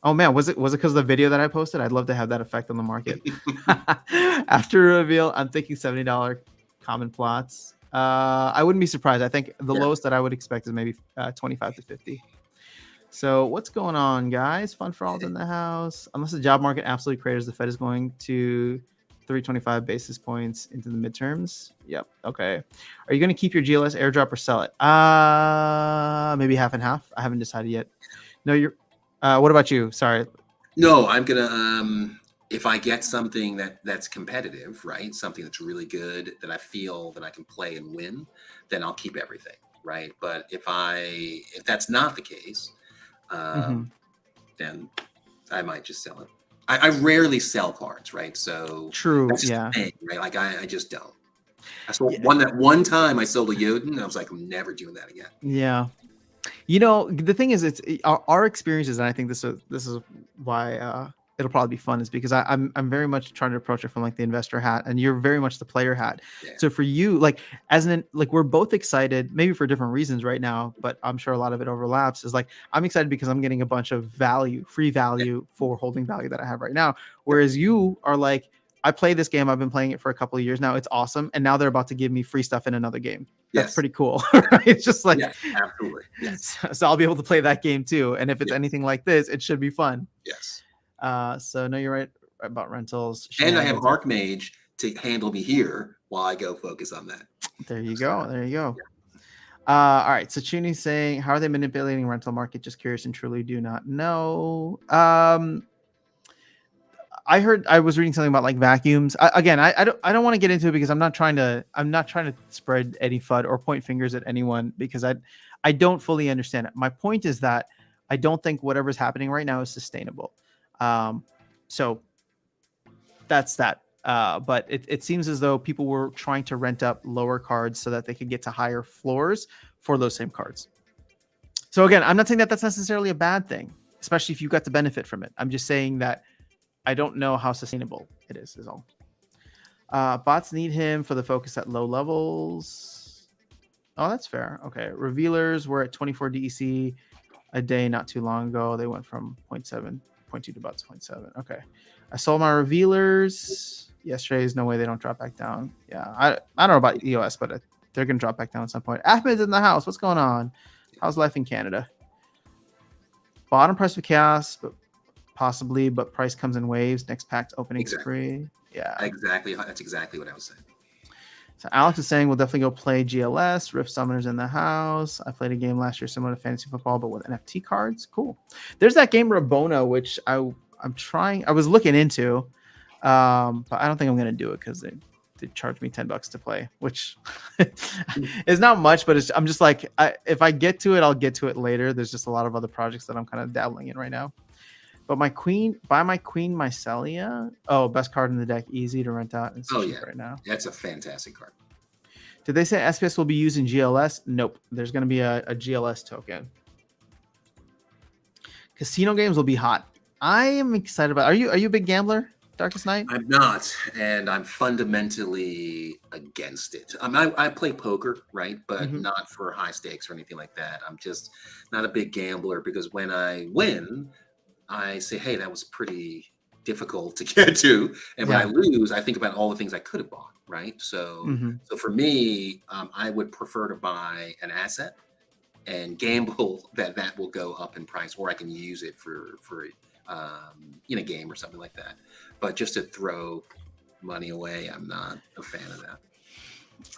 Oh man, was it because of the video that I posted? I'd love to have that effect on the market. After reveal, I'm thinking $70 common plots. I wouldn't be surprised. I think the Yeah. lowest that I would expect is maybe 25 to 50. So what's going on, guys? Fun for all's in the house. Unless the job market absolutely craters, the Fed is going to 325 basis points into the midterms. Yep. Okay. Are you going to keep your GLS airdrop or sell it? Maybe half and half. I haven't decided yet. No, you're. What about you? Sorry. No, I'm gonna if I get something that's competitive, right? Something that's really good that I feel that I can play and win, then I'll keep everything, right? But if that's not the case, Mhm. then I might just sell it. I rarely sell cards, right? So True. that's just Yeah. the thing, right? Like I just don't. I sold Yeah. one time I sold a Yodin, and I was like, I'm never doing that again. Yeah. The thing is, it's our experiences, and I think this is why it'll probably be fun, is because I'm very much trying to approach it from like the investor hat, and you're very much the player hat. Yeah. So for you, we're both excited, maybe for different reasons right now, but I'm sure a lot of it overlaps. Is like I'm excited because I'm getting a bunch of free value for holding value that I have right now, whereas you are like, I play this game. I've been playing it for a couple of years now. It's awesome. And now they're about to give me free stuff in another game. That's Yes. pretty cool. Right? It's just like, Yes, absolutely. Yes. so I'll be able to play that game too. And if it's Yes. anything like this, it should be fun. Yes. So no, you're right about rentals. And I have Shenanigans. Archmage to handle me here while I go focus on that. There you So, go. There you go. yeah. All right. So Chuni's saying, how are they manipulating rental market? Just curious and truly do not know. I was reading something about like vacuums. I don't want to get into it because I'm not trying to spread any FUD or point fingers at anyone because I don't fully understand it. My point is that I don't think whatever's happening right now is sustainable. So that's that. But it seems as though people were trying to rent up lower cards so that they could get to higher floors for those same cards. So again, I'm not saying that that's necessarily a bad thing, especially if you got to benefit from it. I'm just saying that I don't know how sustainable it is all. Bots need him for the focus at low levels. Oh, that's fair. Okay. Revealers were at 24 DEC a day not too long ago. They went from 0.7, 0.2 to about 0.7. Okay. I sold my revealers yesterday. There's no way they don't drop back down. Yeah. I don't know about EOS, but they're going to drop back down at some point. Ahmed's in the house. What's going on? How's life in Canada? Bottom price of chaos, but possibly, but price comes in waves. Next pack's opening spree. Yeah. Exactly. That's exactly what I was saying. So Alex is saying we'll definitely go play GLS. Rift Summoners in the house. I played a game last year similar to fantasy football, but with NFT cards. Cool. There's that game Rabona, which I was looking into, but I don't think I'm gonna do it because they charge me $10 to play, which is not much, but I'm just like, if I get to it, I'll get to it later. There's just a lot of other projects that I'm kind of dabbling in right now. But my Queen Mycelia. Oh, best card in the deck, easy to rent out. It's right now. That's a fantastic card. Did they say SPS will be used in GLS? Nope. There's going to be a GLS token. Casino games will be hot. I am excited about. Are you a big gambler, Darkestnyte? I'm not, and I'm fundamentally against it. I play poker, right, but not for high stakes or anything like that. I'm just not a big gambler because when I win, I say, hey, that was pretty difficult to get to. And when I lose, I think about all the things I could have bought, right? So so for me, I would prefer to buy an asset and gamble that will go up in price, or I can use it for in a game or something like that. But just to throw money away, I'm not a fan of that.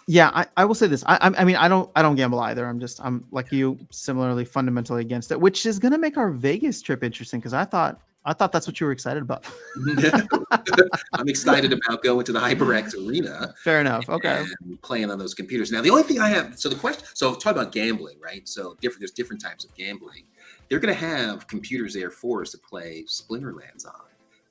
Yeah, I will say this. I mean, I don't gamble either. I'm like you, similarly fundamentally against it, which is gonna make our Vegas trip interesting because I thought that's what you were excited about. I'm excited about going to the HyperX Arena. Fair enough. Okay. And playing on those computers. Now, the only thing I have, so talk about gambling, right? So there's different types of gambling. They're going to have computers there for us to play Splinterlands on.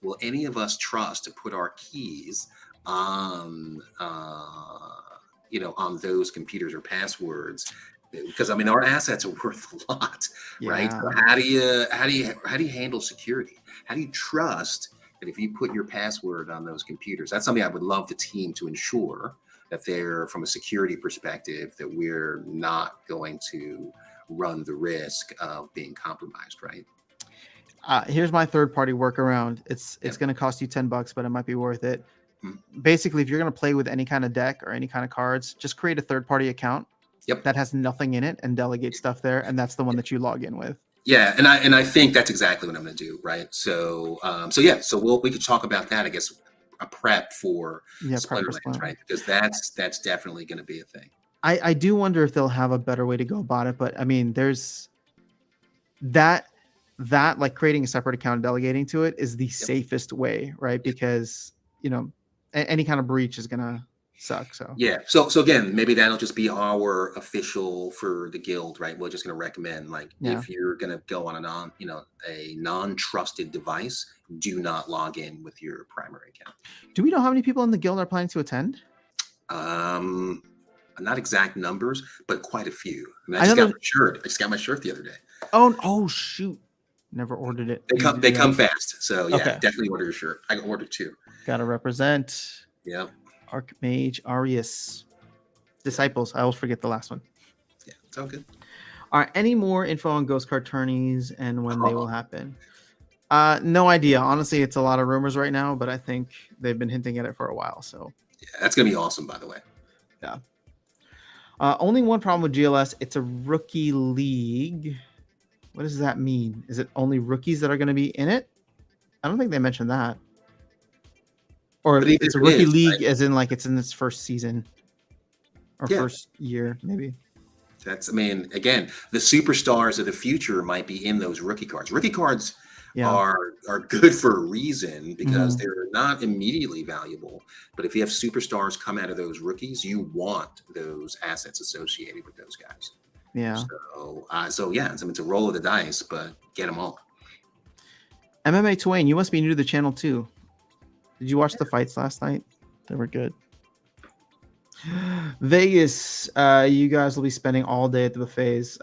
Will any of us trust to put our keys on, on those computers or passwords? Because I mean, our assets are worth a lot, right? So how do you handle security? How do you trust that if you put your password on those computers? That's something I would love the team to ensure that they're, from a security perspective, that we're not going to run the risk of being compromised, right? Here's my third-party workaround. It's going to cost you $10, but it might be worth it. Basically, if you're going to play with any kind of deck or any kind of cards, just create a third-party account. That has nothing in it and delegate stuff there, and that's the one that you log in with. Yeah, and I think that's exactly what I'm going to do, right? So we could talk about that. I guess a prep for Splinterlands, right? Because that's definitely going to be a thing. I do wonder if they'll have a better way to go about it, but I mean, there's that like creating a separate account and delegating to it is the safest way, right? Because any kind of breach is gonna suck. So so again, maybe that'll just be our official for the guild, right? We're just going to recommend, like, if you're going to go on a non-trusted device, do not log in with your primary account. Do we know how many people in the guild are planning to attend? Not exact numbers, but quite a few. I mean, I just got my shirt. I just got my shirt the other day. Oh shoot! Never ordered it. They come fast. So definitely order your shirt. I ordered 2. Gotta represent. Yeah. Archmage Arius Disciples. I always forget the last one. Yeah, it's all good. All right. Any more info on ghost card tourneys and when they will happen? No idea. Honestly, it's a lot of rumors right now, but I think they've been hinting at it for a while. So that's gonna be awesome, by the way. Yeah. Only one problem with GLS. It's a rookie league. What does that mean? Is it only rookies that are going to be in it? I don't think they mentioned that. or But even it's if a it rookie is, league, right? as in like it's in its first season or Yeah. first year, maybe. I mean, again, the superstars of the future might be in those rookie cards. Rookie cards Yeah. are good for a reason because Mhm. they're not immediately valuable. But if you have superstars come out of those rookies, you want those assets associated with those guys. Yeah. So yeah, it's a roll of the dice, but get them all. MMA Twain, you must be new to the channel too. Did you watch the fights last night? They were good. Vegas, you guys will be spending all day at the buffets.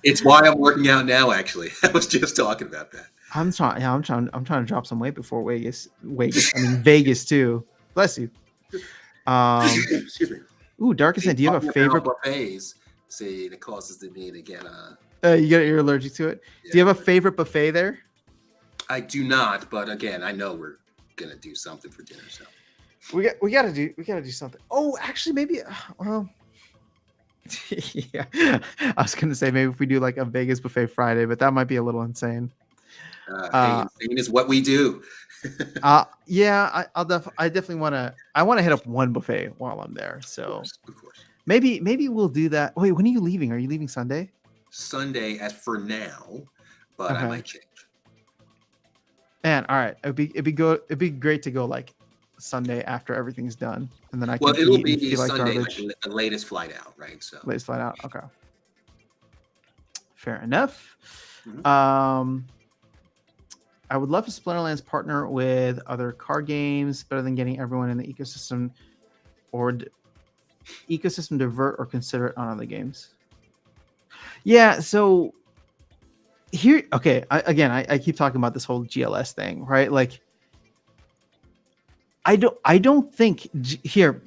It's why I'm working out now. Actually, I was just talking about that. I'm trying to drop some weight before Vegas. I mean Vegas too. Bless you. Excuse me. Ooh, Darkest See, Night, do you have a talking favorite? about buffets, see, it causes me to get You're allergic to it. Do you yeah. have a favorite buffet there? I do not, but again, I know we're gonna do something for dinner. So We gotta do something. Oh, actually, maybe. Well, yeah. I was gonna say maybe if we do like a Vegas buffet Friday, but that might be a little insane. hey, Uh, insane is what we do. yeah, I definitely want to hit up one buffet while I'm there. So Of course. maybe we'll do that. Wait, when are you leaving? Are you leaving Sunday? Sunday as for now, but I Okay. might change. Man, all right. It'd be great to go like Sunday after everything's done, and then I Well, can it'll eat and be feel like Sunday, like garbage. the latest flight out, right? So Latest flight out. Okay. Fair enough. Mhm. I would love to Splinterlands partner with other card games, better than getting everyone in the ecosystem or ecosystem divert or consider it on other games. Yeah, so here, okay, I keep talking about this whole GLS thing, right? Like, I don't think here.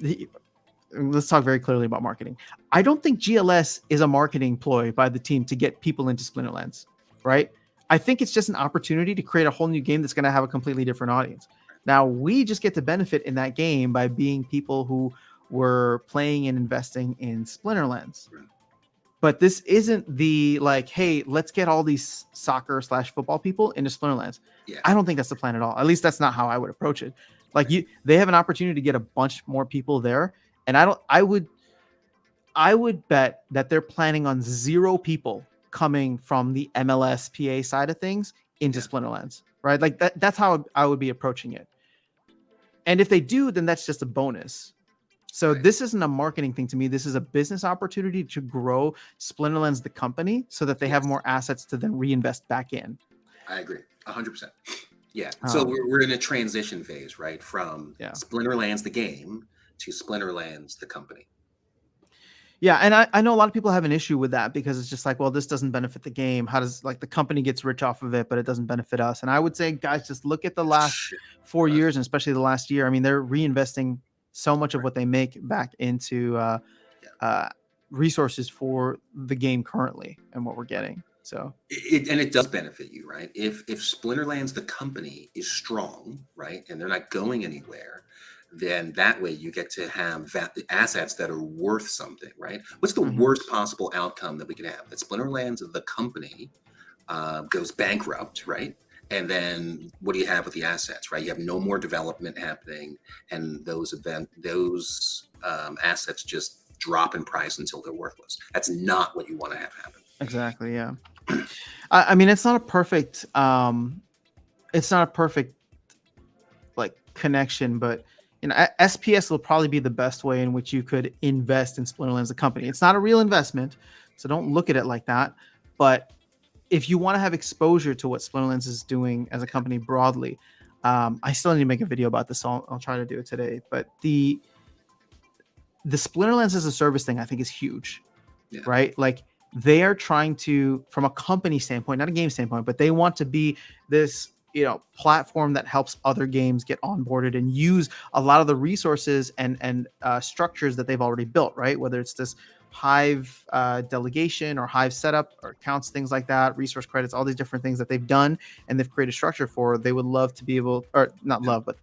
Let's talk very clearly about marketing. I don't think GLS is a marketing ploy by the team to get people into Splinterlands, right? I think it's just an opportunity to create a whole new game that's going to have a completely different audience. Now, we just get to benefit in that game by being people who were playing and investing in Splinterlands. But this isn't the like, hey, let's get all these soccer/football people into Splinterlands. yeah, I don't think that's the plan at all. At least that's not how I would approach it. Like they have an opportunity to get a bunch more people there, and I would bet that they're planning on 0 people coming from the MLS PA side of things into yeah, Splinterlands, right? Like that's how I would be approaching it. And if they do, then that's just a bonus. So right. this isn't a marketing thing to me. This is a business opportunity to grow Splinterlands, the company, so that they have Yes, more assets to then reinvest back in. I agree, 100%. Yeah. So Um, we're in a transition phase, right, from yeah. Splinterlands the game to Splinterlands the company. Yeah, and I know a lot of people have an issue with that because it's just like, well, this doesn't benefit the game. How does like the company gets rich off of it, but it doesn't benefit us? And I would say, guys, just look at the last Shit, 4 trust years and especially the last year. I mean, they're reinvesting so much of what they make back into yeah. resources for the game currently and what we're getting. So And it does benefit you, right? If Splinterlands the company is strong, right, and they're not going anywhere, then that way you get to have assets that are worth something, right? What's the mhm. worst possible outcome that we could have? That Splinterlands the company goes bankrupt, right? And then what do you have with the assets, right? You have no more development happening, and those assets just drop in price until they're worthless. That's not what you want to have happen. Exactly. Yeah. I mean, it's not a perfect like connection, but you know, SPS will probably be the best way in which you could invest in Splinterlands, the company. It's not a real investment, so don't look at it like that. But if you want to have exposure to what Splinterlands is doing as a company broadly, I still need to make a video about this. So I'll try to do it today. But the Splinterlands as a service thing, I think, is huge, Yeah. right? Like they are trying to, from a company standpoint, not a game standpoint, but they want to be this, you know, platform that helps other games get onboarded and use a lot of the resources and structures that they've already built, right? Whether it's this Hive delegation or Hive setup or accounts, things like that, resource credits, all these different things that they've done and they've created structure for. They would love to be able, or not love, but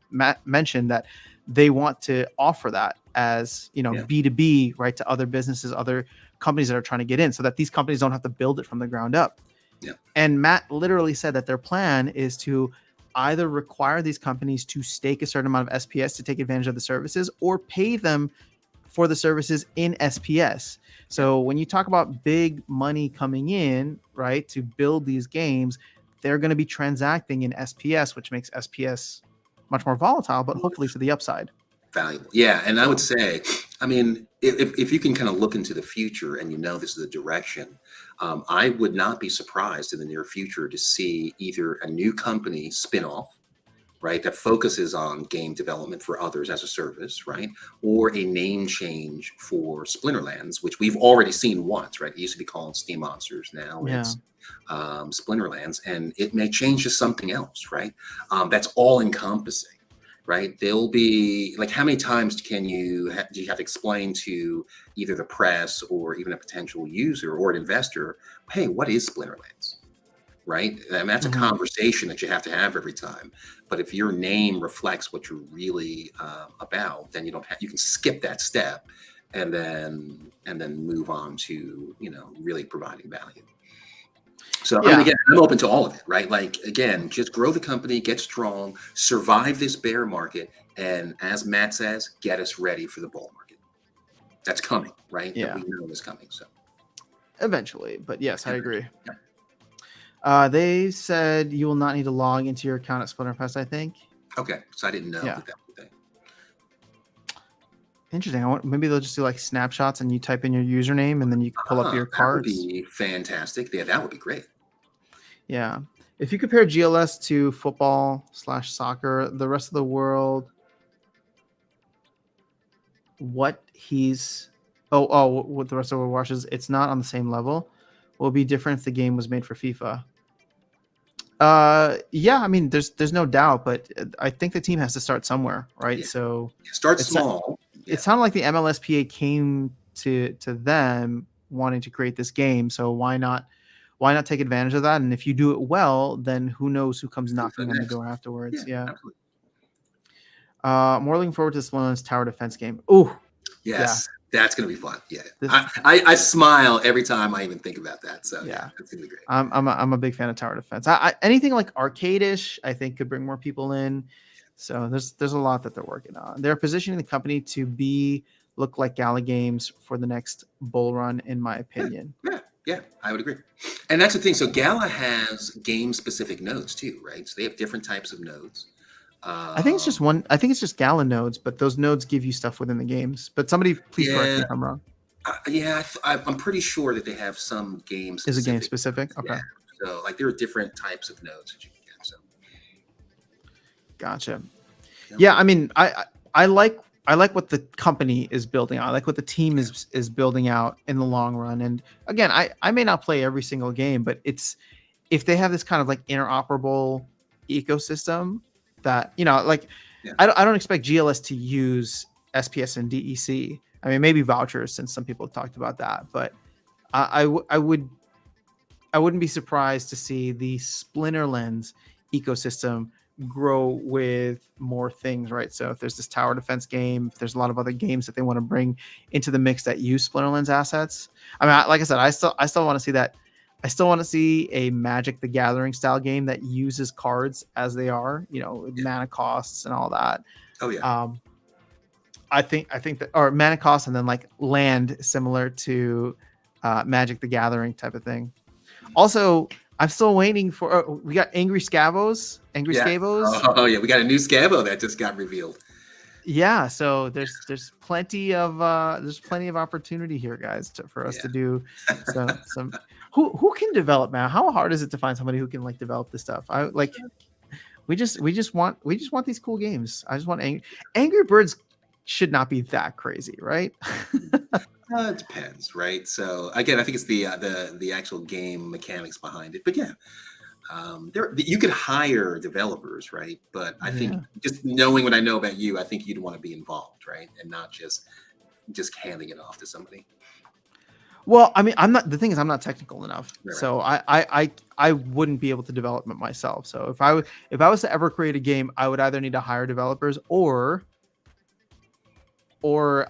mention that they want to offer that as, you know, Yeah. B2B, right, to other businesses, other companies that are trying to get in, so that these companies don't have to build it from the ground up. Yeah. And Matt literally said that their plan is to either require these companies to stake a certain amount of SPS to take advantage of the services, or pay them for the services in SPS. So when you talk about big money coming in, right, to build these games, they're going to be transacting in SPS, which makes SPS much more volatile, but hopefully to the upside. Valuable. Yeah. And I would say, I mean, if you can kind of look into the future and this is the direction, I would not be surprised in the near future to see either a new company spin off, right, that focuses on game development for others as a service, right, or a name change for Splinterlands, which we've already seen once, right? It used to be called Steam Monsters. Now it's Splinterlands, and it may change to something else, right? That's all encompassing. Right, there'll be like, how many times do you have to explain to either the press or even a potential user or an investor, hey, what is Splinterlands? Right, I mean, that's a conversation that you have to have every time. But if your name reflects what you're really about, then you can skip that step and then move on to really providing value. So I mean, again, I'm open to all of it, right? Like, again, just grow the company, get strong, survive this bear market, and as Matt says, get us ready for the bull market. That's coming, right? Yeah, that we know is coming. So eventually, but yes, I agree. Yeah. They said you will not need to log into your account at Splinterfest, I think. Okay, so I didn't know that was a thing. Interesting. Maybe they'll just do like snapshots and you type in your username and then you can pull up your cards. That would be fantastic. Yeah, that would be great. Yeah. If you compare GLS to football/soccer, the rest of the world, what the rest of the world watches, it's not on the same level. Will be different if the game was made for FIFA. Yeah, I mean, there's no doubt, but I think the team has to start somewhere, right? Yeah. So start small. It sounded like the MLSPA came to them wanting to create this game, so why not take advantage of that? And if you do it well, then who knows who comes knocking on the door afterwards? Yeah. Absolutely. More looking forward to this one's tower defense game. Oh, yes, that's gonna be fun. Yeah, I smile every time I even think about that. So yeah, it's gonna be great. I'm a big fan of tower defense. Anything like arcade-ish, I think could bring more people in. So there's a lot that they're working on. They're positioning the company to look like Gala Games for the next bull run, in my opinion. Yeah, I would agree. And that's the thing. So Gala has game-specific nodes too, right? So they have different types of nodes. I think it's just one. I think it's just Gala nodes, but those nodes give you stuff within the games. But somebody please correct me if I'm wrong. I'm pretty sure that they have some games. Is it game specific? Okay. Yeah. So like there are different types of nodes that you can get. So. Gotcha. Yeah, I mean, I like what the company is building out. I like what the team is building out in the long run. And again, I may not play every single game, but if they have this kind of like interoperable ecosystem that, I don't expect GLS to use SPS and DEC. I mean, maybe vouchers, since some people have talked about that, but I wouldn't be surprised to see the Splinterlands ecosystem grow with more things, right? So if there's this tower defense game, if there's a lot of other games that they want to bring into the mix that use Splinterlands assets, I mean, like I said, I still want to see that. I still want to see a Magic the Gathering style game that uses cards as they are, with mana costs and all that. Oh yeah. I think that, or mana costs and then like land similar to Magic the Gathering type of thing. Also, I'm still waiting for. We got Angry Scavos. Oh yeah, we got a new Scavo that just got revealed. Yeah, so there's plenty of opportunity here, guys, for us to do some. Who can develop, man? How hard is it to find somebody who can like develop this stuff? We just want these cool games. I just want Angry Birds should not be that crazy, right? It depends, right? So again, I think it's the actual game mechanics behind it. But yeah, you could hire developers, right? But I think just knowing what I know about you, I think you'd want to be involved, right? And not just handing it off to somebody. Well, I mean, the thing is, I'm not technical enough, right. So I wouldn't be able to develop it myself. So if I was to ever create a game, I would either need to hire developers or or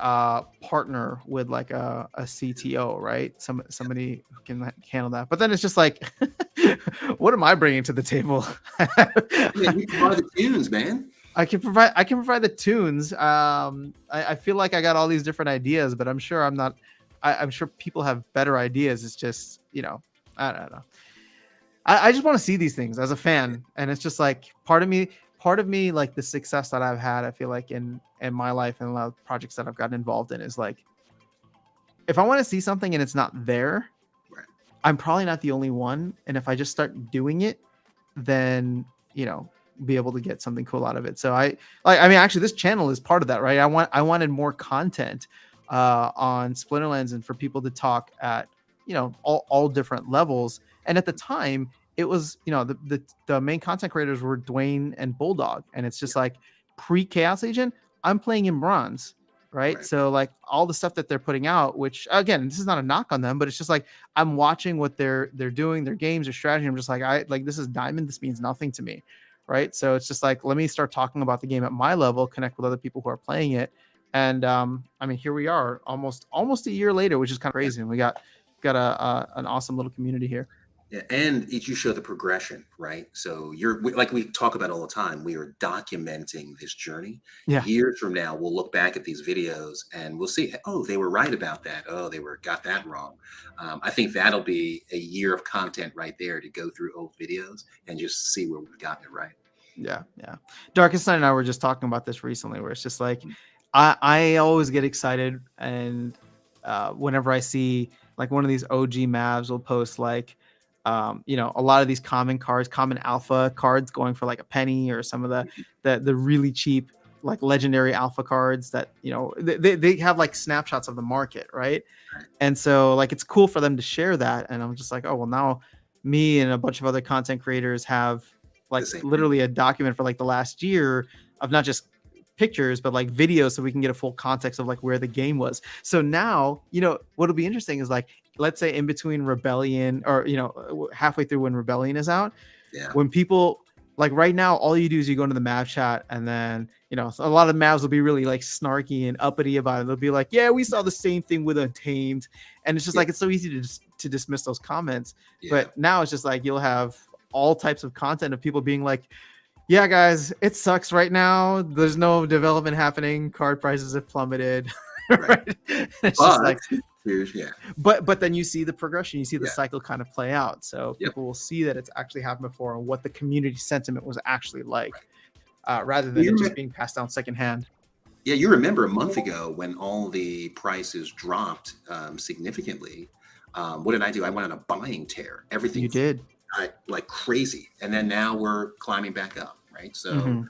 partner with like a CTO, right? Somebody who can like, handle that. But then it's just like, what am I bringing to the table? Yeah, you provide the tunes, man. I can provide the tunes. I feel like I got all these different ideas, but I'm sure I'm not. I'm sure people have better ideas. It's just, I don't know. I just want to see these things as a fan, and it's just like part of me, like the success that I've had, I feel like in my life and a lot of projects that I've gotten involved in is like, if I want to see something and it's not there, Right. I'm probably not the only one. And if I just start doing it, then be able to get something cool out of it. So I mean, actually, this channel is part of that, right? I wanted more content on Splinterlands and for people to talk at all different levels. And at the time, it was the main content creators were Dwayne and Bulldog, and it's just like pre-Chaos Agent. I'm playing in bronze, right? Right. So like all the stuff that they're putting out, which again, this is not a knock on them, but it's just like I'm watching what they're doing, their games, their strategy. I'm just like, this is diamond. This means nothing to me, right? So it's just like, let me start talking about the game at my level, connect with other people who are playing it, and I mean, here we are, almost a year later, which is kind of crazy, and we got an awesome little community here. Yeah, and you show the progression, right? So like we talk about all the time, we are documenting this journey. Yeah, Years from now, we'll look back at these videos and we'll see, oh, they were right about that. Oh, they got that wrong. I think that'll be a year of content right there to go through old videos and just see where we've gotten it right. yeah. Darkestnyte and I were just talking about this recently, where it's just like, I always get excited, and whenever I see like one of these OG Mavs will post like, a lot of these common alpha cards going for like a penny, or some of the really cheap like legendary alpha cards that they have like snapshots of the market, right? And so like it's cool for them to share that, and I'm just like, oh well, now me and a bunch of other content creators have like The same thing. literally a document for like the last year of not just pictures but like videos, so we can get a full context of like where the game was. So now what'll be interesting is like, let's say in between Rebellion, or halfway through when Rebellion is out, Yeah. when people like right now, all you do is you go into the Mav chat, and then a lot of Mavs will be really like snarky and uppity about it. They'll be like, yeah, we saw the same thing with Untamed, and it's just like, it's so easy to dismiss those comments. Yeah. But now it's just like, you'll have all types of content of people being like, yeah guys, it sucks right now, there's no development happening, card prices have plummeted. Right? It's just like, yeah. but then you see the progression, you see the Yeah. cycle kind of play out, so Yep. people will see that it's actually happened before, and what the community sentiment was actually like, rather than You it just remember- being passed down secondhand. Yeah, you remember a month ago when all the prices dropped significantly. What did I do? I went on a buying tear. Everything You did. like crazy, and then now we're climbing back up, right? So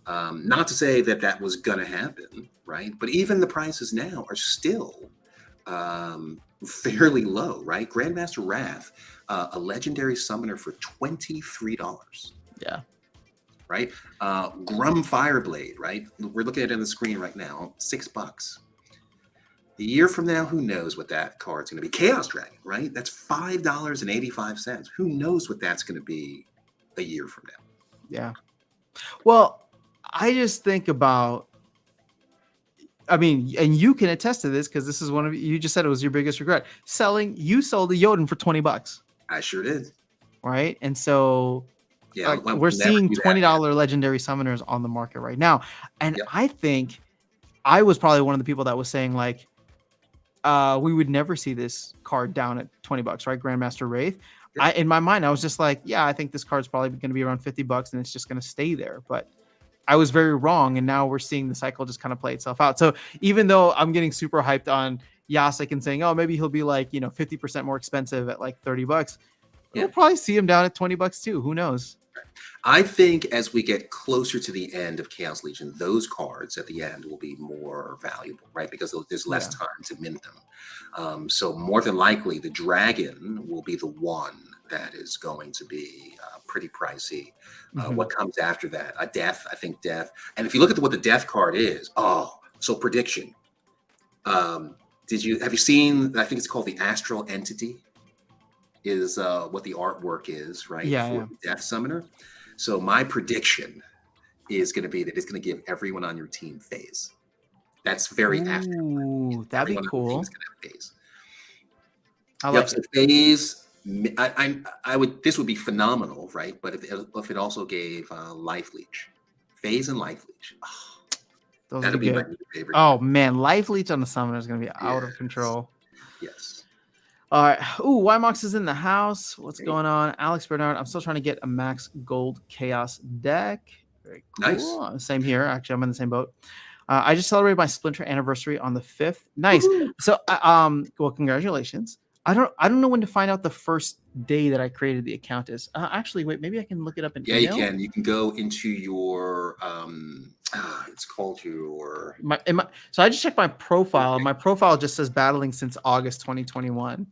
Mhm. not to say that was gonna happen, right? But even the prices now are still fairly low, right? Grandmaster Wrath, a legendary summoner for $23, Yeah. right? Grum Fireblade, right? We're looking at it on the screen right now, $6. A year from now, who knows what that card's going to be? Chaos Dragon, right? That's $5.85. Who knows what that's going to be a year from now? Yeah. Well, I just think about, I mean, and you can attest to this because this is one of you just said it was your biggest regret. You sold a Jotun for $20, I sure did. right? And so Yeah, like, I'll we're never seeing do that $20 legendary summoners on the market right now. And Yep. I think I was probably one of the people that was saying like, we would never see this card down at $20, right? Grandmaster Wraith. Yep. In my mind, I was just like, yeah, I think this card's probably going to be around $50 and it's just going to stay there. But I was very wrong. And now we're seeing the cycle just kind of play itself out. So even though I'm getting super hyped on Yasik and saying, oh, maybe he'll be like, 50% more expensive at like $30, we'll probably see him down at $20 too. Who knows? I think as we get closer to the end of Chaos Legion, those cards at the end will be more valuable, right? Because there's less time to mint them. So more than likely, the dragon will be the one that is going to be pretty pricey. What comes after that? A death, I think death. And if you look at what the death card is, so prediction. Have you seen? I think it's called the Astral Entity. Is what the artwork is, right? For the Death Summoner. So my prediction is going to be that it's going to give everyone on your team phase. That's very after. Ooh, that'd be Everyone on the team cool. is going to have phase. I Yep. like So it. phase, I would. This would be phenomenal, right? But if it also gave life leech, phase and life leech, Those would that'd be be my good. new favorite Oh card. man, life leech on the summoner is gonna be out of Yes. control. Yes. All right. Ooh, Wymox is in the house. What's Hey, going on? Alex Bernard. I'm still trying to get a max gold chaos deck. Very nice. cool. Same here. Actually, I'm in the same boat. I just celebrated my Splinter anniversary on the 5th. Nice. Woohoo. So, well, congratulations. I don't know when to find out the first day that I created the account is. Actually, wait, maybe I can look it up in Yeah, you email. can. You can go into your it's called your So I just checked my profile. okay. My profile just says battling since August 2021.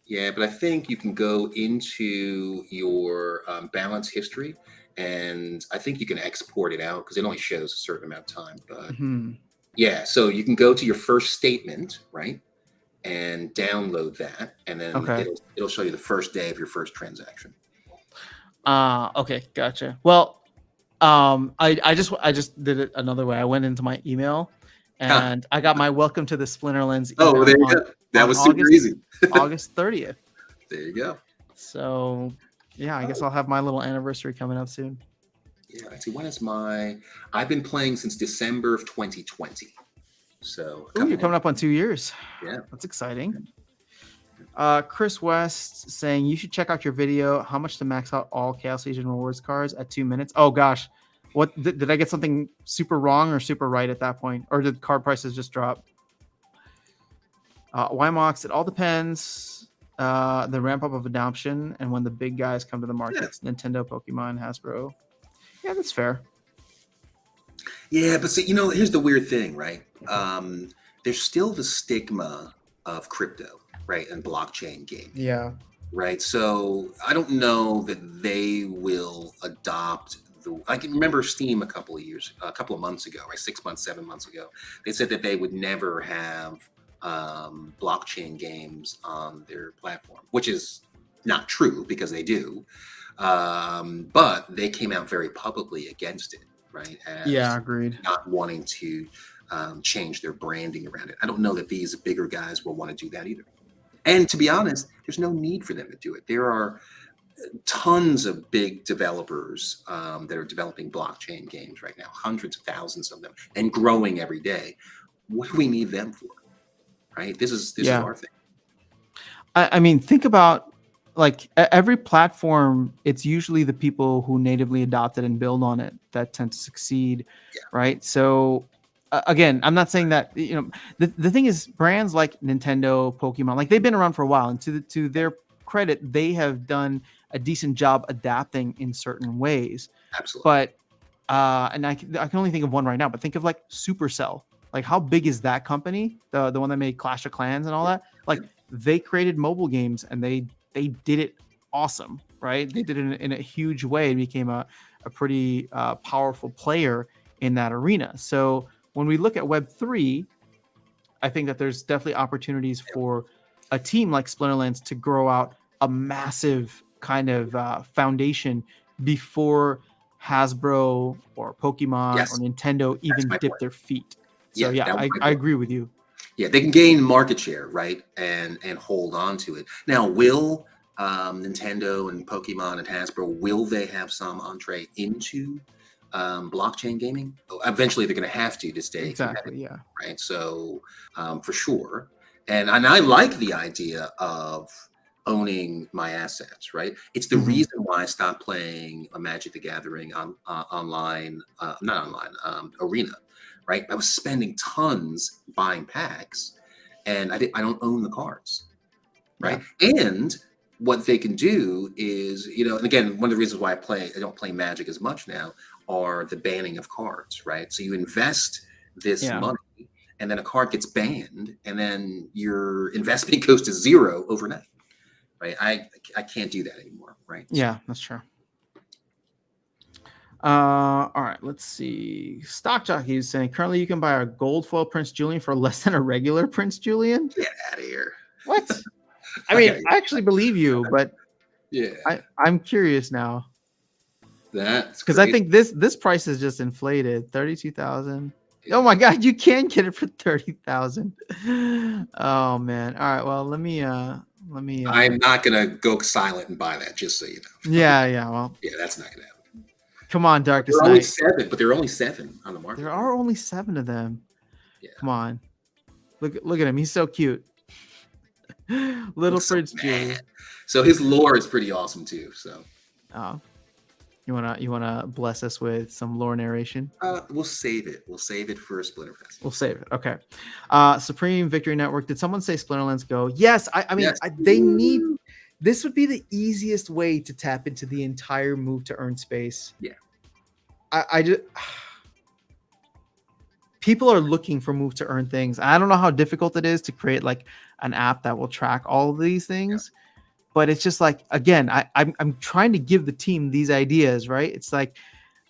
Yeah, but I think you can go into your balance history, and I think you can export it out because it only shows a certain amount of time. But Hmm. yeah, so you can go to your first statement, right, and download that, and then Okay. it'll show you the first day of your first transaction. Okay, gotcha. Well, I just did it another way. I went into my email Huh. and I got my welcome to the Splinterlands Oh, well, email there you on go. That was super August easy. August 30th. There you go. So yeah, I guess I'll have my little anniversary coming up soon. Yeah, let's see. When is my? I've been playing since December of 2020. So Ooh, you're coming up on 2 years. Yeah. That's exciting. Chris West saying you should check out your video. How much to max out all Chaos Legion rewards cards at 2 minutes? Oh gosh, what did I get something super wrong or super right at that point, or did card prices just drop? Wymox, it all depends. The ramp up of adoption and when the big guys come to the markets. Yeah. Nintendo, Pokemon, Hasbro. Yeah, that's fair. Yeah, but see, here's the weird thing, right? There's still the stigma of crypto, right, and blockchain gaming. Yeah. Right. So I don't know that they will adopt the. I can remember Steam a couple of months ago, right, 6 months, 7 months ago. They said that they would never have blockchain games on their platform, which is not true because they do. But they came out very publicly against it, right? Yeah, agreed. Not wanting to change their branding around it. I don't know that these bigger guys will want to do that either. And to be honest, there's no need for them to do it. There are tons of big developers that are developing blockchain games right now, hundreds of thousands of them, and growing every day. What do we need them for? Right? This is our thing. I mean, think about like every platform. It's usually the people who natively adopt it and build on it that tend to succeed, right? So. Again, I'm not saying that the thing is brands like Nintendo, Pokemon, like they've been around for a while, and to their credit, they have done a decent job adapting in certain ways. Absolutely. But and I can only think of one right now. But think of like Supercell. Like how big is that company? The one that made Clash of Clans and all that. Like they created mobile games and they did it awesome, right? They did it in a huge way and became a pretty powerful player in that arena. So when we look at Web3, I think that there's definitely opportunities for a team like Splinterlands to grow out a massive kind of foundation before Hasbro or Pokemon or Nintendo even dip their feet. So yeah, I agree with you. Yeah, they can gain market share, right, and hold on to it. Now, will Nintendo and Pokemon and Hasbro, will they have some entree into blockchain gaming? Eventually they're going to have to stay exactly, yeah, right? So for sure, and I like the idea of owning my assets, right? It's the reason why I stopped playing a Magic the Gathering on online, not online, arena, right? I was spending tons buying packs, and I don't own the cards, right? And what they can do is, and again, one of the reasons why I don't play Magic as much now are the banning of cards, right? So you invest this money and then a card gets banned and then your investment goes to zero overnight, right? I can't do that anymore, right? Yeah, that's true. All right, let's see. Stock Jockey is saying currently you can buy a gold foil Prince Julian for less than a regular Prince Julian. Get out of here. What? I mean, I actually believe you, but yeah, I'm curious now. That's because I think this price is just inflated. 32,000. Oh my God, you can get it for 30,000. Oh man. All right. Well, let me. I'm not gonna go silent and buy that, just so you know. Yeah, yeah. Well, Yeah, that's not gonna happen. come on, There Darkest are only Night. 7, but there are only 7 on the market. There Right? are only 7 of them. Yeah, Come on. Look at him. He's so cute. Little looks so Prince Julius. mad. So his lore is pretty awesome too. So Oh, you wanna bless us with some lore narration? we'll save it. We'll save it for Splinterfest. We'll save it. Okay. Supreme Victory Network. Did someone say Splinterlands Go? Yes. I mean, Yes. they need. This would be the easiest way to tap into the entire move to earn space. Yeah. I just. People are looking for move to earn things. I don't know how difficult it is to create like an app that will track all of these things, but it's just like, again, I'm trying to give the team these ideas, right? It's like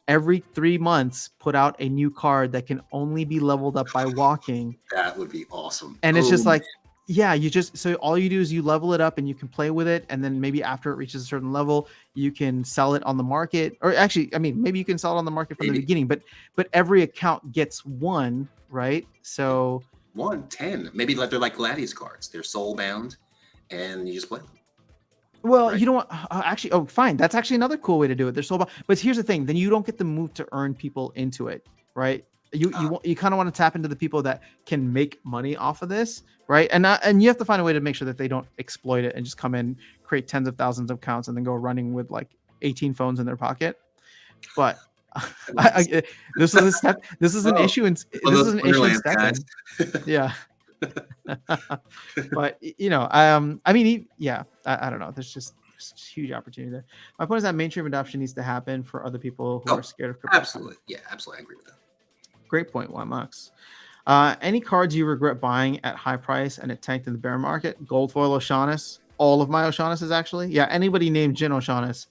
every 3 months, put out a new card that can only be leveled up by walking. That would be awesome. And it's just Oh, like, yeah, so all you do is you level it up and you can play with it. And then maybe after it reaches a certain level, you can sell it on the market. Or actually, I mean, maybe you can sell it on the market from the Maybe. beginning, but every account gets one, right? So 110. Maybe like they're like Gladius cards. They're soul bound, and you just play them. well, Right. you know what? Actually, oh, fine. That's actually another cool way to do it. They're so, but here's the thing: then you don't get the move to earn people into it, right? You kind of want to tap into the people that can make money off of this, right? And you have to find a way to make sure that they don't exploit it and just come in, create tens of thousands of accounts, and then go running with like 18 phones in their pocket. But this is a step. This is an Oh, issue, and one this of is those an issue in Splinterlands guys. stepping. Yeah. But I mean, yeah, I don't know. There's huge opportunity there. My point is that mainstream adoption needs to happen for other people who Oh, are scared of crypto. Absolutely. Yeah, absolutely. I agree with that. Great point, Max. Any cards you regret buying at high price and it tanked in the bear market? Gold foil O'Shaughnessy. All of my O'Shaughnessy's actually. Yeah, anybody named Jin O'Shaughnessy.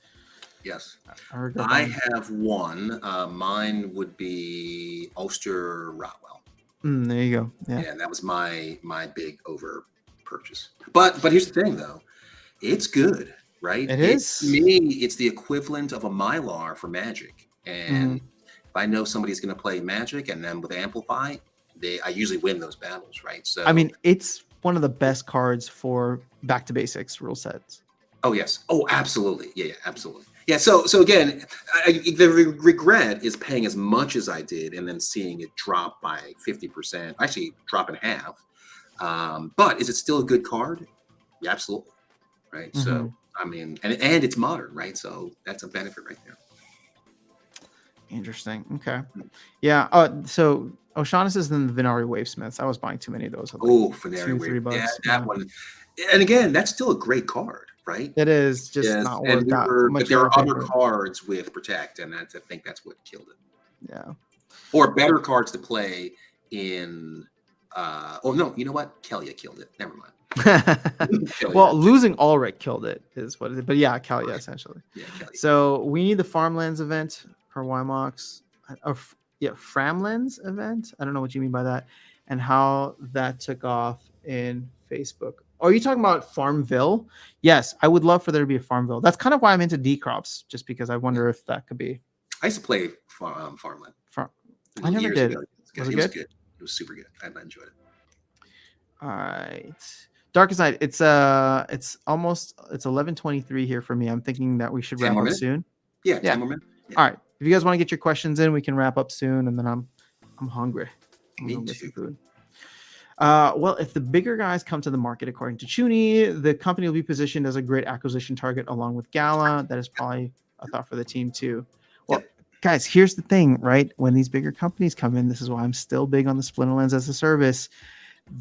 Yes. I regret I buying. have one. Mine would be Ulster Rotwell. There you go. Yeah. And that was my big over purchase. But here's the thing though. It's good, right? It It's is. me, it's the equivalent of a Mylar for Magic. And if I know somebody's gonna play Magic and then with Amplify, I usually win those battles, right? So I mean, it's one of the best cards for back to basics rule sets. oh yes. Oh, absolutely. Yeah, absolutely. Yeah. So again, the regret is paying as much as I did and then seeing it drop by 50%, actually drop in half. But is it still a good card? Yeah, absolutely. Right. So I mean, and it's modern, right? So that's a benefit right there. Interesting. Okay. Yeah. So O'Shaughnessy's and the Venari Wavesmiths. I was buying too many of those. Oh, Fanary $2-3 Wave. Yeah, bucks. that one. And again, that's still a great card, right? It is just Yes, not and worth that much. but there are other paper. cards with Protect, and I think that's what killed it. Yeah. Or better cards to play in. Oh no, you know what? Kelia killed it. Never mind. Kelia. Well, losing Ulrich killed it, is what it is. But yeah, Kalia essentially. Yeah, Kelia. So we need the Farmlands event per Wymox. Yeah, Framlands event. I don't know what you mean by that, and how that took off in Facebook. Oh, are you talking about Farmville? Yes, I would love for there to be a Farmville. That's kind of why I'm into decrops, just because I wonder if that could be. I used to play Farmland. I never years did. ago. Was it It was good? good. It was super good. I enjoyed it. All right. Darkestnyte, it's 11:23 here for me. I'm thinking that we should 10 wrap more up minutes? soon. Yeah, Yeah. 10 more minutes. Yeah. All right. If you guys want to get your questions in, we can wrap up soon, and then I'm hungry. I'm Me gonna get some too. food. Well, if the bigger guys come to the market, according to Chuni, the company will be positioned as a great acquisition target along with Gala. That is probably a thought for the team too. Well, guys, here's the thing, right? When these bigger companies come in, this is why I'm still big on the Splinterlands as a service.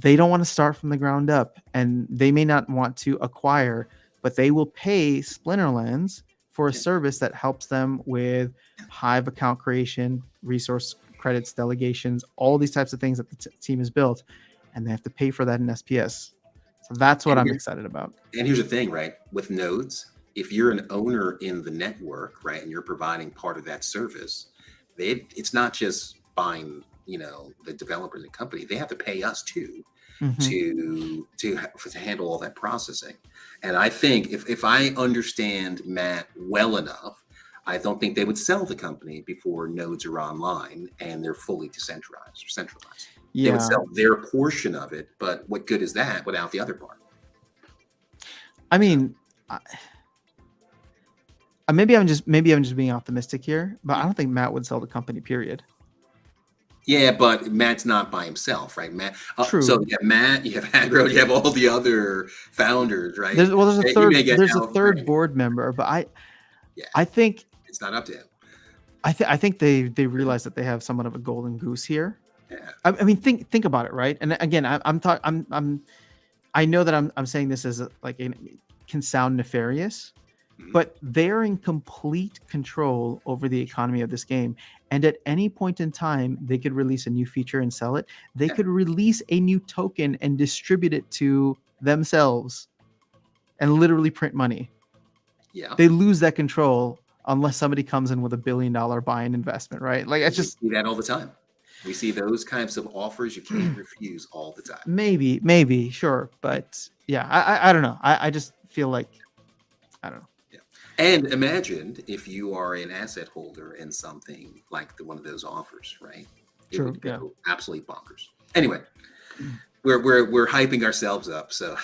They don't want to start from the ground up, and they may not want to acquire, but they will pay Splinterlands for a service that helps them with Hive account creation, resource credits, delegations, all these types of things that the team has built, and they have to pay for that in SPS. So that's what I'm excited about. And here's the thing, right? With nodes, if you're an owner in the network, right, and you're providing part of that service, it's not just buying, the developers and company. They have to pay us too to handle all that processing. And I think if I understand Matt well enough, I don't think they would sell the company before nodes are online and they're fully decentralized or centralized. They would Yeah. sell their portion of it, but what good is that without the other part? I So, mean, maybe I'm just being optimistic here, but I don't think Matt would sell the company. Period. yeah, but Matt's not by himself, right? Matt. So True. you have Matt, you have Agro, you have all the other founders, right? There's a He may third get there's a third outranked. board member, but Yeah, I think it's not up to him. I think they realize that they have somewhat of a golden goose here. Yeah, I mean, think about it, right? And again, I know that I'm saying this as can sound nefarious, mhm. but they're in complete control over the economy of this game. And at any point in time, they could release a new feature and sell it. They Yeah, could release a new token and distribute it to themselves and literally print money. yeah. They lose that control unless somebody comes in with $1 billion buy-in investment, right? Like it's We just see that all the time. We see those kinds of offers you can't refuse all the time. maybe, sure, but yeah, I don't know. I just feel like I don't know. Yeah. And imagine if you are an asset holder in something like one of those offers, right? It True, would yeah. go absolutely bonkers. Anyway, we're hyping ourselves up, so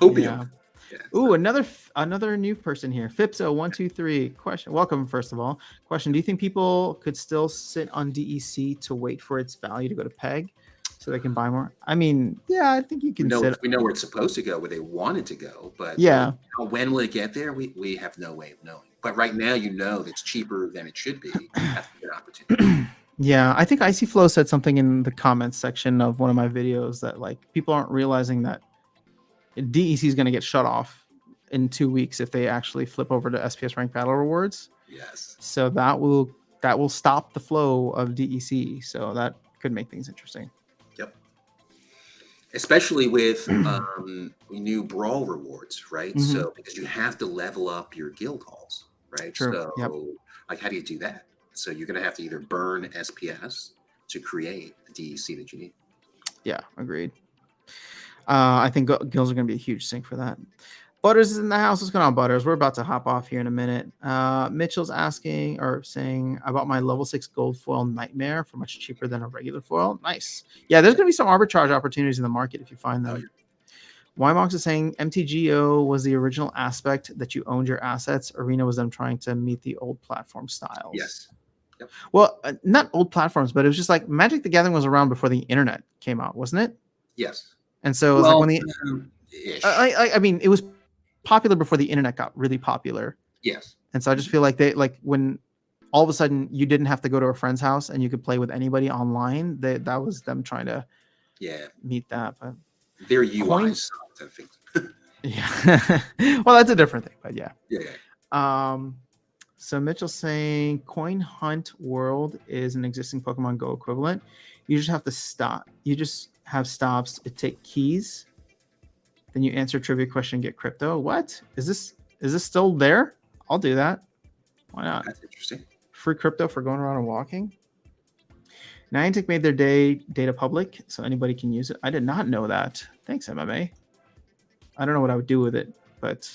opium. Yeah. Yeah. Ooh, another new person here. Fipso123. Question. Welcome, first of all. Question: do you think people could still sit on DEC to wait for its value to go to peg so they can buy more? I mean, yeah, I think you We can know sit. we know where it's supposed to go, where they want it to go, but Yeah. when will it get there? We have no way of knowing. But right now, you know that's cheaper than it should be. That's a good opportunity. Yeah, I think Icy Flow said something in the comments section of one of my videos that like people aren't realizing that DEC is going to get shut off in 2 weeks if they actually flip over to SPS Rank Battle Rewards. Yes. So that will stop the flow of DEC. So that could make things interesting. Yep. Especially with new brawl rewards, right? Mhm. So because you have to level up your guild halls, right? True. So Yep. like, how do you do that? So you're going to have to either burn SPS to create the DEC that you need. Yeah, agreed. I think guilds are going to be a huge sink for that. Butters is in the house. What's going on, Butters? We're about to hop off here in a minute. Mitchell's asking or saying about my level 6 gold foil nightmare for much cheaper than a regular foil. Nice. Yeah, there's going to be some arbitrage opportunities in the market if you find them. Wymox is saying MTGO was the original aspect that you owned your assets. Arena was them trying to meet the old platform styles. Yes. Yep. Well, not old platforms, but it was just like Magic the Gathering was around before the internet came out, wasn't it? Yes. And so it was like when the I mean, it was popular before the internet got really popular. Yes. And so I just feel like when all of a sudden you didn't have to go to a friend's house and you could play with anybody online, that was them trying to meet that. But their UI sucked, I think. Yeah. Well, that's a different thing, but yeah. Yeah. So Mitchell's saying Coin Hunt World is an existing Pokemon Go equivalent. You just have to stop. You just have stops to take keys. Then you answer a trivia question and get crypto. What? Is this still there? I'll do that. Why not? That's interesting. Free crypto for going around and walking. Niantic made their data public, so anybody can use it. I did not know that. Thanks, MMA. I don't know what I would do with it, but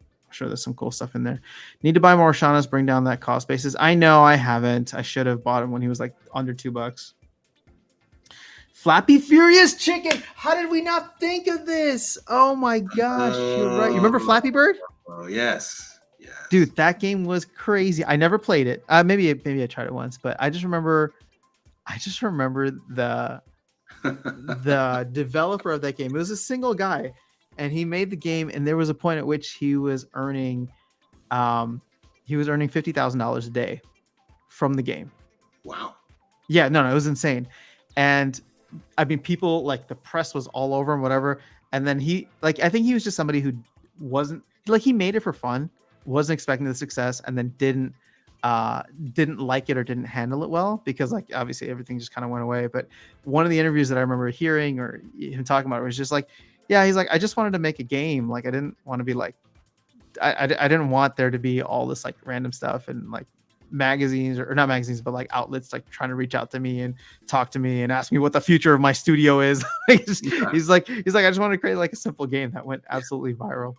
I'm sure there's some cool stuff in there. Need to buy more Shaunas, bring down that cost basis. I know I haven't. I should have bought him when he was like under $2. Flappy Furious Chicken. How did we not think of this? Oh my gosh, you're right. You remember Flappy Bird? Oh yes. Dude, that game was crazy. I never played it. Maybe I tried it once, but I just remember the developer of that game. It was a single guy, and he made the game. And there was a point at which he was earning $50,000 a day from the game. Wow. Yeah, no, it was insane. And I mean, people like the press was all over him, whatever. And then I think he was just somebody who wasn't like, he made it for fun, wasn't expecting the success, and then didn't like it or didn't handle it well, because like obviously everything just kind of went away. But one of the interviews that I remember hearing or him talking about it was just like, yeah, he's like, I just wanted to make a game. Like I didn't want to be like, I didn't want there to be all this like random stuff and like magazines or not magazines, but like outlets like trying to reach out to me and talk to me and ask me what the future of my studio is. He's like, I just wanted to create like a simple game that went absolutely viral.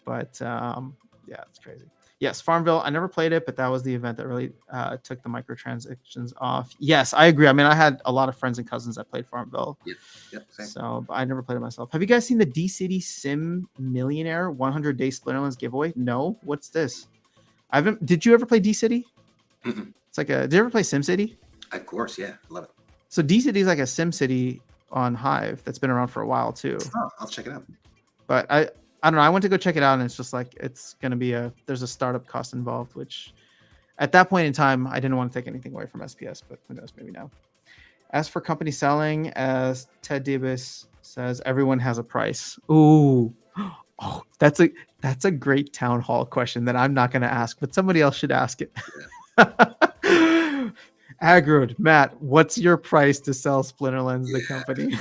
But yeah, it's crazy. Yes, Farmville. I never played it, but that was the event that really took the microtransactions off. Yes, I agree. I mean, I had a lot of friends and cousins that played Farmville. Yep. Yep. Same. So, but I never played it myself. Have you guys seen the D City Sim Millionaire 100-day Splinterlands giveaway? No. What's this? I haven't. Did you ever play D City? Mm-mm. It's like a. Did you ever play Sim City? Of course, yeah, love it. So D City is like a Sim City on Hive that's been around for a while too. Oh, I'll check it out. But I don't know. I went to go check it out, and it's just like it's gonna be there's a startup cost involved, which at that point in time I didn't want to take anything away from SPS, but who knows, maybe now. As for company selling, as Ted Davis says, everyone has a price. Ooh, oh, that's a great town hall question that I'm not gonna ask, but somebody else should ask it. Yeah. Aggroed, Matt, what's your price to sell Splinterlands, the company?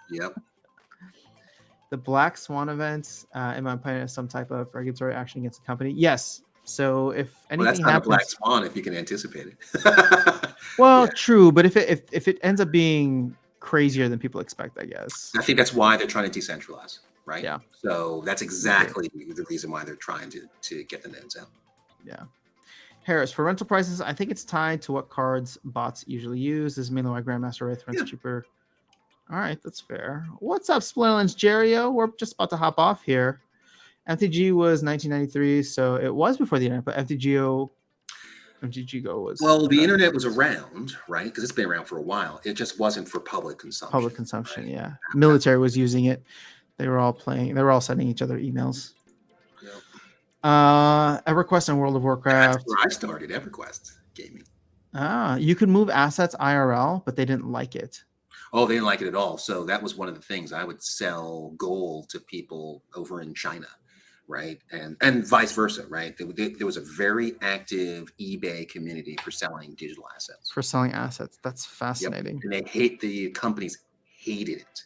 Yep. The Black Swan events, in my opinion, is some type of regulatory action against the company. Yes. So if anything Well, that's not happens, a black swan if you can anticipate it. well, Yeah. true, but if it ends up being crazier than people expect, I guess. I think that's why they're trying to decentralize, right? Yeah. So that's exactly the reason why they're trying to get the nodes out. Yeah. Harris, for rental prices, I think it's tied to what cards bots usually use. This is mainly why Grandmaster Wraith rents cheaper. All right, that's fair. What's up, Splinterlands, Jerio? We're just about to hop off here. MTG was 1993, so it was before the internet, but MTGO was... Well, the internet was around, right? Because it's been around for a while. It just wasn't for public consumption. Public consumption, right? Yeah. Military was using it. They were all playing. They were all sending each other emails. Yep. EverQuest and World of Warcraft. That's where I started EverQuest gaming. You could move assets IRL, but they didn't like it. Oh, they didn't like it at all. So that was one of the things. I would sell gold to people over in China, right? And vice versa, right? There was a very active eBay community for selling digital assets. For selling assets. That's fascinating. Yep. And the companies hated it.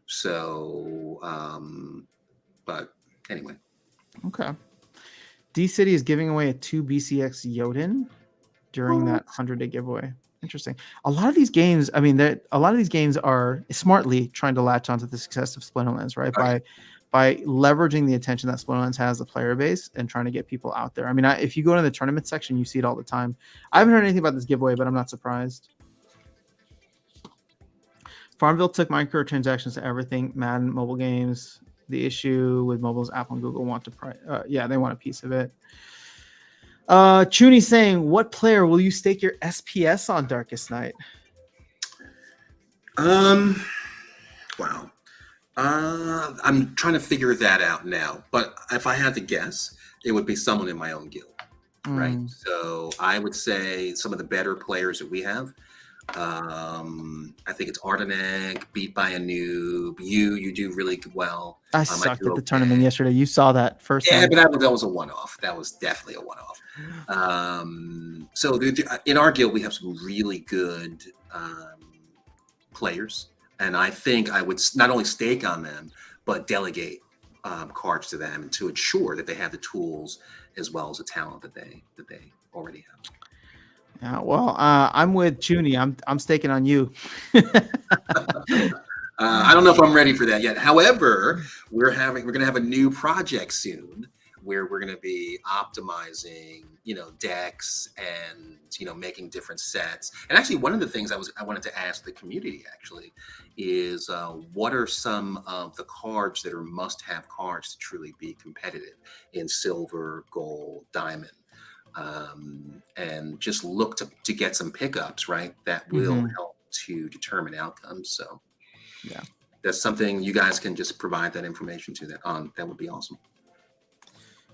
So, but anyway. Okay. D-City is giving away a 2 BCX Yodin during that 100-day giveaway. Interesting. A lot of these games, I mean, a lot of these games are smartly trying to latch onto the success of Splinterlands, right? By leveraging the attention that Splinterlands has, the player base, and trying to get people out there. I mean, if you go to the tournament section, you see it all the time. I haven't heard anything about this giveaway, but I'm not surprised. Farmville took microtransactions to everything. Madden, mobile games. The issue with mobile is Apple and Google want to they want a piece of it. Chuny saying, what player will you stake your SPS on, Darkestnyte? Wow. I'm trying to figure that out now. But if I had to guess, it would be someone in my own guild, right? So I would say some of the better players that we have. I think it's Ardenek, beat by a noob. You do really well. I sucked at the tournament yesterday. You saw that first. Yeah, but that was a one-off. That was definitely a one-off. So in our guild, we have some really good players, and I think I would not only stake on them, but delegate cards to them to ensure that they have the tools as well as the talent that they already have. Yeah, well, I'm with Chuny. I'm staking on you. I don't know if I'm ready for that yet. However, we're going to have a new project soon where we're going to be optimizing, decks and making different sets. And actually, one of the things I wanted to ask the community actually is what are some of the cards that are must-have cards to truly be competitive in silver, gold, diamond. And just look to get some pickups, right? That will help to determine outcomes. So yeah, that's something you guys can just provide that information to that would be awesome.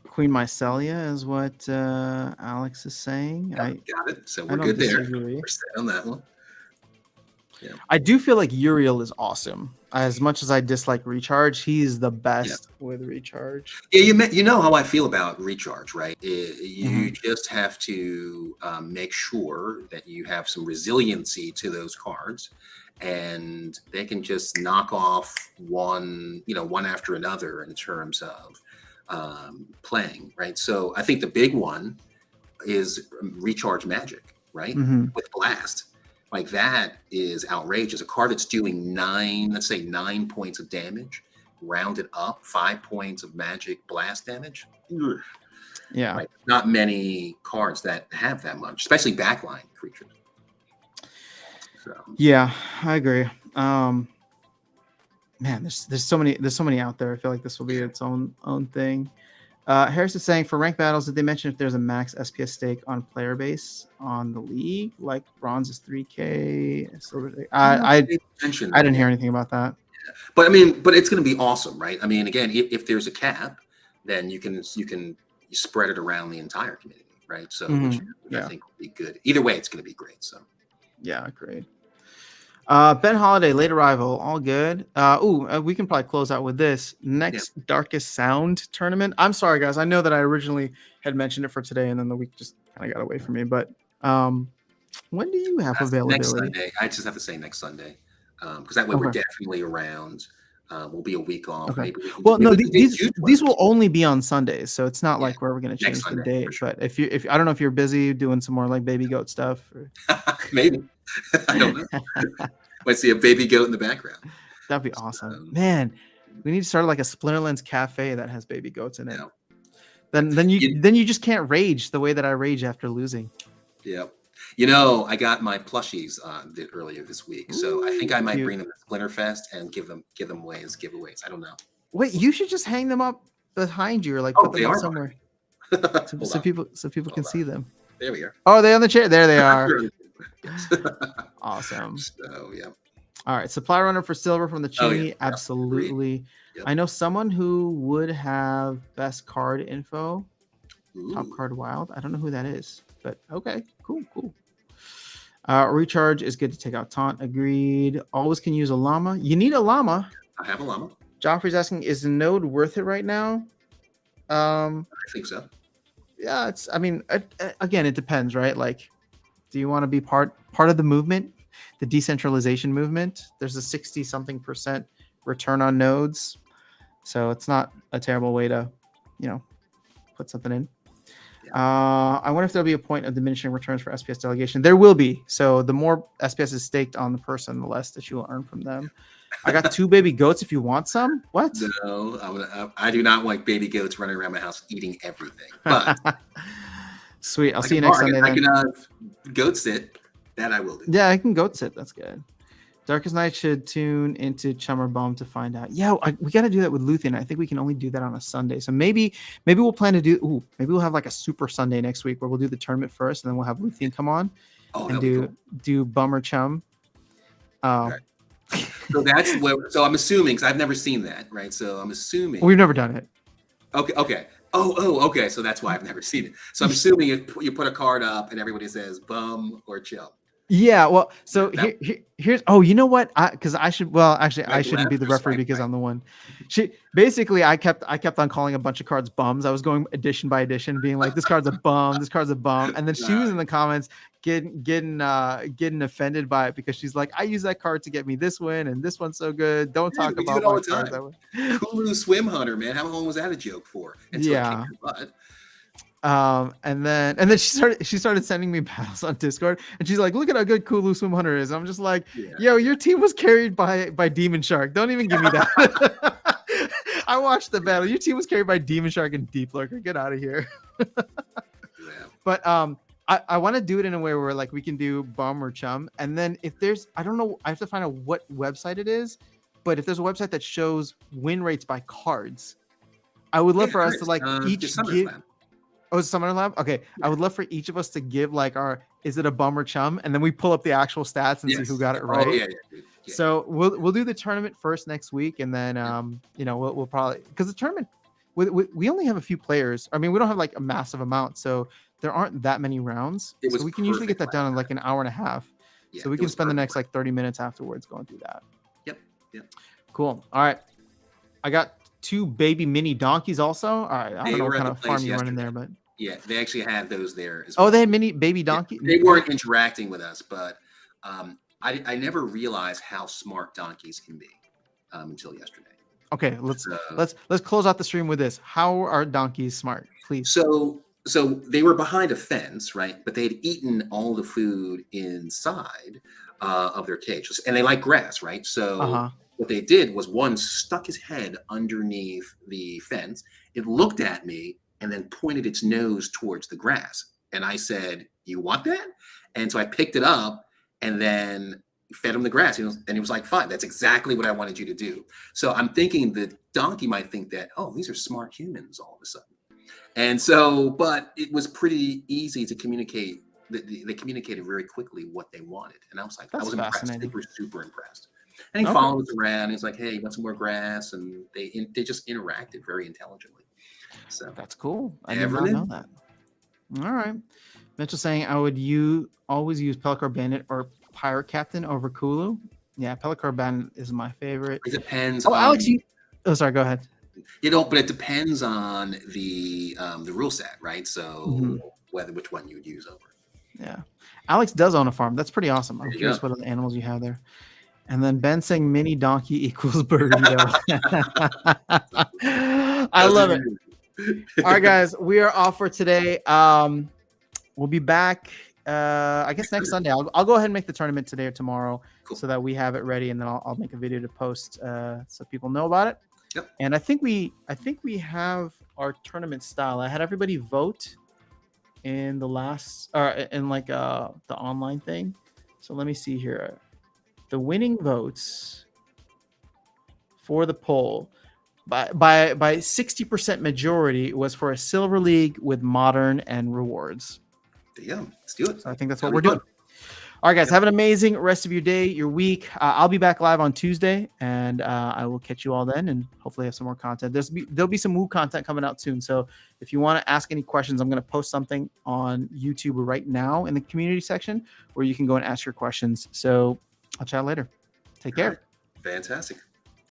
Queen Mycelia is what Alex is saying. Got it. So we're good there. We're set on that one. Yeah. I do feel like Uriel is awesome. As much as I dislike Recharge, he's the best with Recharge. Yeah, you know how I feel about Recharge, right? You just have to make sure that you have some resiliency to those cards, and they can just knock off one after another in terms of playing, right? So I think the big one is Recharge Magic, right? With Blast. Like that is outrageous. A card that's doing 9 points of damage, rounded up, 5 points of magic blast damage. Yeah. Right? Not many cards that have that much, especially backline creatures. So Yeah, I agree. Man, there's so many out there. I feel like this will be yeah. its own thing. Harris is saying for ranked battles, did they mention if there's a max SPS stake on player base on the league? Like bronze is 3K, silver. I don't know if they mentioned I that didn't yet. hear anything about that. But I mean, but it's going to be awesome, right? I mean, again, if there's a cap, then you spread it around the entire community, right? So which I Yeah, think would be good. Either way, it's going to be great. So yeah, great. Ben Holiday, late arrival, all good. We can probably close out with this next Darkest Sound tournament. I'm sorry, guys. I know that I originally had mentioned it for today, and then the week just kind of got away from me. But when do you have availability? next Sunday. I just have to say next Sunday, because that way we're definitely around. We'll be a week off. Okay. Maybe we can Well, no, maybe these will only be on Sundays, so it's not like where we're going to change Sunday, the day. sure. But if I don't know if you're busy doing some more like baby goat stuff. Or... Maybe. I don't know. Might see a baby goat in the background. That'd be awesome, man. We need to start like a Splinterlands cafe that has baby goats in it. Yeah. Then you just can't rage the way that I rage after losing. Yeah. You know, I got my plushies earlier this week, so I think I might bring them to Splinterfest and give them away as giveaways. I don't know. Wait, you should just hang them up behind you, or like put them up somewhere, so people can see them. There we are. Oh, they're on the chair. There they are. Awesome. So yeah. All right, supply runner for silver from the chimney. Absolutely. Yep. I know someone who would have best card info. Top card wild. I don't know who that is, but okay, cool. Recharge is good to take out taunt. Agreed. Always can use a llama. You need a llama. I have a llama. Joffrey's asking, is the node worth it right now? I think so. Yeah, it's. I mean, again, it depends, right? Like, do you want to be part of the movement, the decentralization movement? There's a 60-something% return on nodes, so it's not a terrible way to, put something in. I wonder if there'll be a point of diminishing returns for SPS delegation. There will be. So the more SPS is staked on the person, the less that you will earn from them. I got 2 baby goats if you want some. What? No, I do not want baby goats running around my house eating everything. But sweet. I'll see you next Sunday. I can goat sit. That I will do. Yeah, I can goat sit. That's good. Darkestnyte should tune into Chummer Bomb to find out. Yeah, we got to do that with Luthien. I think we can only do that on a Sunday. So maybe we'll plan to do. Maybe we'll have like a super Sunday next week where we'll do the tournament first, and then we'll have Luthien come on and do Bummer Chum. Right. So that's what. So I'm assuming, because I've never seen that, right? So I'm assuming we've never done it. Okay. Okay. So that's why I've never seen it. So I'm assuming you put a card up and everybody says bum or chum. Yeah, well, so here's. Oh, you know what? Because I should. Well, actually, I shouldn't be the referee because I'm the one. Basically, I kept on calling a bunch of cards bums. I was going edition by edition, being like, "This card's a bum. This card's a bum." And then she was in the comments getting offended by it because she's like, "I use that card to get me this win, and this one's so good. Don't talk about my cards that way." Kulu Swim Hunter, man. How long was that a joke for? Yeah. And then she started sending me battles on Discord, and she's like, "Look at how good Kulu Swim Hunter is." I'm just like, "Yo, your team was carried by Demon Shark. Don't even give me that." I watched the battle. Your team was carried by Demon Shark and Deep Lurker. Get out of here. But I want to do it in a way where like we can do bum or chum, and then if there's, I don't know, I have to find out what website it is, but if there's a website that shows win rates by cards, I would love for us to like each give. Oh, it's Summoner Lab? Okay. Yeah. I would love for each of us to give like is it a bum or chum? And then we pull up the actual stats and see who got it right. Yeah. So we'll do the tournament first next week. And then, we'll probably, because the tournament, we only have a few players. I mean, we don't have like a massive amount. So there aren't that many rounds. So we can usually get that done in like an hour and a half. Yeah, so we can spend the next like 30 minutes afterwards going through that. Yep. Cool. All right. I got 2 baby mini donkeys also. All right. I don't know what kind of farm you run in there, but yeah, they actually had those there as well. Oh, they had mini baby donkey. They weren't interacting with us, but I never realized how smart donkeys can be until yesterday. Okay, let's close out the stream with this. How are donkeys smart, please? So they were behind a fence, right? But they had eaten all the food inside of their cage, and they like grass, right? So what they did was one stuck his head underneath the fence. It looked at me and then pointed its nose towards the grass. And I said, "You want that?" And so I picked it up and then fed him the grass. And he was like, "Fine, that's exactly what I wanted you to do." So I'm thinking the donkey might think that, "Oh, these are smart humans all of a sudden." And so, but it was pretty easy to communicate. They communicated very quickly what they wanted. And I was like, I That's was impressed. They fascinating. were super impressed. And he Okay. followed us around. He's like, "Hey, you want some more grass?" And they just interacted very intelligently. So That's cool. I did never not knew. know that. All right. Mitchell saying I would always use Pelcar Bandit or Pirate Captain over Kulu. Yeah, Pelcar Bandit is my favorite. It depends Oh, on Alex, oh, sorry, go ahead. but it depends on the rule set, right? So which one you would use over. Yeah. Alex does own a farm. That's pretty awesome. I'm There you curious go. what other animals you have there. And then Ben saying mini donkey equals burrito. I love it. All right, guys, we are off for today. We'll be back, I guess, next Sunday. I'll go ahead and make the tournament today or tomorrow Cool. so that we have it ready, and then I'll make a video to post so people know about it. Yep. And I think we have our tournament style. I had everybody vote in the last, or in like the online thing. So let me see here. The winning votes for the poll by 60% majority was for a silver league with modern and rewards. There you go. Let's do it. So I think that's what we're doing. All right, guys, have an amazing rest of your day, your week. I'll be back live on Tuesday, and I will catch you all then, and hopefully have some more content. There'll be some Woo content coming out soon. So if you want to ask any questions, I'm going to post something on YouTube right now in the community section where you can go and ask your questions. So I'll chat later. Take care. Fantastic.